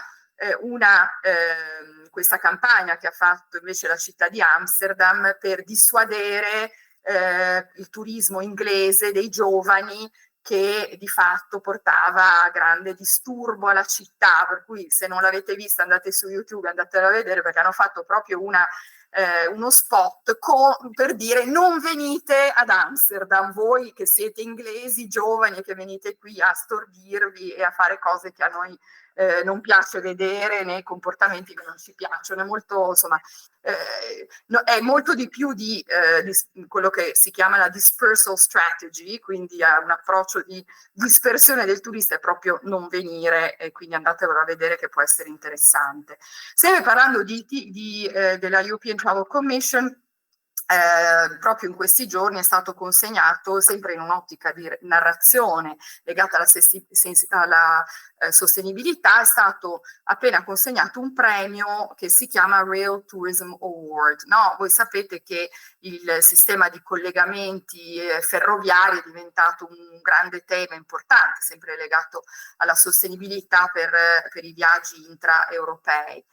questa campagna che ha fatto invece la città di Amsterdam per dissuadere il turismo inglese dei giovani, che di fatto portava a grande disturbo alla città, per cui se non l'avete vista andate su YouTube, andatela a vedere, perché hanno fatto proprio uno spot per dire: non venite ad Amsterdam, voi che siete inglesi giovani e che venite qui a stordirvi e a fare cose che a noi non piace vedere, nei comportamenti che non ci piacciono. È molto, insomma, è molto di più di quello che si chiama la dispersal strategy, quindi un approccio di dispersione del turista, è proprio non venire, e quindi andatevelo a vedere che può essere interessante. Sempre parlando della European Travel Commission, proprio in questi giorni è stato consegnato, sempre in un'ottica di narrazione legata alla sostenibilità, è stato appena consegnato un premio che si chiama Rail Tourism Award, no? Voi sapete che il sistema di collegamenti ferroviari è diventato un grande tema importante, sempre legato alla sostenibilità per i viaggi intraeuropei.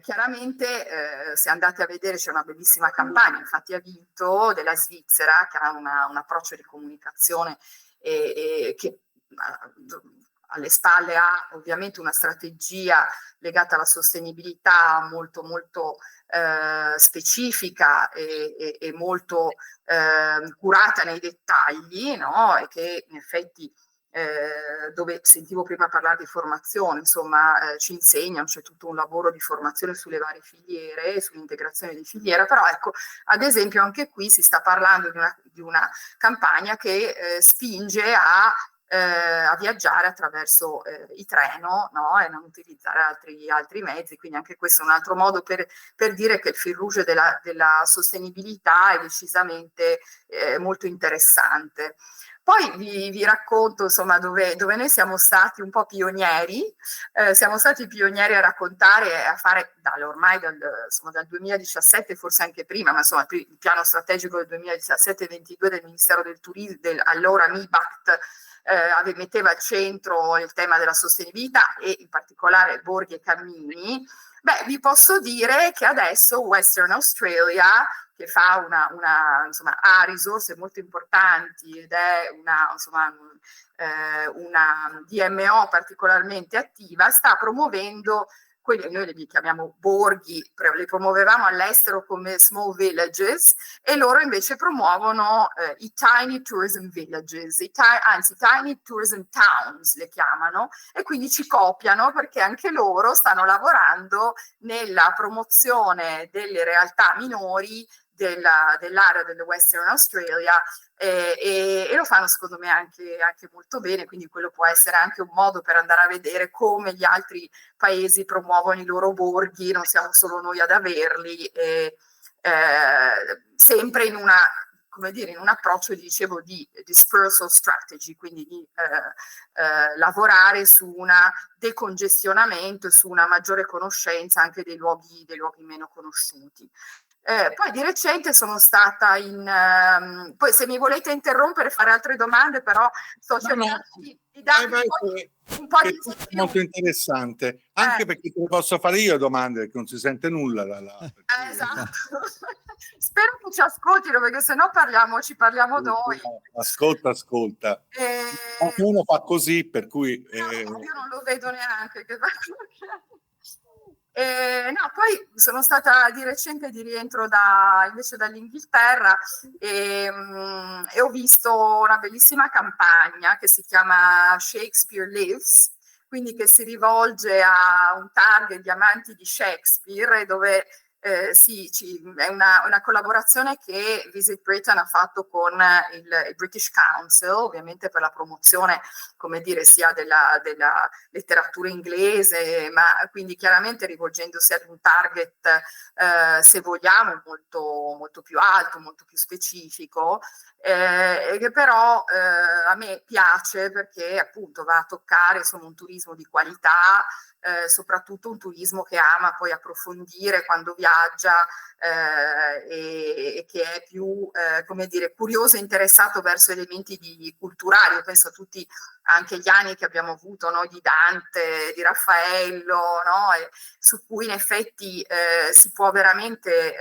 Chiaramente se andate a vedere c'è una bellissima campagna, infatti ha vinto, della Svizzera, che ha un approccio di comunicazione che alle spalle ha ovviamente una strategia legata alla sostenibilità molto molto specifica e molto curata nei dettagli, no? E che in effetti dove sentivo prima parlare di formazione, insomma ci insegnano, c'è tutto un lavoro di formazione sulle varie filiere e sull'integrazione di filiera, però ecco, ad esempio anche qui si sta parlando di una campagna che spinge a viaggiare attraverso il treno, no? E non utilizzare altri mezzi, quindi anche questo è un altro modo per dire che il fil rouge della sostenibilità è decisamente molto interessante. Poi vi racconto, insomma, dove noi siamo stati un po' pionieri, siamo stati pionieri a raccontare e a fare ormai dal 2017, forse anche prima, ma insomma il piano strategico del 2017-22 del Ministero del Turismo, allora MIBACT, metteva al centro il tema della sostenibilità e in particolare borghi e cammini. Beh, vi posso dire che adesso Western Australia, che fa ha risorse molto importanti ed è una DMO particolarmente attiva, sta promuovendo quelli, noi li chiamiamo borghi, li promuovevamo all'estero come small villages, e loro invece promuovono i tiny tourism villages, anzi tiny tourism towns le chiamano, e quindi ci copiano perché anche loro stanno lavorando nella promozione delle realtà minori dell'area del Western Australia, e lo fanno secondo me anche molto bene, quindi quello può essere anche un modo per andare a vedere come gli altri paesi promuovono i loro borghi, non siamo solo noi ad averli, sempre in una, come dire, in un approccio, dicevo, di dispersal strategy, quindi di lavorare su una decongestionamento e su una maggiore conoscenza anche dei luoghi meno conosciuti. Poi di recente sono stata poi se mi volete interrompere, fare altre domande, però sto cercando di darvi un po' di è molto interessante, anche perché te le posso fare io domande, perché non si sente nulla esatto. Spero che ci ascoltino, perché sennò ci parliamo noi. Ascolta. Uno fa così, per cui io non lo vedo neanche no, poi sono stata di recente di rientro invece dall'Inghilterra, e ho visto una bellissima campagna che si chiama Shakespeare Lives, quindi che si rivolge a un target di amanti di Shakespeare, dove è una collaborazione che Visit Britain ha fatto con il British Council, ovviamente per la promozione, come dire, sia della letteratura inglese, ma quindi chiaramente rivolgendosi ad un target, se vogliamo, molto, molto più alto, molto più specifico, e che però a me piace, perché appunto va a toccare, insomma, un turismo di qualità, soprattutto un turismo che ama poi approfondire quando viaggia, e che è più, come dire, curioso e interessato verso elementi culturali. Io penso a tutti anche gli anni che abbiamo avuto, no? Di Dante, di Raffaello, no? Su cui in effetti si può veramente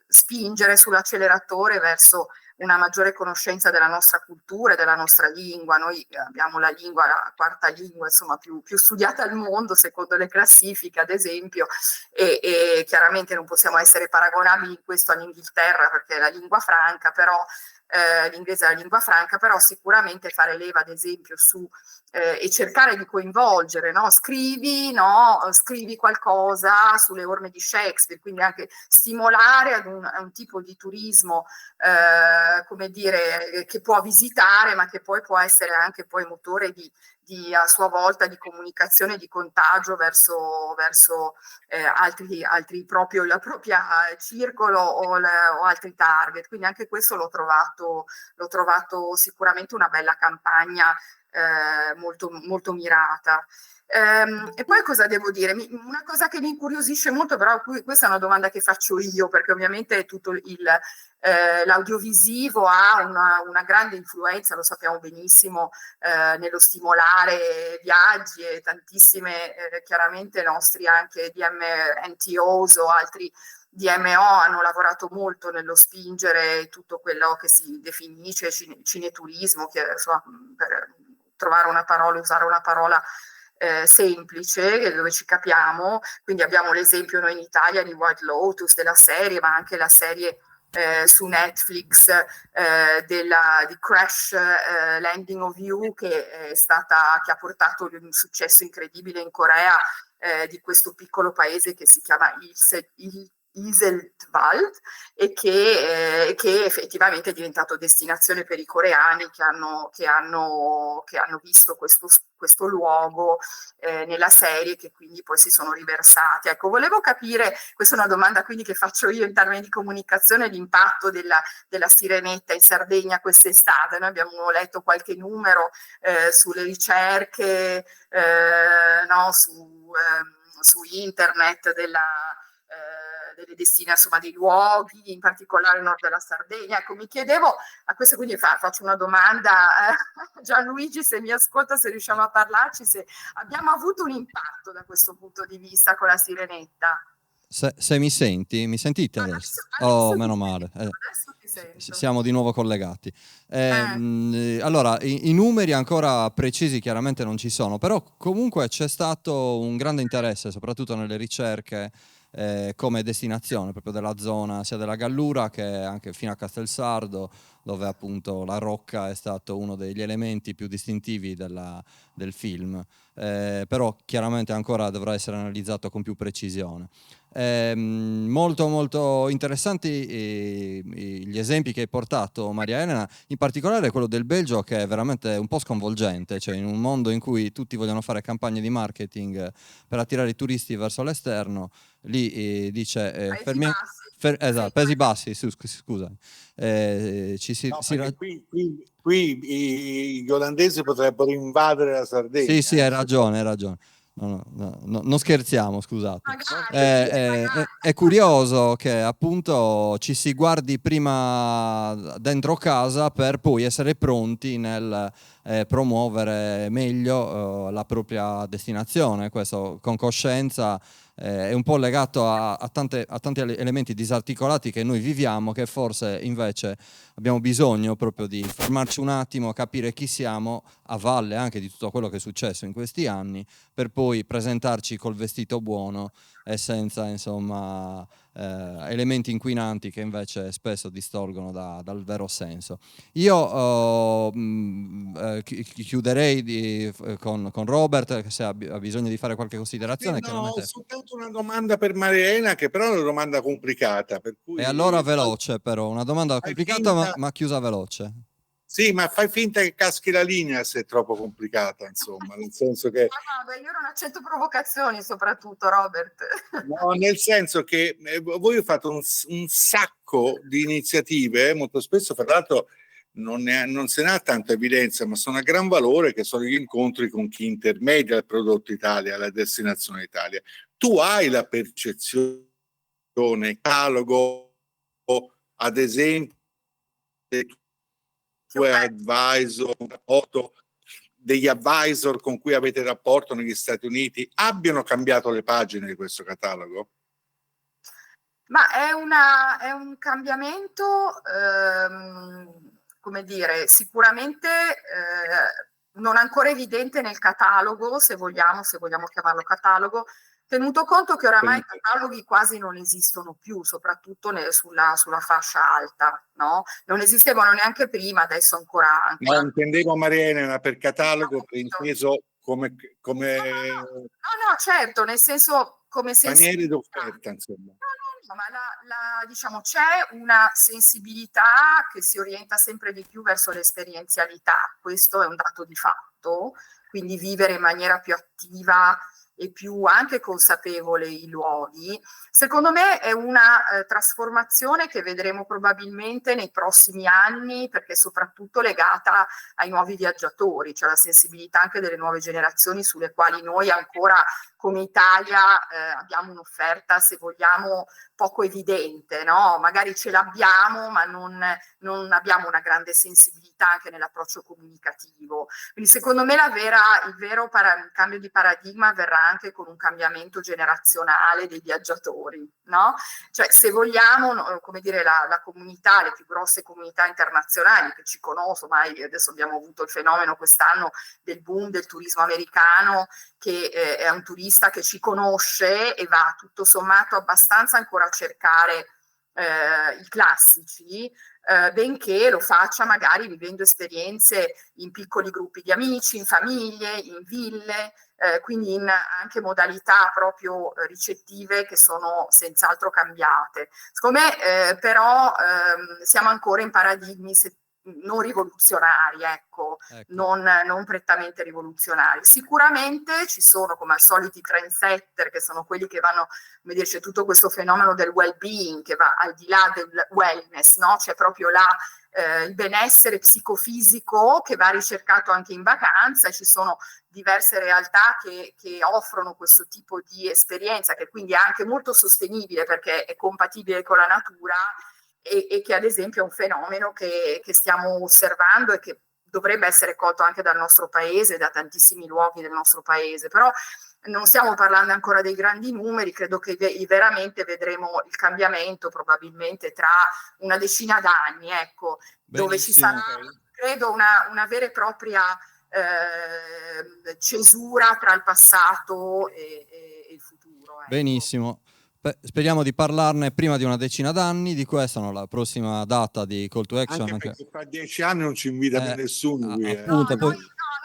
spingere sull'acceleratore verso una maggiore conoscenza della nostra cultura e della nostra lingua. Noi abbiamo la quarta lingua, insomma, più studiata al mondo secondo le classifiche, ad esempio, e chiaramente non possiamo essere paragonabili in questo all'Inghilterra, perché è la lingua franca, però l'inglese è la lingua franca, però sicuramente fare leva, ad esempio, su e cercare di coinvolgere, no? Scrivi qualcosa sulle orme di Shakespeare, quindi anche stimolare ad un tipo di turismo, come dire, che può visitare, ma che poi può essere anche poi motore a sua volta di comunicazione, di contagio verso altri proprio la propria circolo o altri target. Quindi anche questo l'ho trovato sicuramente una bella campagna, molto, molto mirata. E poi cosa devo dire? Una cosa che mi incuriosisce molto, però questa è una domanda che faccio io, perché ovviamente tutto l'audiovisivo ha una grande influenza, lo sappiamo benissimo, nello stimolare viaggi, e tantissime chiaramente nostri anche NTOs o altri DMO hanno lavorato molto nello spingere tutto quello che si definisce cineturismo, che insomma, per trovare una parola, usare una parola semplice, dove ci capiamo. Quindi abbiamo l'esempio noi in Italia di White Lotus, della serie, ma anche la serie su Netflix di Crash Landing of You, che ha portato un successo incredibile in Corea, di questo piccolo paese che si chiama Iseltwald, e che effettivamente è diventato destinazione per i coreani che hanno visto questo luogo nella serie, che quindi poi si sono riversati. Ecco, volevo capire, questa è una domanda quindi che faccio io in termini di comunicazione, l'impatto della Sirenetta in Sardegna quest'estate. Noi abbiamo letto qualche numero sulle ricerche, no, su internet delle destinazioni, insomma, dei luoghi, in particolare nel nord della Sardegna. Ecco, mi chiedevo, a questo quindi faccio una domanda, Gianluigi, se mi ascolta, se riusciamo a parlarci, se abbiamo avuto un impatto da questo punto di vista con la Sirenetta. Se mi senti? Mi sentite adesso? Oh, meno male. Adesso ti sento. Siamo di nuovo collegati. Allora, i numeri ancora precisi chiaramente non ci sono, però comunque c'è stato un grande interesse, soprattutto nelle ricerche, come destinazione proprio della zona sia della Gallura che anche fino a Castelsardo, dove appunto la rocca è stato uno degli elementi più distintivi del film, però chiaramente ancora dovrà essere analizzato con più precisione. Molto molto interessanti gli esempi che hai portato, Maria Elena, in particolare quello del Belgio, che è veramente un po' sconvolgente, cioè in un mondo in cui tutti vogliono fare campagne di marketing per attirare i turisti verso l'esterno, lì dice esatto, Paesi Bassi, scusa, qui gli olandesi potrebbero invadere la Sardegna. Sì, hai ragione. No, non scherziamo, scusate. È curioso che appunto ci si guardi prima dentro casa per poi essere pronti nel promuovere meglio la propria destinazione. Questo con coscienza è un po' legato a tanti elementi disarticolati che noi viviamo, che forse invece abbiamo bisogno proprio di fermarci un attimo, capire chi siamo, a valle anche di tutto quello che è successo in questi anni, per poi presentarci col vestito buono e senza insomma elementi inquinanti che invece spesso distolgono dal vero senso. Io chiuderei con Robert, che se ha bisogno di fare qualche considerazione. Sì, no, ho soltanto una domanda per Maria Elena, che però è una domanda complicata. Per cui e allora veloce, però, una domanda complicata ma chiusa veloce. Sì, ma fai finta che caschi la linea se è troppo complicata, insomma, nel senso che... No, io non accetto provocazioni, soprattutto, Robert. No, nel senso che voi fate un sacco di iniziative, molto spesso, fra l'altro, non se ne ha tanta evidenza, ma sono a gran valore, che sono gli incontri con chi intermedia il prodotto Italia, la destinazione Italia. Tu hai la percezione, catalogo, ad esempio, advisor, degli advisor con cui avete rapporto negli Stati Uniti abbiano cambiato le pagine di questo catalogo? Ma è un cambiamento, come dire, sicuramente non ancora evidente nel catalogo, se vogliamo chiamarlo catalogo, tenuto conto che oramai i cataloghi quasi non esistono più, soprattutto sulla fascia alta, no? Non esistevano neanche prima, adesso ancora... No, intendevo, Maria Elena, per catalogo, inteso come... No, certo, nel senso come maniere d'offerta, insomma. No, ma diciamo, c'è una sensibilità che si orienta sempre di più verso l'esperienzialità, questo è un dato di fatto, quindi vivere in maniera più attiva e più anche consapevole i luoghi. Secondo me è una trasformazione che vedremo probabilmente nei prossimi anni, perché è soprattutto legata ai nuovi viaggiatori, cioè la sensibilità anche delle nuove generazioni sulle quali noi ancora come Italia abbiamo un'offerta, se vogliamo, poco evidente, no? Magari ce l'abbiamo, ma non abbiamo una grande sensibilità anche nell'approccio comunicativo. Quindi secondo me il vero cambio di paradigma avverrà anche con un cambiamento generazionale dei viaggiatori, no? Cioè se vogliamo, come dire, la comunità, le più grosse comunità internazionali che ci conoscono, ma adesso abbiamo avuto il fenomeno quest'anno del boom del turismo americano, che è un turista che ci conosce e va tutto sommato abbastanza ancora a cercare i classici, benché lo faccia magari vivendo esperienze in piccoli gruppi di amici, in famiglie, in ville, quindi in anche modalità proprio ricettive che sono senz'altro cambiate. Secondo me però siamo ancora in paradigmi non rivoluzionari, ecco. Non prettamente rivoluzionari. Sicuramente ci sono, come al solito, i trendsetter, che sono quelli che vanno, come dire, c'è tutto questo fenomeno del well-being che va al di là del wellness, no? C'è proprio il benessere psicofisico che va ricercato anche in vacanza, e ci sono diverse realtà che offrono questo tipo di esperienza, che quindi è anche molto sostenibile perché è compatibile con la natura, e che ad esempio è un fenomeno che stiamo osservando e che dovrebbe essere colto anche dal nostro paese, da tantissimi luoghi del nostro paese, però non stiamo parlando ancora dei grandi numeri, credo che veramente vedremo il cambiamento probabilmente tra una decina d'anni, ecco, dove ci sarà, credo, una vera e propria cesura tra il passato e il futuro. Ecco. Benissimo. speriamo di parlarne prima di una decina d'anni, di questa, la prossima data di Call to Action. Anche perché fra 10 anni non ci invita più nessuno qui. Appunto, poi,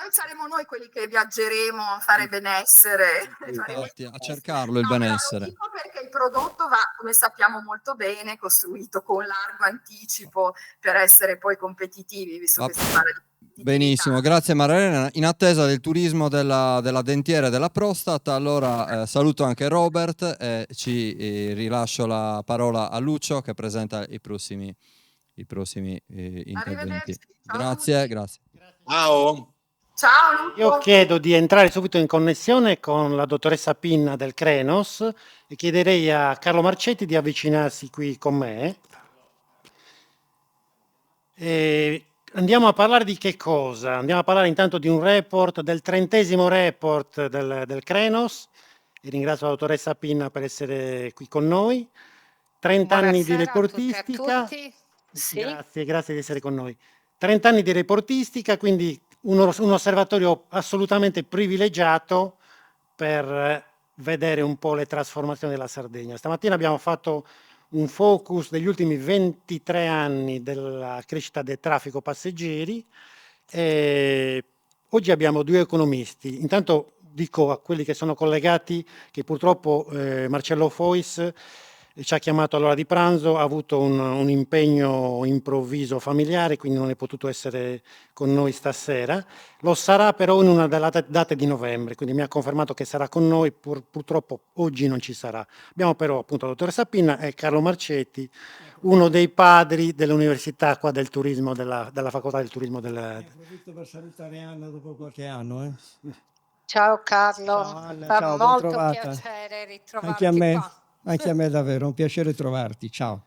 Noi saremo noi quelli che viaggeremo a fare benessere. infatti, a cercarlo il benessere. Lo dico perché il prodotto va, come sappiamo molto bene, costruito con largo anticipo per essere poi competitivi, visto che si parla di... Benissimo, grazie Marilena. In attesa del turismo della dentiera e della prostata, allora saluto anche Robert e ci rilascio la parola a Lucio che presenta i prossimi interventi. Grazie. Ciao. Ciao Lucio. Io chiedo di entrare subito in connessione con la dottoressa Pinna del Krenos e chiederei a Carlo Marcetti di avvicinarsi qui con me. Andiamo a parlare di che cosa? Andiamo a parlare intanto di un report, del 30° report del Krenos, e ringrazio la dottoressa Pinna per essere qui con noi. 30 anni di reportistica. Sì. Grazie di essere con noi. 30 anni di reportistica, quindi un osservatorio assolutamente privilegiato per vedere un po' le trasformazioni della Sardegna. Stamattina abbiamo fatto un focus degli ultimi 23 anni della crescita del traffico passeggeri. Oggi abbiamo 2 economisti. Intanto dico a quelli che sono collegati che purtroppo Marcello Fois ci ha chiamato all'ora di pranzo, ha avuto un impegno improvviso familiare, quindi non è potuto essere con noi stasera. Lo sarà però in una delle date di novembre, quindi mi ha confermato che sarà con noi, purtroppo oggi non ci sarà. Abbiamo però appunto la dottoressa Pinna e Carlo Marcetti, uno dei padri dell'università qua del turismo, della facoltà del turismo Approfitto per salutare Anna dopo qualche anno. Ciao Carlo, Ciao Anna, fa ciao, molto bentrovata. piacere ritrovarti Anche a me. qua. Anche a me davvero, un piacere trovarti, ciao.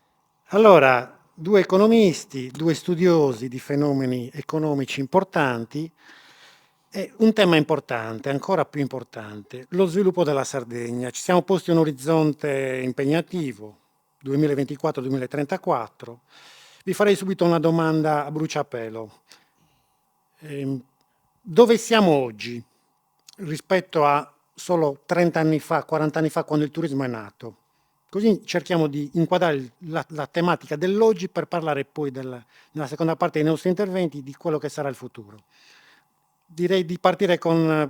Allora, 2 economisti, 2 studiosi di fenomeni economici importanti e un tema importante, ancora più importante, lo sviluppo della Sardegna. Ci siamo posti un orizzonte impegnativo, 2024-2034. Vi farei subito una domanda a bruciapelo. Dove siamo oggi rispetto a solo 30 anni fa, 40 anni fa, quando il turismo è nato? Così cerchiamo di inquadrare la tematica dell'oggi per parlare poi nella seconda parte dei nostri interventi di quello che sarà il futuro. Direi di partire con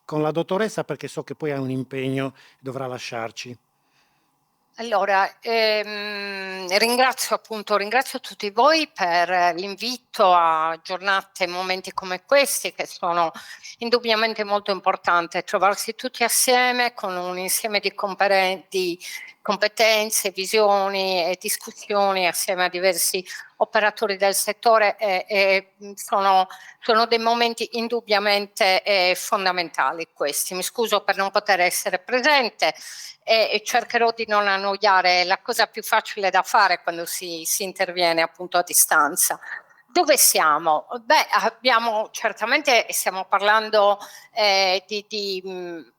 la dottoressa perché so che poi ha un impegno e dovrà lasciarci. Allora, ringrazio tutti voi per l'invito a giornate e momenti come questi che sono indubbiamente molto importanti. Trovarsi tutti assieme con un insieme di competenze, visioni e discussioni assieme a diversi operatori del settore sono dei momenti indubbiamente fondamentali questi. Mi scuso per non poter essere presente e cercherò di non annoiare. La cosa più facile da fare quando si interviene appunto a distanza. Dove siamo? Beh, stiamo parlando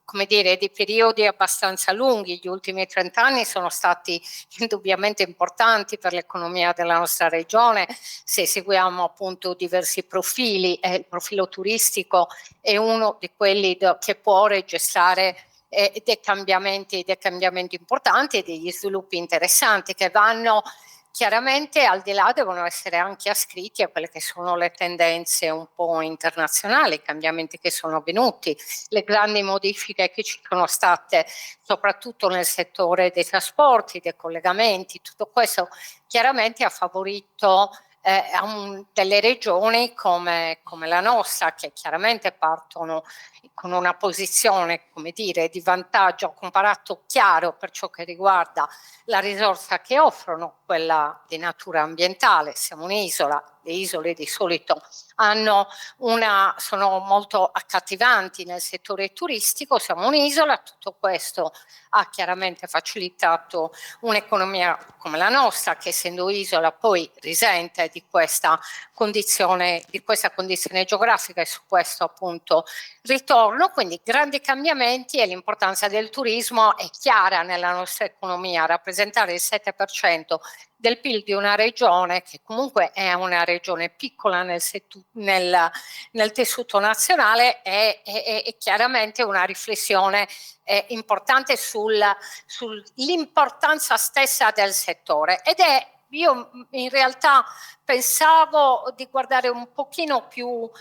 come dire, di periodi abbastanza lunghi. Gli ultimi 30 anni sono stati indubbiamente importanti per l'economia della nostra regione. Se seguiamo appunto diversi profili, il profilo turistico è uno di quelli che può registrare dei cambiamenti importanti e degli sviluppi interessanti che vanno chiaramente al di là, devono essere anche ascritti a quelle che sono le tendenze un po' internazionali, i cambiamenti che sono avvenuti, le grandi modifiche che ci sono state soprattutto nel settore dei trasporti, dei collegamenti. Tutto questo chiaramente ha favorito delle regioni come la nostra, che chiaramente partono con una posizione, come dire, di vantaggio comparato chiaro per ciò che riguarda la risorsa che offrono, quella di natura ambientale. Siamo un'isola, le isole di solito sono molto accattivanti nel settore turistico, siamo un'isola, tutto questo ha chiaramente facilitato un'economia come la nostra, che essendo isola poi risente di questa condizione geografica, e su questo appunto ritorno. Quindi grandi cambiamenti, e l'importanza del turismo è chiara nella nostra economia. Rappresentare il 7% del PIL di una regione, che comunque è una regione piccola nel tessuto nazionale, è chiaramente una riflessione importante sull'importanza stessa del settore. Io in realtà pensavo di guardare un pochino più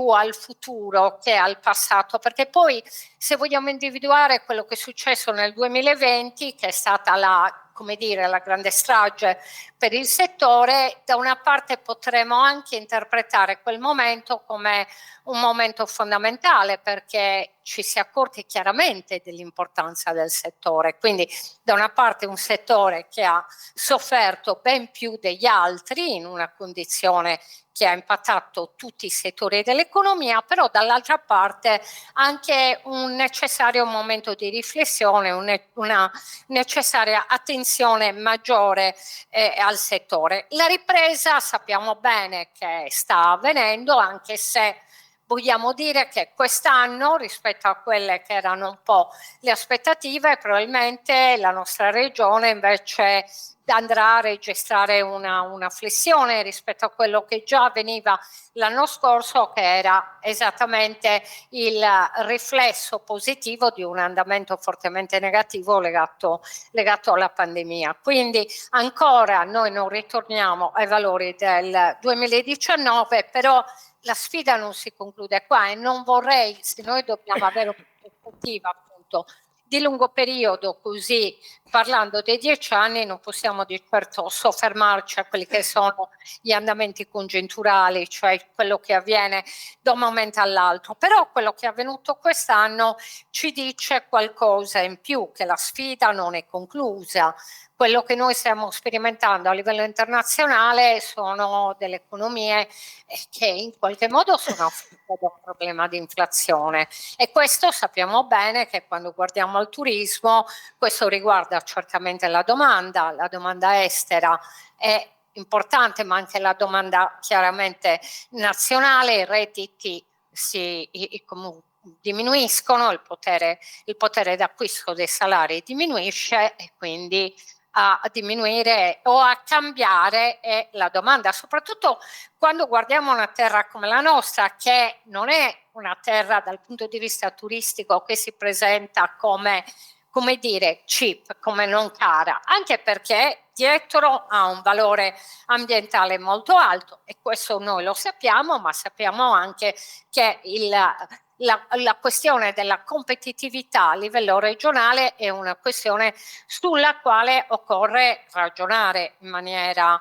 al futuro che al passato, perché poi se vogliamo individuare quello che è successo nel 2020, che è stata la grande strage per il settore, da una parte potremo anche interpretare quel momento come un momento fondamentale, perché ci si è accorti chiaramente dell'importanza del settore. Quindi da una parte un settore che ha sofferto ben più degli altri in una condizione che ha impattato tutti i settori dell'economia, però dall'altra parte anche un necessario momento di riflessione, una necessaria attenzione maggiore al settore. La ripresa sappiamo bene che sta avvenendo, anche se vogliamo dire che quest'anno, rispetto a quelle che erano un po' le aspettative, probabilmente la nostra regione invece andrà a registrare una flessione rispetto a quello che già avveniva l'anno scorso, che era esattamente il riflesso positivo di un andamento fortemente negativo legato alla pandemia. Quindi ancora noi non ritorniamo ai valori del 2019, però la sfida non si conclude qua, e non vorrei, se noi dobbiamo avere una prospettiva appunto di lungo periodo, così parlando dei 10 anni, non possiamo di certo soffermarci a quelli che sono gli andamenti congiunturali, cioè quello che avviene da un momento all'altro. Però quello che è avvenuto quest'anno ci dice qualcosa in più, che la sfida non è conclusa. Quello che noi stiamo sperimentando a livello internazionale sono delle economie che in qualche modo sono afflitte da un problema di inflazione, e questo sappiamo bene che quando guardiamo al turismo questo riguarda certamente la domanda estera è importante, ma anche la domanda chiaramente nazionale. I redditi diminuiscono, il potere d'acquisto dei salari diminuisce, e quindi a diminuire o a cambiare è la domanda, soprattutto quando guardiamo una terra come la nostra, che non è una terra dal punto di vista turistico che si presenta come cheap, come non cara, anche perché dietro ha un valore ambientale molto alto, e questo noi lo sappiamo, ma sappiamo anche che la questione della competitività a livello regionale è una questione sulla quale occorre ragionare in maniera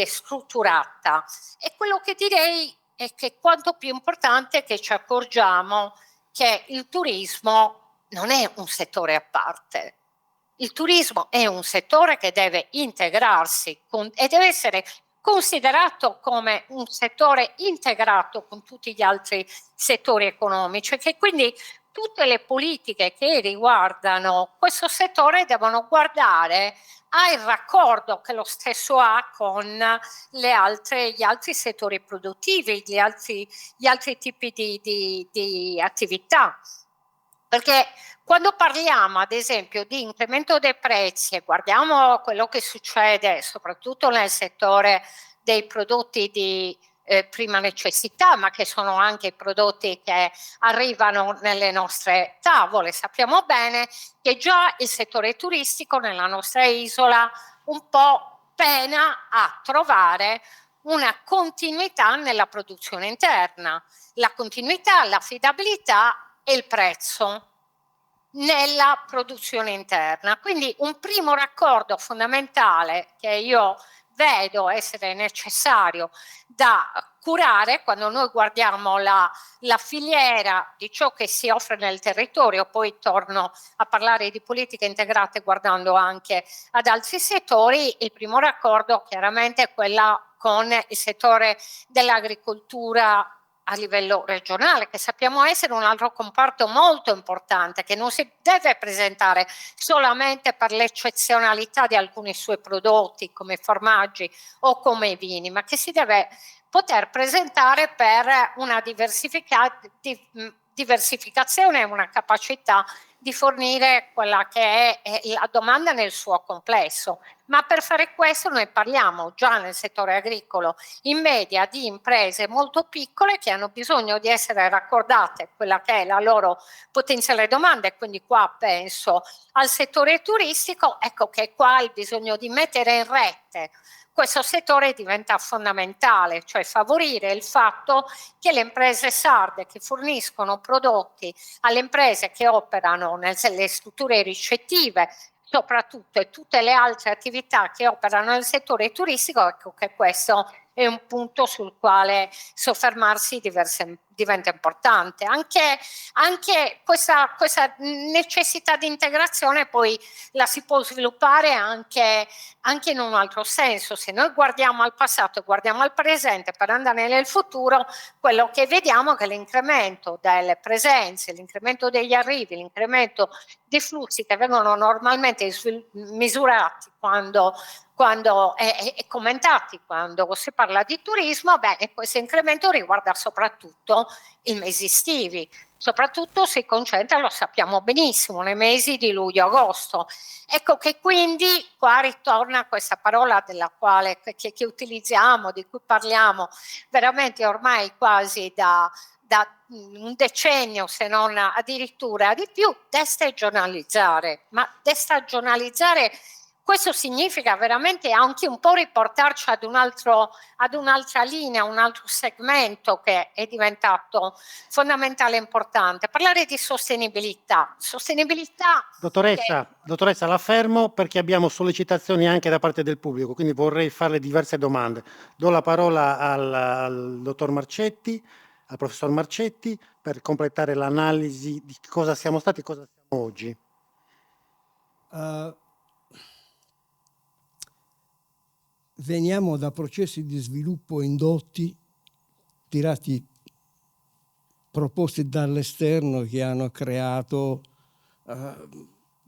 strutturata. E quello che direi è che quanto più importante è che ci accorgiamo che il turismo non è un settore a parte. Il turismo è un settore che deve integrarsi e deve essere considerato come un settore integrato con tutti gli altri settori economici, che quindi tutte le politiche che riguardano questo settore devono guardare al raccordo che lo stesso ha con gli altri settori produttivi, gli altri tipi di attività. Perché quando parliamo ad esempio di incremento dei prezzi e guardiamo quello che succede soprattutto nel settore dei prodotti di prima necessità, ma che sono anche i prodotti che arrivano nelle nostre tavole, sappiamo bene che già il settore turistico nella nostra isola un po' pena a trovare una continuità nella produzione interna, la continuità, l'affidabilità e il prezzo nella produzione interna. Quindi un primo raccordo fondamentale che io vedo essere necessario da curare quando noi guardiamo la filiera di ciò che si offre nel territorio, poi torno a parlare di politiche integrate guardando anche ad altri settori. Il primo raccordo chiaramente è quella con il settore dell'agricoltura a livello regionale, che sappiamo essere un altro comparto molto importante, che non si deve presentare solamente per l'eccezionalità di alcuni suoi prodotti come formaggi o come vini, ma che si deve poter presentare per una diversificazione e una capacità di fornire quella che è la domanda nel suo complesso. Ma per fare questo noi parliamo già nel settore agricolo in media di imprese molto piccole che hanno bisogno di essere raccordate quella che è la loro potenziale domanda, e quindi qua penso al settore turistico. Ecco che qua il bisogno di mettere in rete questo settore diventa fondamentale, cioè favorire il fatto che le imprese sarde che forniscono prodotti alle imprese che operano nelle strutture ricettive, soprattutto, e tutte le altre attività che operano nel settore turistico, ecco che questo è un punto sul quale soffermarsi diventa importante. Anche questa necessità di integrazione poi la si può sviluppare anche in un altro senso. Se noi guardiamo al passato e guardiamo al presente per andare nel futuro, quello che vediamo è che l'incremento delle presenze, l'incremento degli arrivi, l'incremento dei flussi che vengono normalmente misurati e commentati quando si parla di turismo, questo incremento riguarda soprattutto i mesi estivi, soprattutto si concentra, lo sappiamo benissimo, nei mesi di luglio-agosto. Ecco che quindi qua ritorna questa parola che utilizziamo, di cui parliamo veramente ormai quasi da un decennio, se non addirittura di più, destagionalizzare. Ma destagionalizzare, questo significa veramente anche un po' riportarci ad un'altra linea, un altro segmento che è diventato fondamentale e importante. Parlare di sostenibilità. Dottoressa, la fermo perché abbiamo sollecitazioni anche da parte del pubblico, quindi vorrei farle diverse domande. Do la parola al dottor Marcetti, al professor Marcetti, per completare l'analisi di cosa siamo stati e cosa siamo oggi. Veniamo da processi di sviluppo indotti, proposti dall'esterno, che hanno creato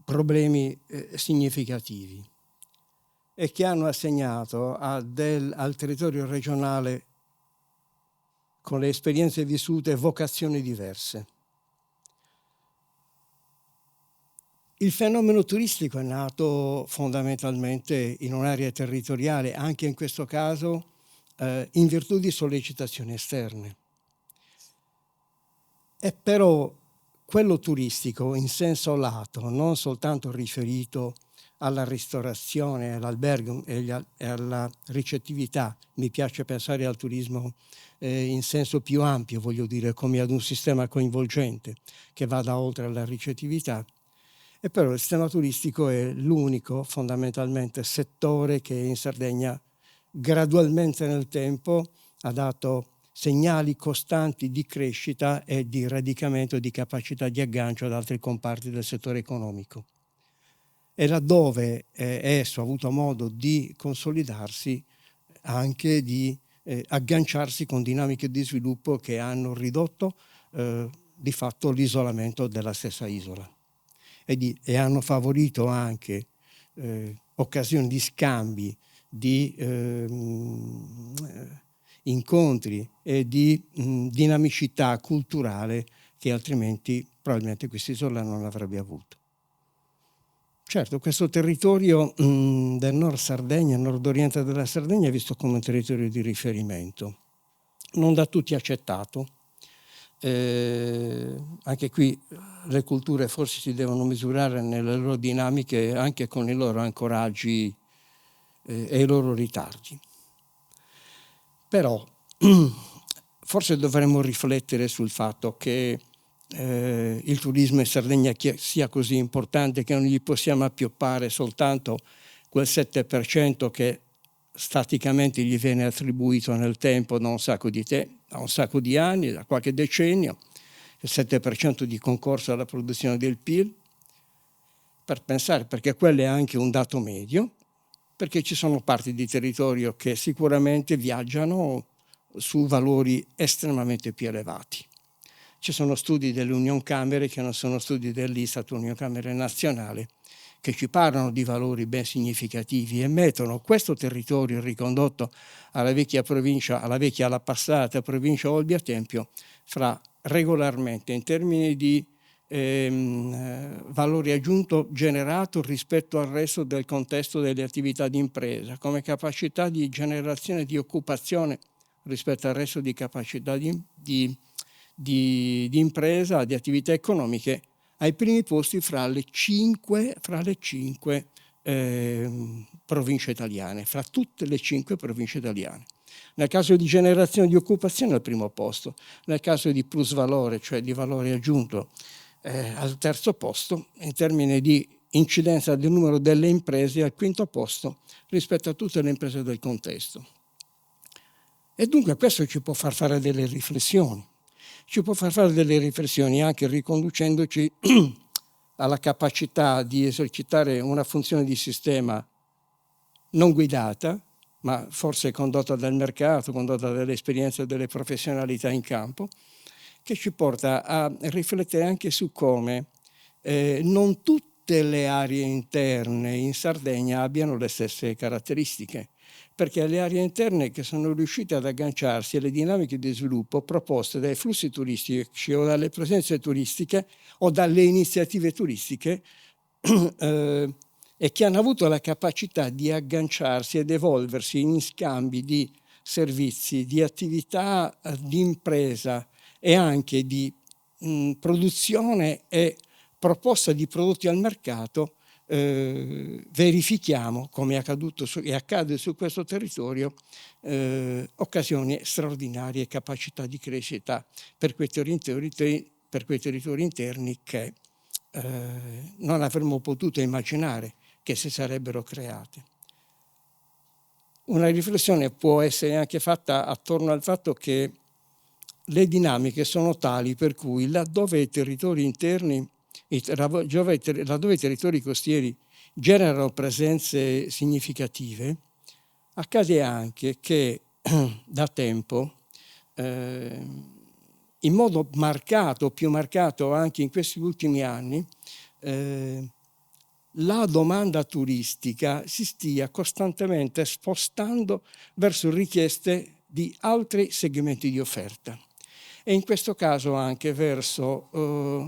problemi significativi e che hanno assegnato al territorio regionale, con le esperienze vissute, vocazioni diverse. Il fenomeno turistico è nato fondamentalmente in un'area territoriale, anche in questo caso in virtù di sollecitazioni esterne. E però quello turistico in senso lato, non soltanto riferito alla ristorazione, all'albergo e alla ricettività, mi piace pensare al turismo in senso più ampio, voglio dire, come ad un sistema coinvolgente che vada oltre alla ricettività. E però il sistema turistico è l'unico fondamentalmente settore che in Sardegna gradualmente nel tempo ha dato segnali costanti di crescita e di radicamento, di capacità di aggancio ad altri comparti del settore economico. E laddove esso ha avuto modo di consolidarsi, anche di agganciarsi con dinamiche di sviluppo che hanno ridotto di fatto l'isolamento della stessa isola. E hanno favorito anche occasioni di scambi, di incontri e di dinamicità culturale che altrimenti probabilmente quest'isola non avrebbe avuto. Certo, questo territorio del Nord Sardegna, nord-oriente della Sardegna, è visto come un territorio di riferimento, non da tutti accettato. Anche qui le culture forse si devono misurare nelle loro dinamiche anche con i loro ancoraggi e i loro ritardi. Però forse dovremmo riflettere sul fatto che il turismo in Sardegna sia così importante che non gli possiamo appioppare soltanto quel 7% che staticamente gli viene attribuito nel tempo da un sacco di anni, da qualche decennio, il 7% di concorso alla produzione del PIL, per pensare, perché quello è anche un dato medio, perché ci sono parti di territorio che sicuramente viaggiano su valori estremamente più elevati. Ci sono studi delle Unioncamere che non sono studi dell'Istat, Unioncamere nazionale, che ci parlano di valori ben significativi e mettono questo territorio ricondotto alla vecchia provincia, alla passata provincia Olbia Tempio, fra regolarmente in termini di valore aggiunto generato rispetto al resto del contesto delle attività di impresa, come capacità di generazione di occupazione rispetto al resto di capacità di impresa, di attività economiche, ai primi posti fra le cinque province italiane, fra tutte le 5 province italiane. Nel caso di generazione di occupazione al primo posto, nel caso di plusvalore, cioè di valore aggiunto, al terzo posto, in termini di incidenza del numero delle imprese al quinto posto rispetto a tutte le imprese del contesto. E dunque questo ci può far fare delle riflessioni. Ci può far fare delle riflessioni anche riconducendoci alla capacità di esercitare una funzione di sistema non guidata, ma forse condotta dal mercato, condotta dalle esperienze e delle professionalità in campo, che ci porta a riflettere anche su come non tutte le aree interne in Sardegna abbiano le stesse caratteristiche, perché le aree interne che sono riuscite ad agganciarsi alle dinamiche di sviluppo proposte dai flussi turistici o dalle presenze turistiche o dalle iniziative turistiche e che hanno avuto la capacità di agganciarsi ed evolversi in scambi di servizi, di attività di impresa e anche di produzione e proposta di prodotti al mercato, verifichiamo, come è accaduto e accade su questo territorio, occasioni straordinarie e capacità di crescita per quei territori interni che non avremmo potuto immaginare che si sarebbero create. Una riflessione può essere anche fatta attorno al fatto che le dinamiche sono tali per cui laddove i territori interni, laddove i territori costieri generano presenze significative, accade anche che da tempo, in modo marcato, più marcato anche in questi ultimi anni, la domanda turistica si stia costantemente spostando verso richieste di altri segmenti di offerta e in questo caso anche verso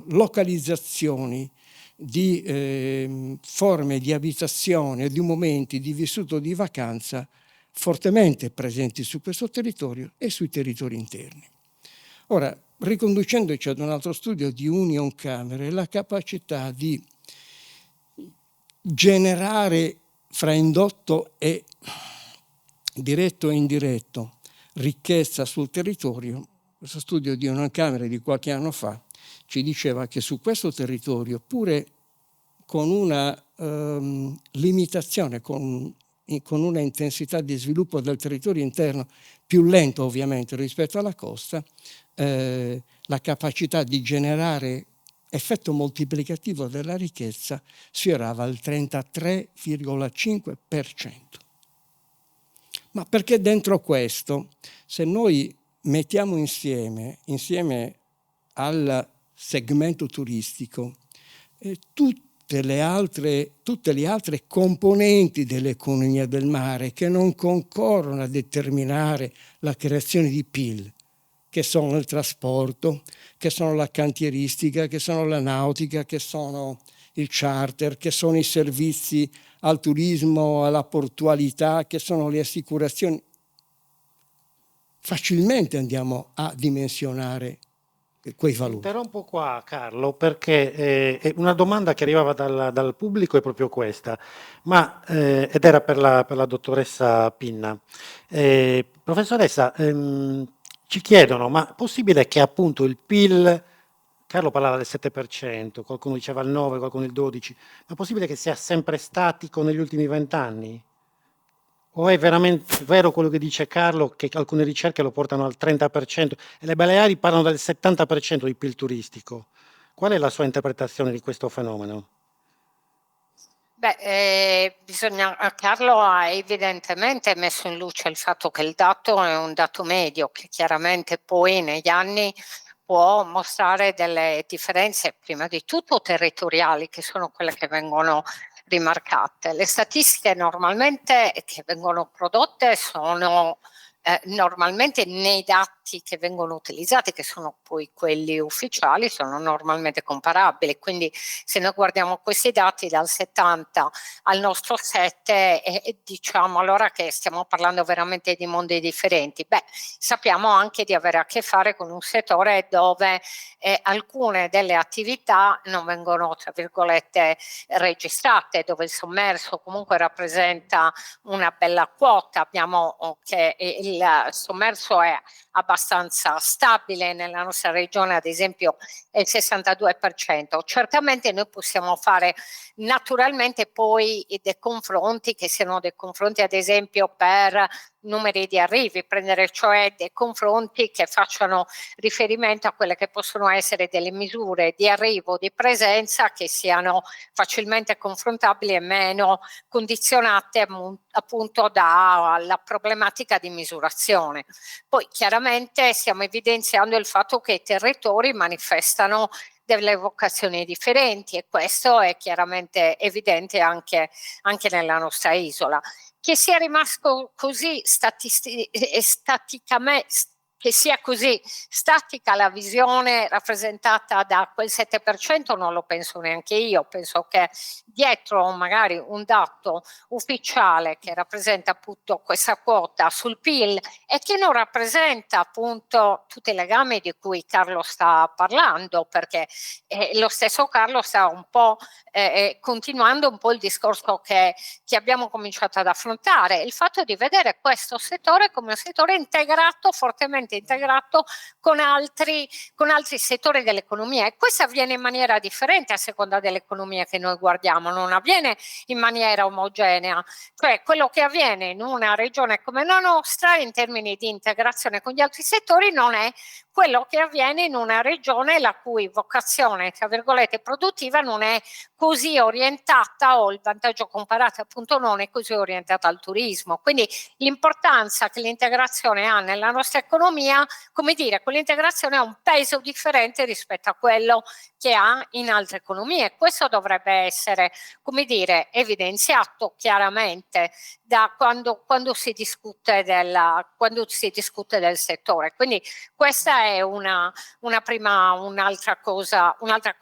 localizzazioni di forme di abitazione e di momenti di vissuto di vacanza fortemente presenti su questo territorio e sui territori interni. Ora, riconducendoci ad un altro studio di Unioncamere, la capacità di generare fra indotto e diretto e indiretto ricchezza sul territorio, questo studio di Unioncamere di qualche anno fa ci diceva che su questo territorio, pure con una limitazione, con una intensità di sviluppo del territorio interno più lento ovviamente rispetto alla costa, la capacità di generare effetto moltiplicativo della ricchezza sfiorava il 33,5%. Ma perché dentro questo, se noi mettiamo insieme al segmento turistico tutte le altre componenti dell'economia del mare che non concorrono a determinare la creazione di PIL, che sono il trasporto, che sono la cantieristica, che sono la nautica, che sono il charter, che sono i servizi al turismo, alla portualità, che sono le assicurazioni, facilmente andiamo a dimensionare quei valori. Interrompo qua, Carlo, perché una domanda che arrivava dal pubblico è proprio questa, ed era per la dottoressa Pinna. Professoressa, ci chiedono, ma è possibile che appunto il PIL, Carlo parlava del 7%, qualcuno diceva il 9%, qualcuno il 12%, ma è possibile che sia sempre statico negli ultimi 20 anni? O è veramente vero quello che dice Carlo, che alcune ricerche lo portano al 30% e le Baleari parlano del 70% di PIL turistico? Qual è la sua interpretazione di questo fenomeno? Carlo ha evidentemente messo in luce il fatto che il dato è un dato medio, che chiaramente poi negli anni può mostrare delle differenze, prima di tutto territoriali, che sono quelle che vengono rimarcate. Le statistiche normalmente che vengono prodotte sono normalmente nei dati che vengono utilizzati, che sono poi quelli ufficiali, sono normalmente comparabili. Quindi se noi guardiamo questi dati dal 70 al nostro 7, diciamo allora che stiamo parlando veramente di mondi differenti. Beh, sappiamo anche di avere a che fare con un settore dove alcune delle attività non vengono, tra virgolette, registrate, dove il sommerso comunque rappresenta una bella quota. Abbiamo che il sommerso è abbastanza stabile nella nostra regione, ad esempio è il 62%. Certamente noi possiamo fare naturalmente poi dei confronti che siano dei confronti ad esempio per numeri di arrivi, prendere cioè dei confronti che facciano riferimento a quelle che possono essere delle misure di arrivo, di presenza che siano facilmente confrontabili e meno condizionate appunto dalla problematica di misurazione. Poi chiaramente stiamo evidenziando il fatto che i territori manifestano delle vocazioni differenti e questo è chiaramente evidente anche nella nostra isola. Che sia rimasto così che sia così statica la visione rappresentata da quel 7% non lo penso neanche io, penso che dietro magari un dato ufficiale che rappresenta appunto questa quota sul PIL e che non rappresenta appunto tutti i legami di cui Carlo sta parlando, perché lo stesso Carlo sta un po' continuando un po' il discorso che abbiamo cominciato ad affrontare, il fatto di vedere questo settore come un settore integrato, fortemente integrato con altri settori dell'economia, e questo avviene in maniera differente a seconda dell'economia che noi guardiamo, non avviene in maniera omogenea, cioè quello che avviene in una regione come la nostra in termini di integrazione con gli altri settori non è quello che avviene in una regione la cui vocazione, tra virgolette, produttiva non è così orientata, o il vantaggio comparato appunto non è così orientata al turismo. Quindi l'importanza che l'integrazione ha nella nostra economia, come dire, quell'integrazione ha un peso differente rispetto a quello che ha in altre economie. Questo dovrebbe essere, come dire, evidenziato chiaramente da quando si discute del settore. Quindi questa è un'altra cosa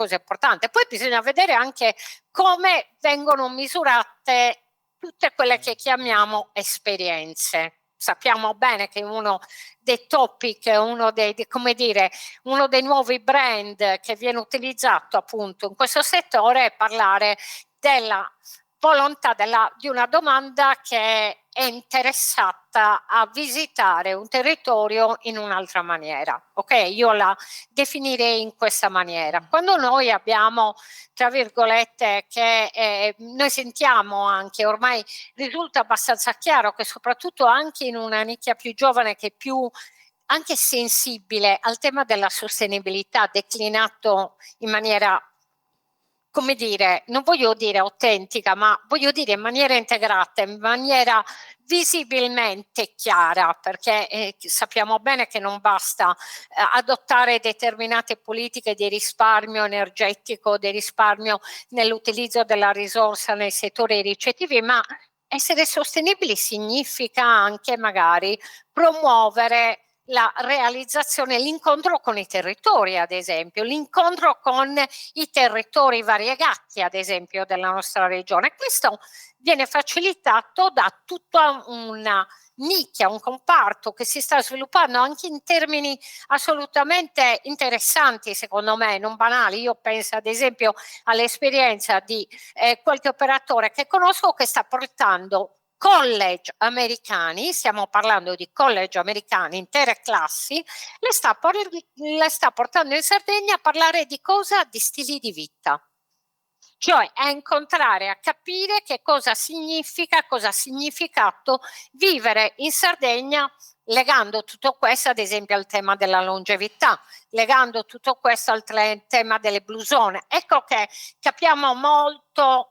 importante. Poi bisogna vedere anche come vengono misurate tutte quelle che chiamiamo esperienze. Sappiamo bene che uno dei topic, uno dei nuovi brand che viene utilizzato appunto in questo settore è parlare della volontà di una domanda che è interessata a visitare un territorio in un'altra maniera. Ok, io la definirei in questa maniera. Quando noi abbiamo, tra virgolette, che noi sentiamo anche, ormai risulta abbastanza chiaro che soprattutto anche in una nicchia più giovane che è più anche sensibile al tema della sostenibilità declinato in maniera, come dire, non voglio dire autentica, ma voglio dire in maniera integrata, in maniera visibilmente chiara, perché sappiamo bene che non basta adottare determinate politiche di risparmio energetico, di risparmio nell'utilizzo della risorsa nei settori ricettivi, ma essere sostenibili significa anche magari promuovere la realizzazione, l'incontro con i territori, ad esempio, l'incontro con i territori variegati, ad esempio, della nostra regione. Questo viene facilitato da tutta una nicchia, un comparto che si sta sviluppando anche in termini assolutamente interessanti, secondo me, non banali. Io penso ad esempio all'esperienza di qualche operatore che conosco che sta portando college americani, stiamo parlando di college americani, intere classi, le sta portando in Sardegna a parlare di cosa? Di stili di vita. Cioè a incontrare, a capire che cosa significa, cosa ha significato vivere in Sardegna, legando tutto questo ad esempio al tema della longevità, legando tutto questo al tema delle blusone. Ecco che capiamo molto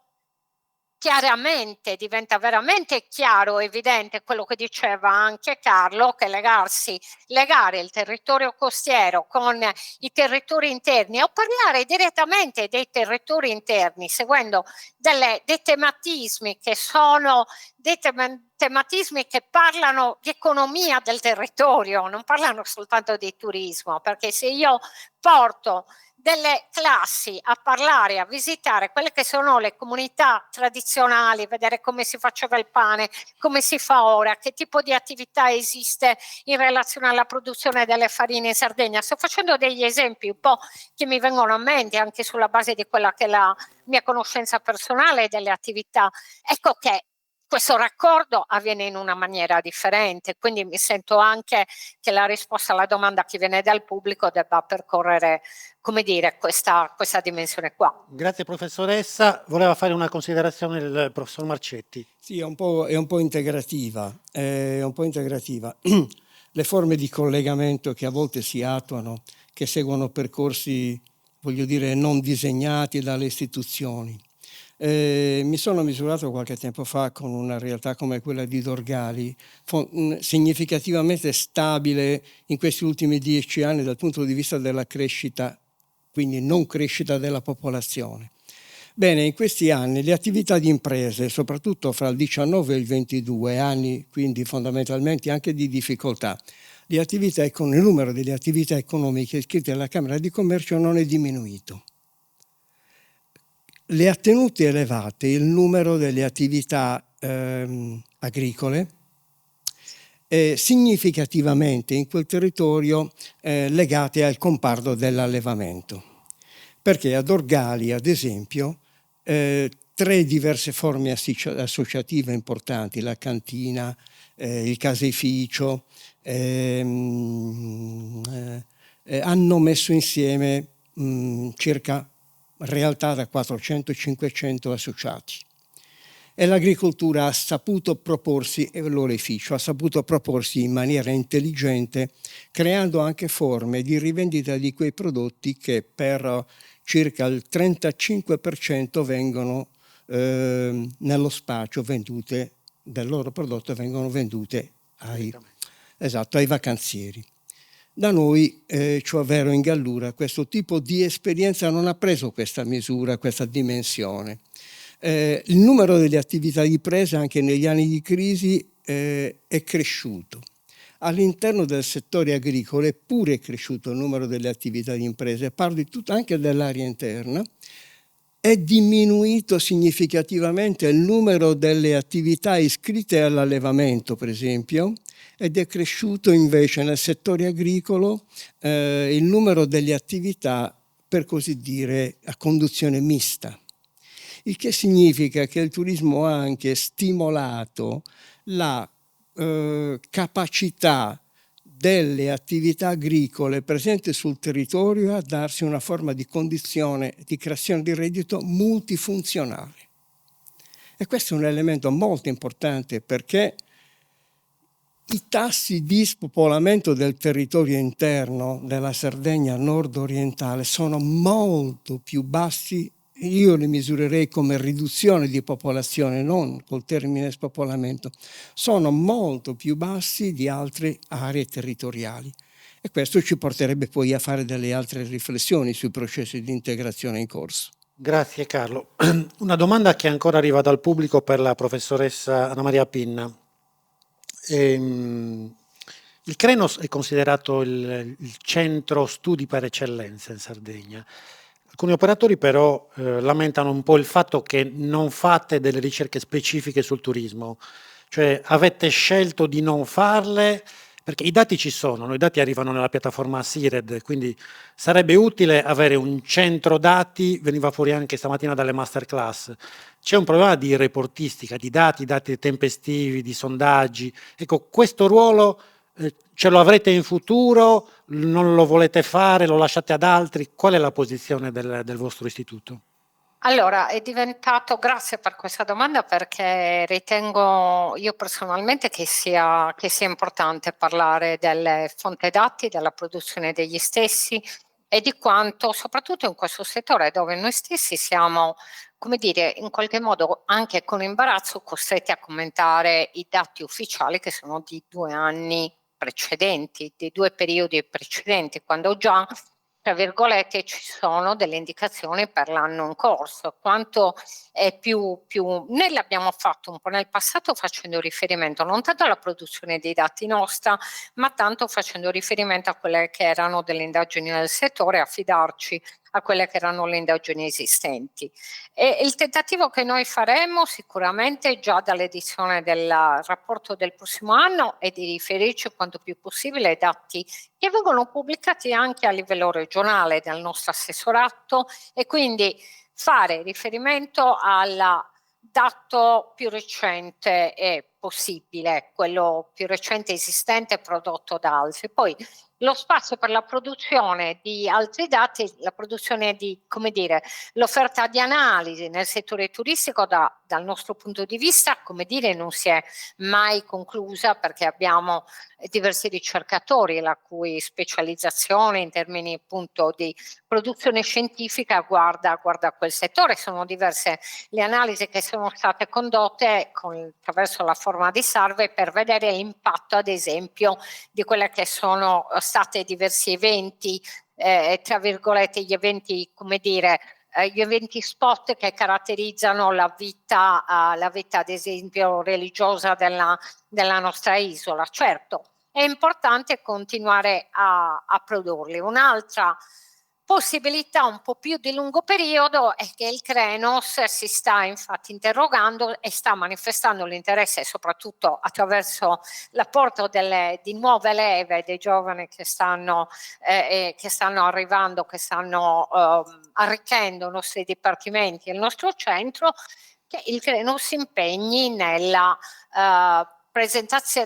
chiaramente diventa veramente chiaro, evidente quello che diceva anche Carlo, che legare il territorio costiero con i territori interni o parlare direttamente dei territori interni seguendo dei tematismi che sono tematismi che parlano di economia del territorio, non parlano soltanto di turismo, perché se io porto delle classi a parlare, a visitare quelle che sono le comunità tradizionali, vedere come si faceva il pane, come si fa ora, che tipo di attività esiste in relazione alla produzione delle farine in Sardegna. Sto facendo degli esempi un po' che mi vengono a mente anche sulla base di quella che è la mia conoscenza personale delle attività. Ecco che questo raccordo avviene in una maniera differente, quindi mi sento anche che la risposta alla domanda che viene dal pubblico debba percorrere, come dire, questa dimensione qua. Grazie professoressa. Voleva fare una considerazione il professor Marcetti. Sì, è un po' integrativa. Le forme di collegamento che a volte si attuano, che seguono percorsi, voglio dire, non disegnati dalle istituzioni. Mi sono misurato qualche tempo fa con una realtà come quella di Dorgali, significativamente stabile in questi ultimi 10 anni dal punto di vista della crescita, quindi non crescita della popolazione. Bene, in questi anni le attività di imprese, soprattutto fra il 19 e il 22, anni quindi fondamentalmente anche di difficoltà, il numero delle attività economiche iscritte alla Camera di Commercio non è diminuito. Le ha tenute elevate il numero delle attività agricole, significativamente in quel territorio legate al comparto dell'allevamento. Perché ad Dorgali, ad esempio, 3 diverse forme associative importanti, la cantina, il caseificio, hanno messo insieme circa realtà da 400-500 associati. E l'agricoltura ha saputo proporsi, e l'oreficio ha saputo proporsi in maniera intelligente, creando anche forme di rivendita di quei prodotti che per circa il 35% vengono nello spaccio vendute, del loro prodotto vengono vendute ai vacanzieri. Da noi, cioè vero in Gallura, questo tipo di esperienza non ha preso questa misura, questa dimensione. Il numero delle attività di presa anche negli anni di crisi è cresciuto. All'interno del settore agricolo è pure cresciuto il numero delle attività di imprese, parlo anche dell'area interna. È diminuito significativamente il numero delle attività iscritte all'allevamento, per esempio, ed è cresciuto invece nel settore agricolo il numero delle attività, per così dire, a conduzione mista. Il che significa che il turismo ha anche stimolato la capacità delle attività agricole presenti sul territorio a darsi una forma di condizione di creazione di reddito multifunzionale. E questo è un elemento molto importante perché i tassi di spopolamento del territorio interno della Sardegna nord-orientale sono molto più bassi. Io li misurerei come riduzione di popolazione, non col termine spopolamento. Sono molto più bassi di altre aree territoriali. E questo ci porterebbe poi a fare delle altre riflessioni sui processi di integrazione in corso. Grazie Carlo. Una domanda che ancora arriva dal pubblico per la professoressa Anna Maria Pinna. Il Krenos è considerato il centro studi per eccellenza in Sardegna. Alcuni operatori però lamentano un po' il fatto che non fate delle ricerche specifiche sul turismo, cioè avete scelto di non farle perché i dati ci sono, i dati arrivano nella piattaforma SIRED, quindi sarebbe utile avere un centro dati, veniva fuori anche stamattina dalle masterclass. C'è un problema di reportistica, di dati tempestivi, di sondaggi. Ecco, questo ruolo ce lo avrete in futuro? Non lo volete fare? Lo lasciate ad altri? Qual è la posizione del vostro istituto? Allora, è diventato, grazie per questa domanda, perché ritengo io personalmente che sia importante parlare delle fonti dati, della produzione degli stessi e di quanto, soprattutto in questo settore dove noi stessi siamo, come dire, in qualche modo anche con imbarazzo costretti a commentare i dati ufficiali che sono di 2 anni precedenti, di 2 periodi precedenti, quando già, tra virgolette, ci sono delle indicazioni per l'anno in corso. Quanto è più noi l'abbiamo fatto un po' nel passato facendo riferimento non tanto alla produzione dei dati nostra, ma tanto facendo riferimento a quelle che erano delle indagini del settore, affidarci a quelle che erano le indagini esistenti. E il tentativo che noi faremo sicuramente già dall'edizione del rapporto del prossimo anno è di riferirci quanto più possibile ai dati che vengono pubblicati anche a livello regionale dal nostro assessorato e quindi fare riferimento al dato più recente possibile, quello più recente esistente prodotto da altri. Poi lo spazio per la produzione di altri dati, la produzione di, come dire, l'offerta di analisi nel settore turistico dal nostro punto di vista, come dire, non si è mai conclusa perché abbiamo diversi ricercatori la cui specializzazione in termini appunto di produzione scientifica guarda quel settore. Sono diverse le analisi che sono state condotte attraverso la forma di survey per vedere l'impatto, ad esempio, di quelle che sono stati diversi eventi, tra virgolette gli eventi, come dire, gli eventi spot che caratterizzano la vita ad esempio religiosa della nostra isola. Certo, è importante continuare a produrli. Un'altra possibilità un po' più di lungo periodo è che il Krenos si sta infatti interrogando e sta manifestando l'interesse soprattutto attraverso l'apporto di nuove leve dei giovani che stanno arrivando, che stanno arricchendo i nostri dipartimenti e il nostro centro, che il Krenos si impegni nella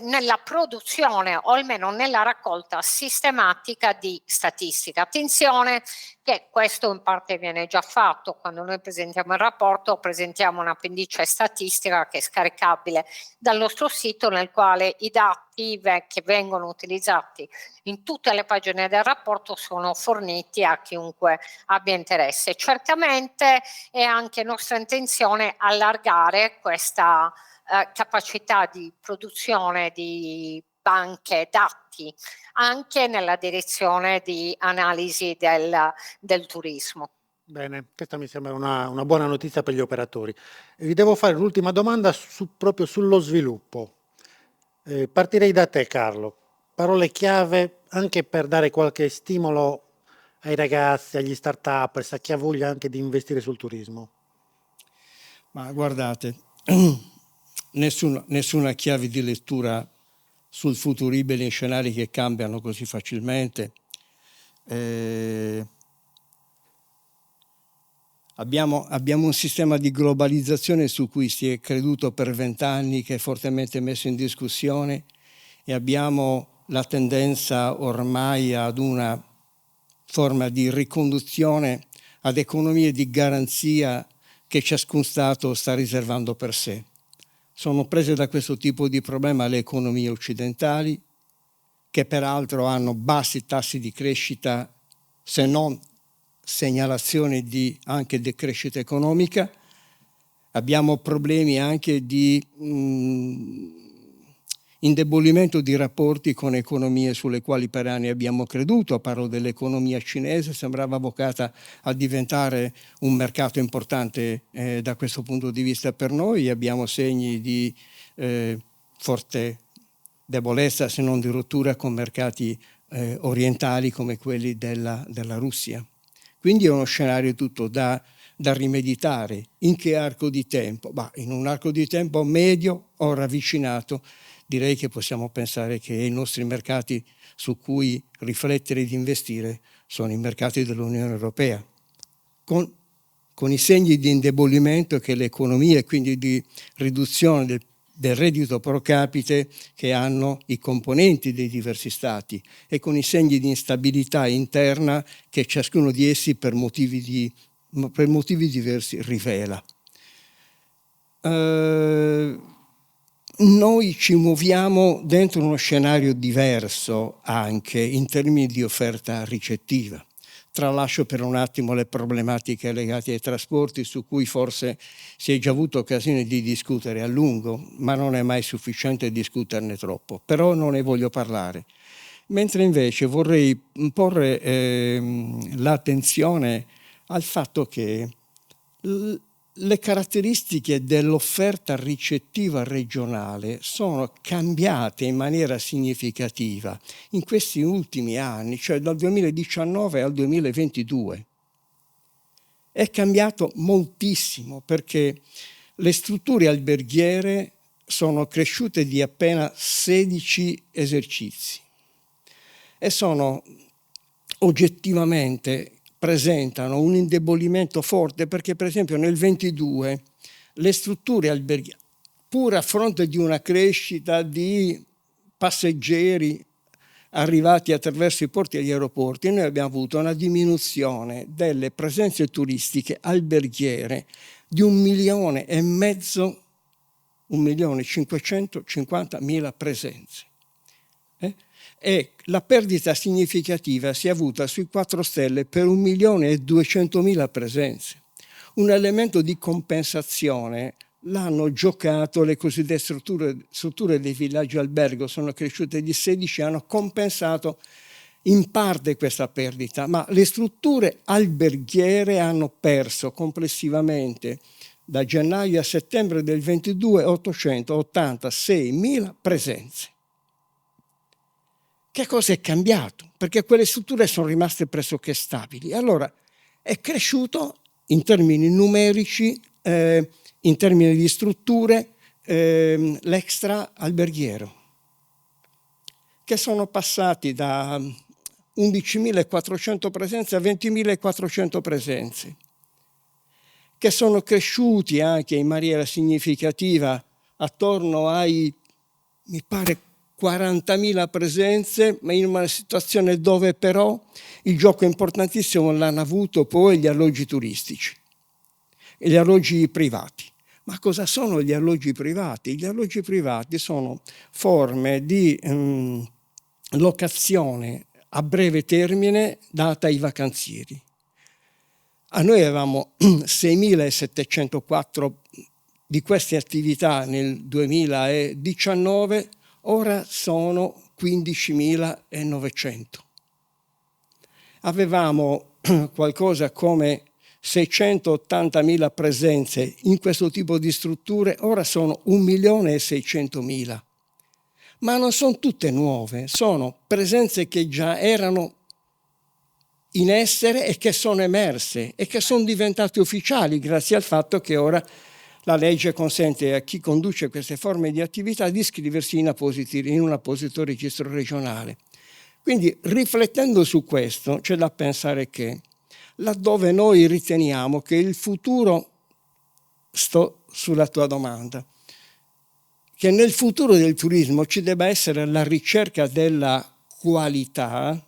nella produzione o almeno nella raccolta sistematica di statistica. Attenzione che questo in parte viene già fatto. Quando noi presentiamo il rapporto presentiamo un'appendice statistica che è scaricabile dal nostro sito, nel quale i dati che vengono utilizzati in tutte le pagine del rapporto sono forniti a chiunque abbia interesse. Certamente è anche nostra intenzione allargare questa capacità di produzione di banche dati anche nella direzione di analisi del turismo. Bene, questa mi sembra una buona notizia per gli operatori. Vi devo fare l'ultima domanda proprio sullo sviluppo. Partirei da te, Carlo. Parole chiave anche per dare qualche stimolo ai ragazzi, agli start-up, a chi ha voglia anche di investire sul turismo. Ma guardate, nessuna chiave di lettura sul futuribile in scenari che cambiano così facilmente. Abbiamo un sistema di globalizzazione su cui si è creduto per 20 anni, che è fortemente messo in discussione, e abbiamo la tendenza ormai ad una forma di riconduzione ad economie di garanzia che ciascun Stato sta riservando per sé. Sono prese da questo tipo di problema le economie occidentali, che peraltro hanno bassi tassi di crescita, se non segnalazioni di anche decrescita economica. Abbiamo problemi anche di indebolimento di rapporti con economie sulle quali per anni abbiamo creduto. Parlo dell'economia cinese, sembrava avvocata a diventare un mercato importante da questo punto di vista per noi. Abbiamo segni di forte debolezza, se non di rottura, con mercati orientali come quelli della Russia. Quindi è uno scenario tutto da rimeditare. In che arco di tempo? In un arco di tempo medio o ravvicinato. Direi che possiamo pensare che i nostri mercati su cui riflettere ed investire sono i mercati dell'Unione Europea, con i segni di indebolimento che le economie, quindi di riduzione del reddito pro capite che hanno i componenti dei diversi stati, e con i segni di instabilità interna che ciascuno di essi per motivi diversi rivela. Noi ci muoviamo dentro uno scenario diverso anche in termini di offerta ricettiva. tralascio per un attimo le problematiche legate ai trasporti, su cui forse si è già avuto occasione di discutere a lungo, ma non è mai sufficiente discuterne troppo, però non ne voglio parlare. Mentre invece vorrei porre l'attenzione al fatto che le caratteristiche dell'offerta ricettiva regionale sono cambiate in maniera significativa in questi ultimi anni, cioè dal 2019 al 2022. È cambiato moltissimo perché le strutture alberghiere sono cresciute di appena 16 esercizi e sono oggettivamente presentano un indebolimento forte perché per esempio nel 22 le strutture alberghiere, pur a fronte di una crescita di passeggeri arrivati attraverso i porti e gli aeroporti, noi abbiamo avuto una diminuzione delle presenze turistiche alberghiere di 1,5 milioni, 1.550.000 presenze. E la perdita significativa si è avuta sui 4 stelle per 1.200.000 presenze. Un elemento di compensazione l'hanno giocato le cosiddette strutture dei villaggi albergo, sono cresciute di 16 e hanno compensato in parte questa perdita, ma le strutture alberghiere hanno perso complessivamente da gennaio a settembre del 22 886.000 presenze. Che cosa è cambiato? Perché quelle strutture sono rimaste pressoché stabili. Allora è cresciuto in termini numerici, in termini di strutture, l'extra alberghiero, che sono passati da 11.400 presenze a 20.400 presenze, che sono cresciuti anche in maniera significativa attorno ai, mi pare, 40.000 presenze, ma in una situazione dove però il gioco importantissimo l'hanno avuto poi gli alloggi turistici e gli alloggi privati. Ma cosa sono gli alloggi privati? Gli alloggi privati sono forme di locazione a breve termine data ai vacanzieri. A noi avevamo 6.704 di queste attività nel 2019, ora sono 15.900. Avevamo qualcosa come 680.000 presenze in questo tipo di strutture, ora sono 1.600.000. Ma non sono tutte nuove, sono presenze che già erano in essere e che sono emerse e che sono diventate ufficiali grazie al fatto che ora la legge consente a chi conduce queste forme di attività di iscriversi in un apposito registro regionale. Quindi riflettendo su questo c'è da pensare che laddove noi riteniamo che il futuro, sto sulla tua domanda, che nel futuro del turismo ci debba essere la ricerca della qualità,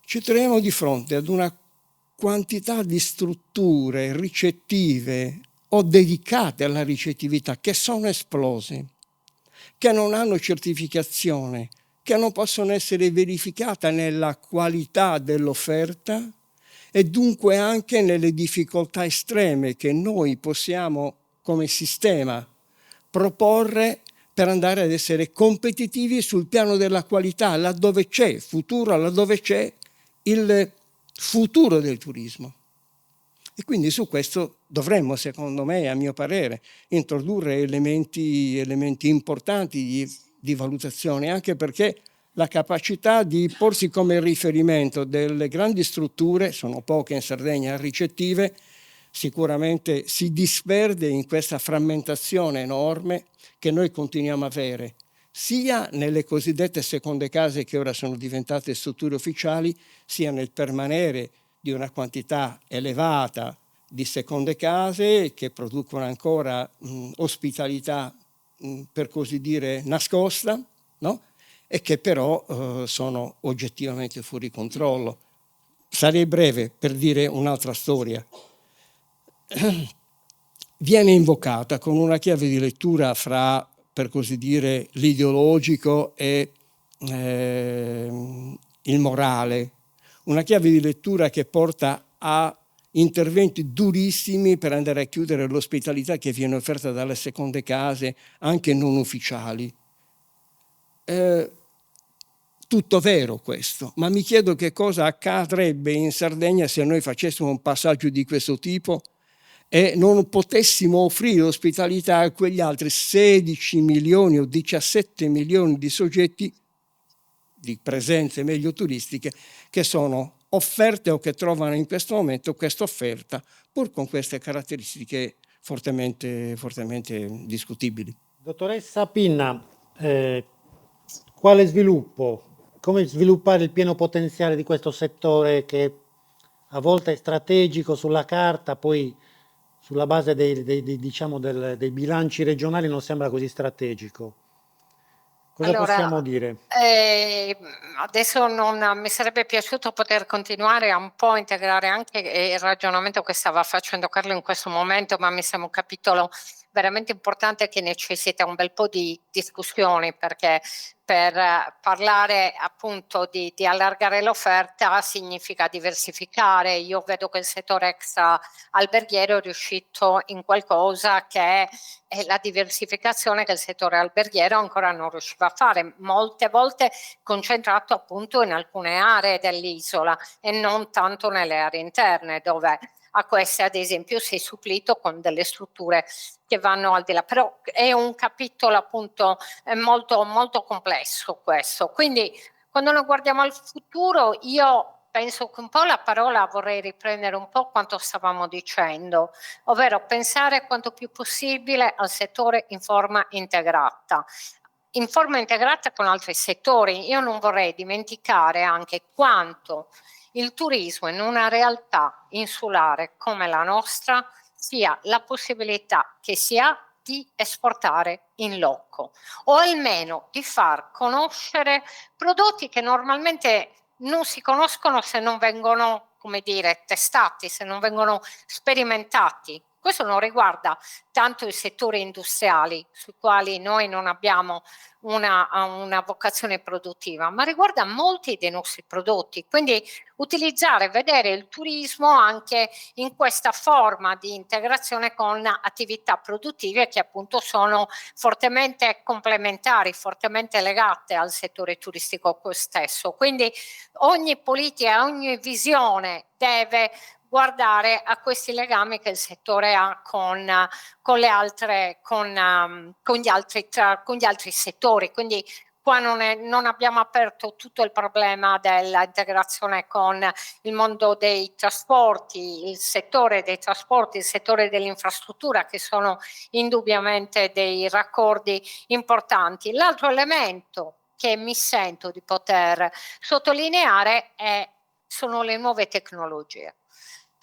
ci troviamo di fronte ad una quantità di strutture ricettive o dedicate alla ricettività che sono esplose, che non hanno certificazione, che non possono essere verificate nella qualità dell'offerta e dunque anche nelle difficoltà estreme che noi possiamo come sistema proporre per andare ad essere competitivi sul piano della qualità, laddove c'è futuro, laddove c'è il futuro del turismo. E quindi su questo dovremmo, secondo me, a mio parere, introdurre elementi importanti di valutazione, anche perché la capacità di porsi come riferimento delle grandi strutture, sono poche in Sardegna, ricettive, sicuramente si disperde in questa frammentazione enorme che noi continuiamo a avere, sia nelle cosiddette seconde case che ora sono diventate strutture ufficiali, sia nel permanere di una quantità elevata di seconde case che producono ancora ospitalità, per così dire, nascosta, no? E che però sono oggettivamente fuori controllo. Sarei breve per dire un'altra storia. Viene invocata con una chiave di lettura fra, per così dire, l'ideologico e il morale, una chiave di lettura che porta a interventi durissimi per andare a chiudere l'ospitalità che viene offerta dalle seconde case, anche non ufficiali. Tutto vero questo, ma mi chiedo che cosa accadrebbe in Sardegna se noi facessimo un passaggio di questo tipo e non potessimo offrire ospitalità a quegli altri 16 milioni o 17 milioni di soggetti, di presenze meglio turistiche, che sono offerte o che trovano in questo momento questa offerta, pur con queste caratteristiche fortemente discutibili. Dottoressa Pinna, quale sviluppo? Come sviluppare il pieno potenziale di questo settore che a volte è strategico sulla carta, poi sulla base dei bilanci regionali non sembra così strategico? Cosa possiamo dire? Adesso mi sarebbe piaciuto poter continuare a un po' integrare anche il ragionamento che stava facendo Carlo in questo momento, ma mi sembra un capitolo veramente importante che necessita un bel po' di discussioni, perché per parlare appunto di allargare l'offerta significa diversificare. Io vedo che il settore extra alberghiero è riuscito in qualcosa che è la diversificazione che il settore alberghiero ancora non riusciva a fare, molte volte concentrato appunto in alcune aree dell'isola e non tanto nelle aree interne, dove a queste ad esempio si è supplito con delle strutture che vanno al di là, però è un capitolo appunto molto, molto complesso questo. Quindi quando noi guardiamo al futuro, io penso che un po' la parola vorrei riprendere un po' quanto stavamo dicendo, ovvero pensare quanto più possibile al settore in forma integrata con altri settori. Io non vorrei dimenticare anche quanto il turismo in una realtà insulare come la nostra sia la possibilità che si ha di esportare in loco o almeno di far conoscere prodotti che normalmente non si conoscono se non vengono, come dire, testati, se non vengono sperimentati. Questo non riguarda tanto i settori industriali sui quali noi non abbiamo una vocazione produttiva, ma riguarda molti dei nostri prodotti. Quindi utilizzare, vedere il turismo anche in questa forma di integrazione con attività produttive che appunto sono fortemente complementari, fortemente legate al settore turistico stesso. Quindi ogni politica, ogni visione deve guardare a questi legami che il settore ha con gli altri settori. Quindi qua non abbiamo aperto tutto il problema dell'integrazione con il mondo dei trasporti, il settore dei trasporti, il settore dell'infrastruttura, che sono indubbiamente dei raccordi importanti. L'altro elemento che mi sento di poter sottolineare sono le nuove tecnologie,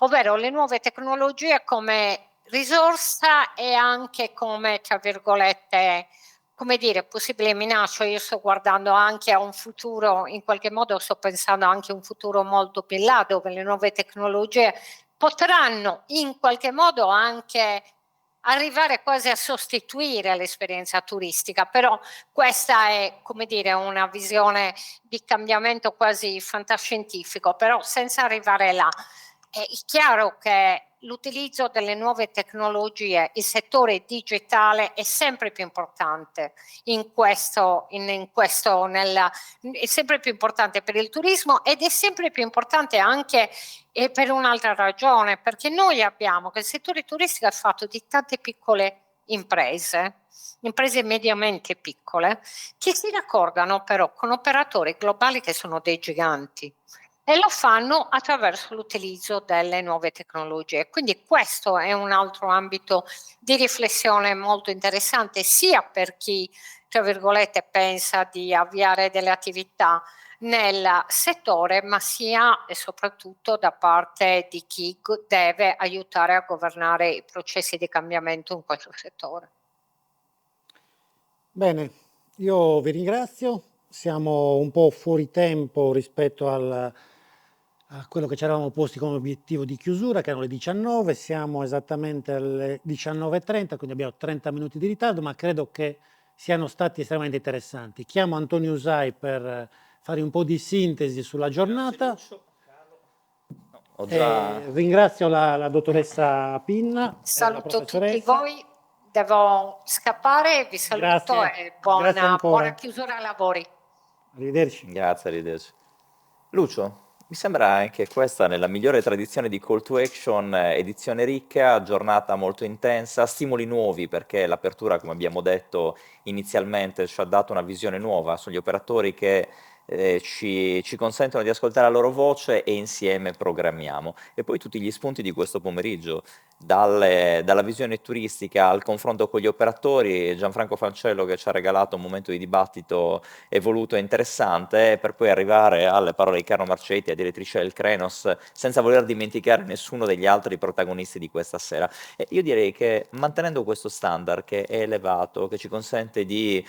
ovvero le nuove tecnologie come risorsa e anche come, tra virgolette, come dire, possibile minaccia. Io sto guardando anche a un futuro, in qualche modo sto pensando anche a un futuro molto più in là, dove le nuove tecnologie potranno in qualche modo anche arrivare quasi a sostituire l'esperienza turistica, però questa è, come dire, una visione di cambiamento quasi fantascientifico, però senza arrivare là. È chiaro che l'utilizzo delle nuove tecnologie, il settore digitale è sempre più importante è sempre più importante per il turismo ed è sempre più importante anche per un'altra ragione, perché noi abbiamo che il settore turistico è fatto di tante piccole imprese mediamente piccole, che si raccordano però con operatori globali che sono dei giganti. E lo fanno attraverso l'utilizzo delle nuove tecnologie. Quindi questo è un altro ambito di riflessione molto interessante, sia per chi, tra virgolette, pensa di avviare delle attività nel settore, ma sia e soprattutto da parte di chi deve aiutare a governare i processi di cambiamento in questo settore. Bene, io vi ringrazio. Siamo un po' fuori tempo rispetto a quello che ci eravamo posti come obiettivo di chiusura, che erano le 19, siamo esattamente alle 19:30, quindi abbiamo 30 minuti di ritardo, ma credo che siano stati estremamente interessanti. Chiamo Antonio Usai per fare un po' di sintesi sulla giornata. Ho già... Ringrazio la dottoressa Pinna, la Saluto tutti professoressa. voi, devo scappare, vi saluto Grazie. e Grazie ancora. buona chiusura ai lavori. Arrivederci. Grazie, arrivederci. Lucio, mi sembra anche questa nella migliore tradizione di Call to Action, edizione ricca, giornata molto intensa, stimoli nuovi perché l'apertura, come abbiamo detto inizialmente, ci ha dato una visione nuova sugli operatori che ci consentono di ascoltare la loro voce e insieme programmiamo. E poi tutti gli spunti di questo pomeriggio, dalla visione turistica al confronto con gli operatori, Gianfranco Fancello che ci ha regalato un momento di dibattito evoluto e interessante, per poi arrivare alle parole di Carlo Marcetti, direttrice del Krenos, senza voler dimenticare nessuno degli altri protagonisti di questa sera. E io direi che mantenendo questo standard che è elevato, che ci consente di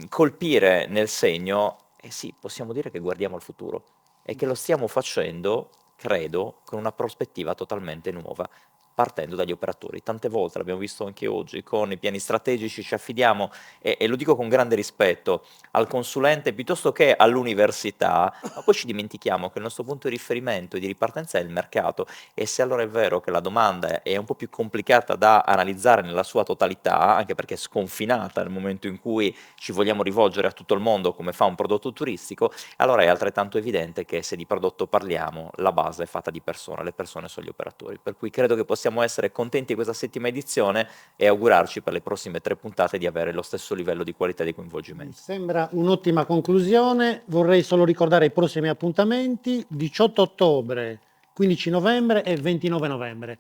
colpire nel segno, sì, possiamo dire che guardiamo al futuro e che lo stiamo facendo, credo, con una prospettiva totalmente nuova, partendo dagli operatori. Tante volte, l'abbiamo visto anche oggi, con i piani strategici ci affidiamo, e lo dico con grande rispetto, al consulente piuttosto che all'università, ma poi ci dimentichiamo che il nostro punto di riferimento e di ripartenza è il mercato, e se allora è vero che la domanda è un po' più complicata da analizzare nella sua totalità, anche perché è sconfinata nel momento in cui ci vogliamo rivolgere a tutto il mondo come fa un prodotto turistico, allora è altrettanto evidente che se di prodotto parliamo, la base è fatta di persone, le persone sono gli operatori, per cui credo che possiamo essere contenti di questa settima edizione e augurarci per le prossime 3 puntate di avere lo stesso livello di qualità e di coinvolgimento. Sembra un'ottima conclusione. Vorrei solo ricordare i prossimi appuntamenti: 18 ottobre, 15 novembre e 29 novembre.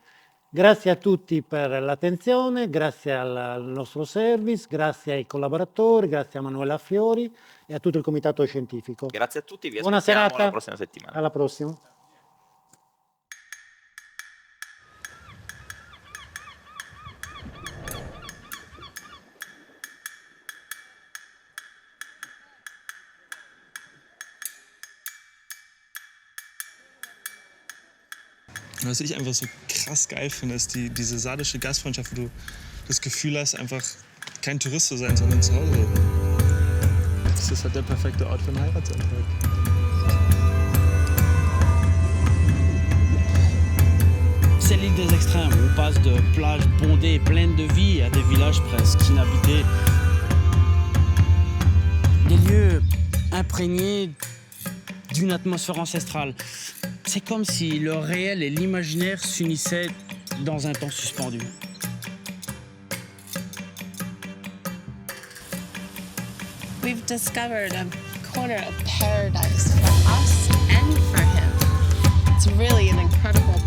Grazie a tutti per l'attenzione, grazie al nostro service, grazie ai collaboratori, grazie a Manuela Fiori e a tutto il comitato scientifico. Grazie a tutti, vi Buona aspettiamo serata. la prossima settimana. Alla prossima. Was ich einfach so krass geil finde, ist diese sardische Gastfreundschaft, wo du das Gefühl hast, einfach kein Tourist zu sein, sondern zu Hause. Das ist halt der perfekte Ort für einen Heiratsantrag. C'est l'île des extrêmes. On passe de plages bondées, pleines de vie, à des villages presque inhabités. Des lieux imprégnés d'une atmosphère ancestrale. C'est comme si le réel et l'imaginaire s'unissaient dans un temps suspendu. We've discovered a corner of paradise for us and for him. It's really an incredible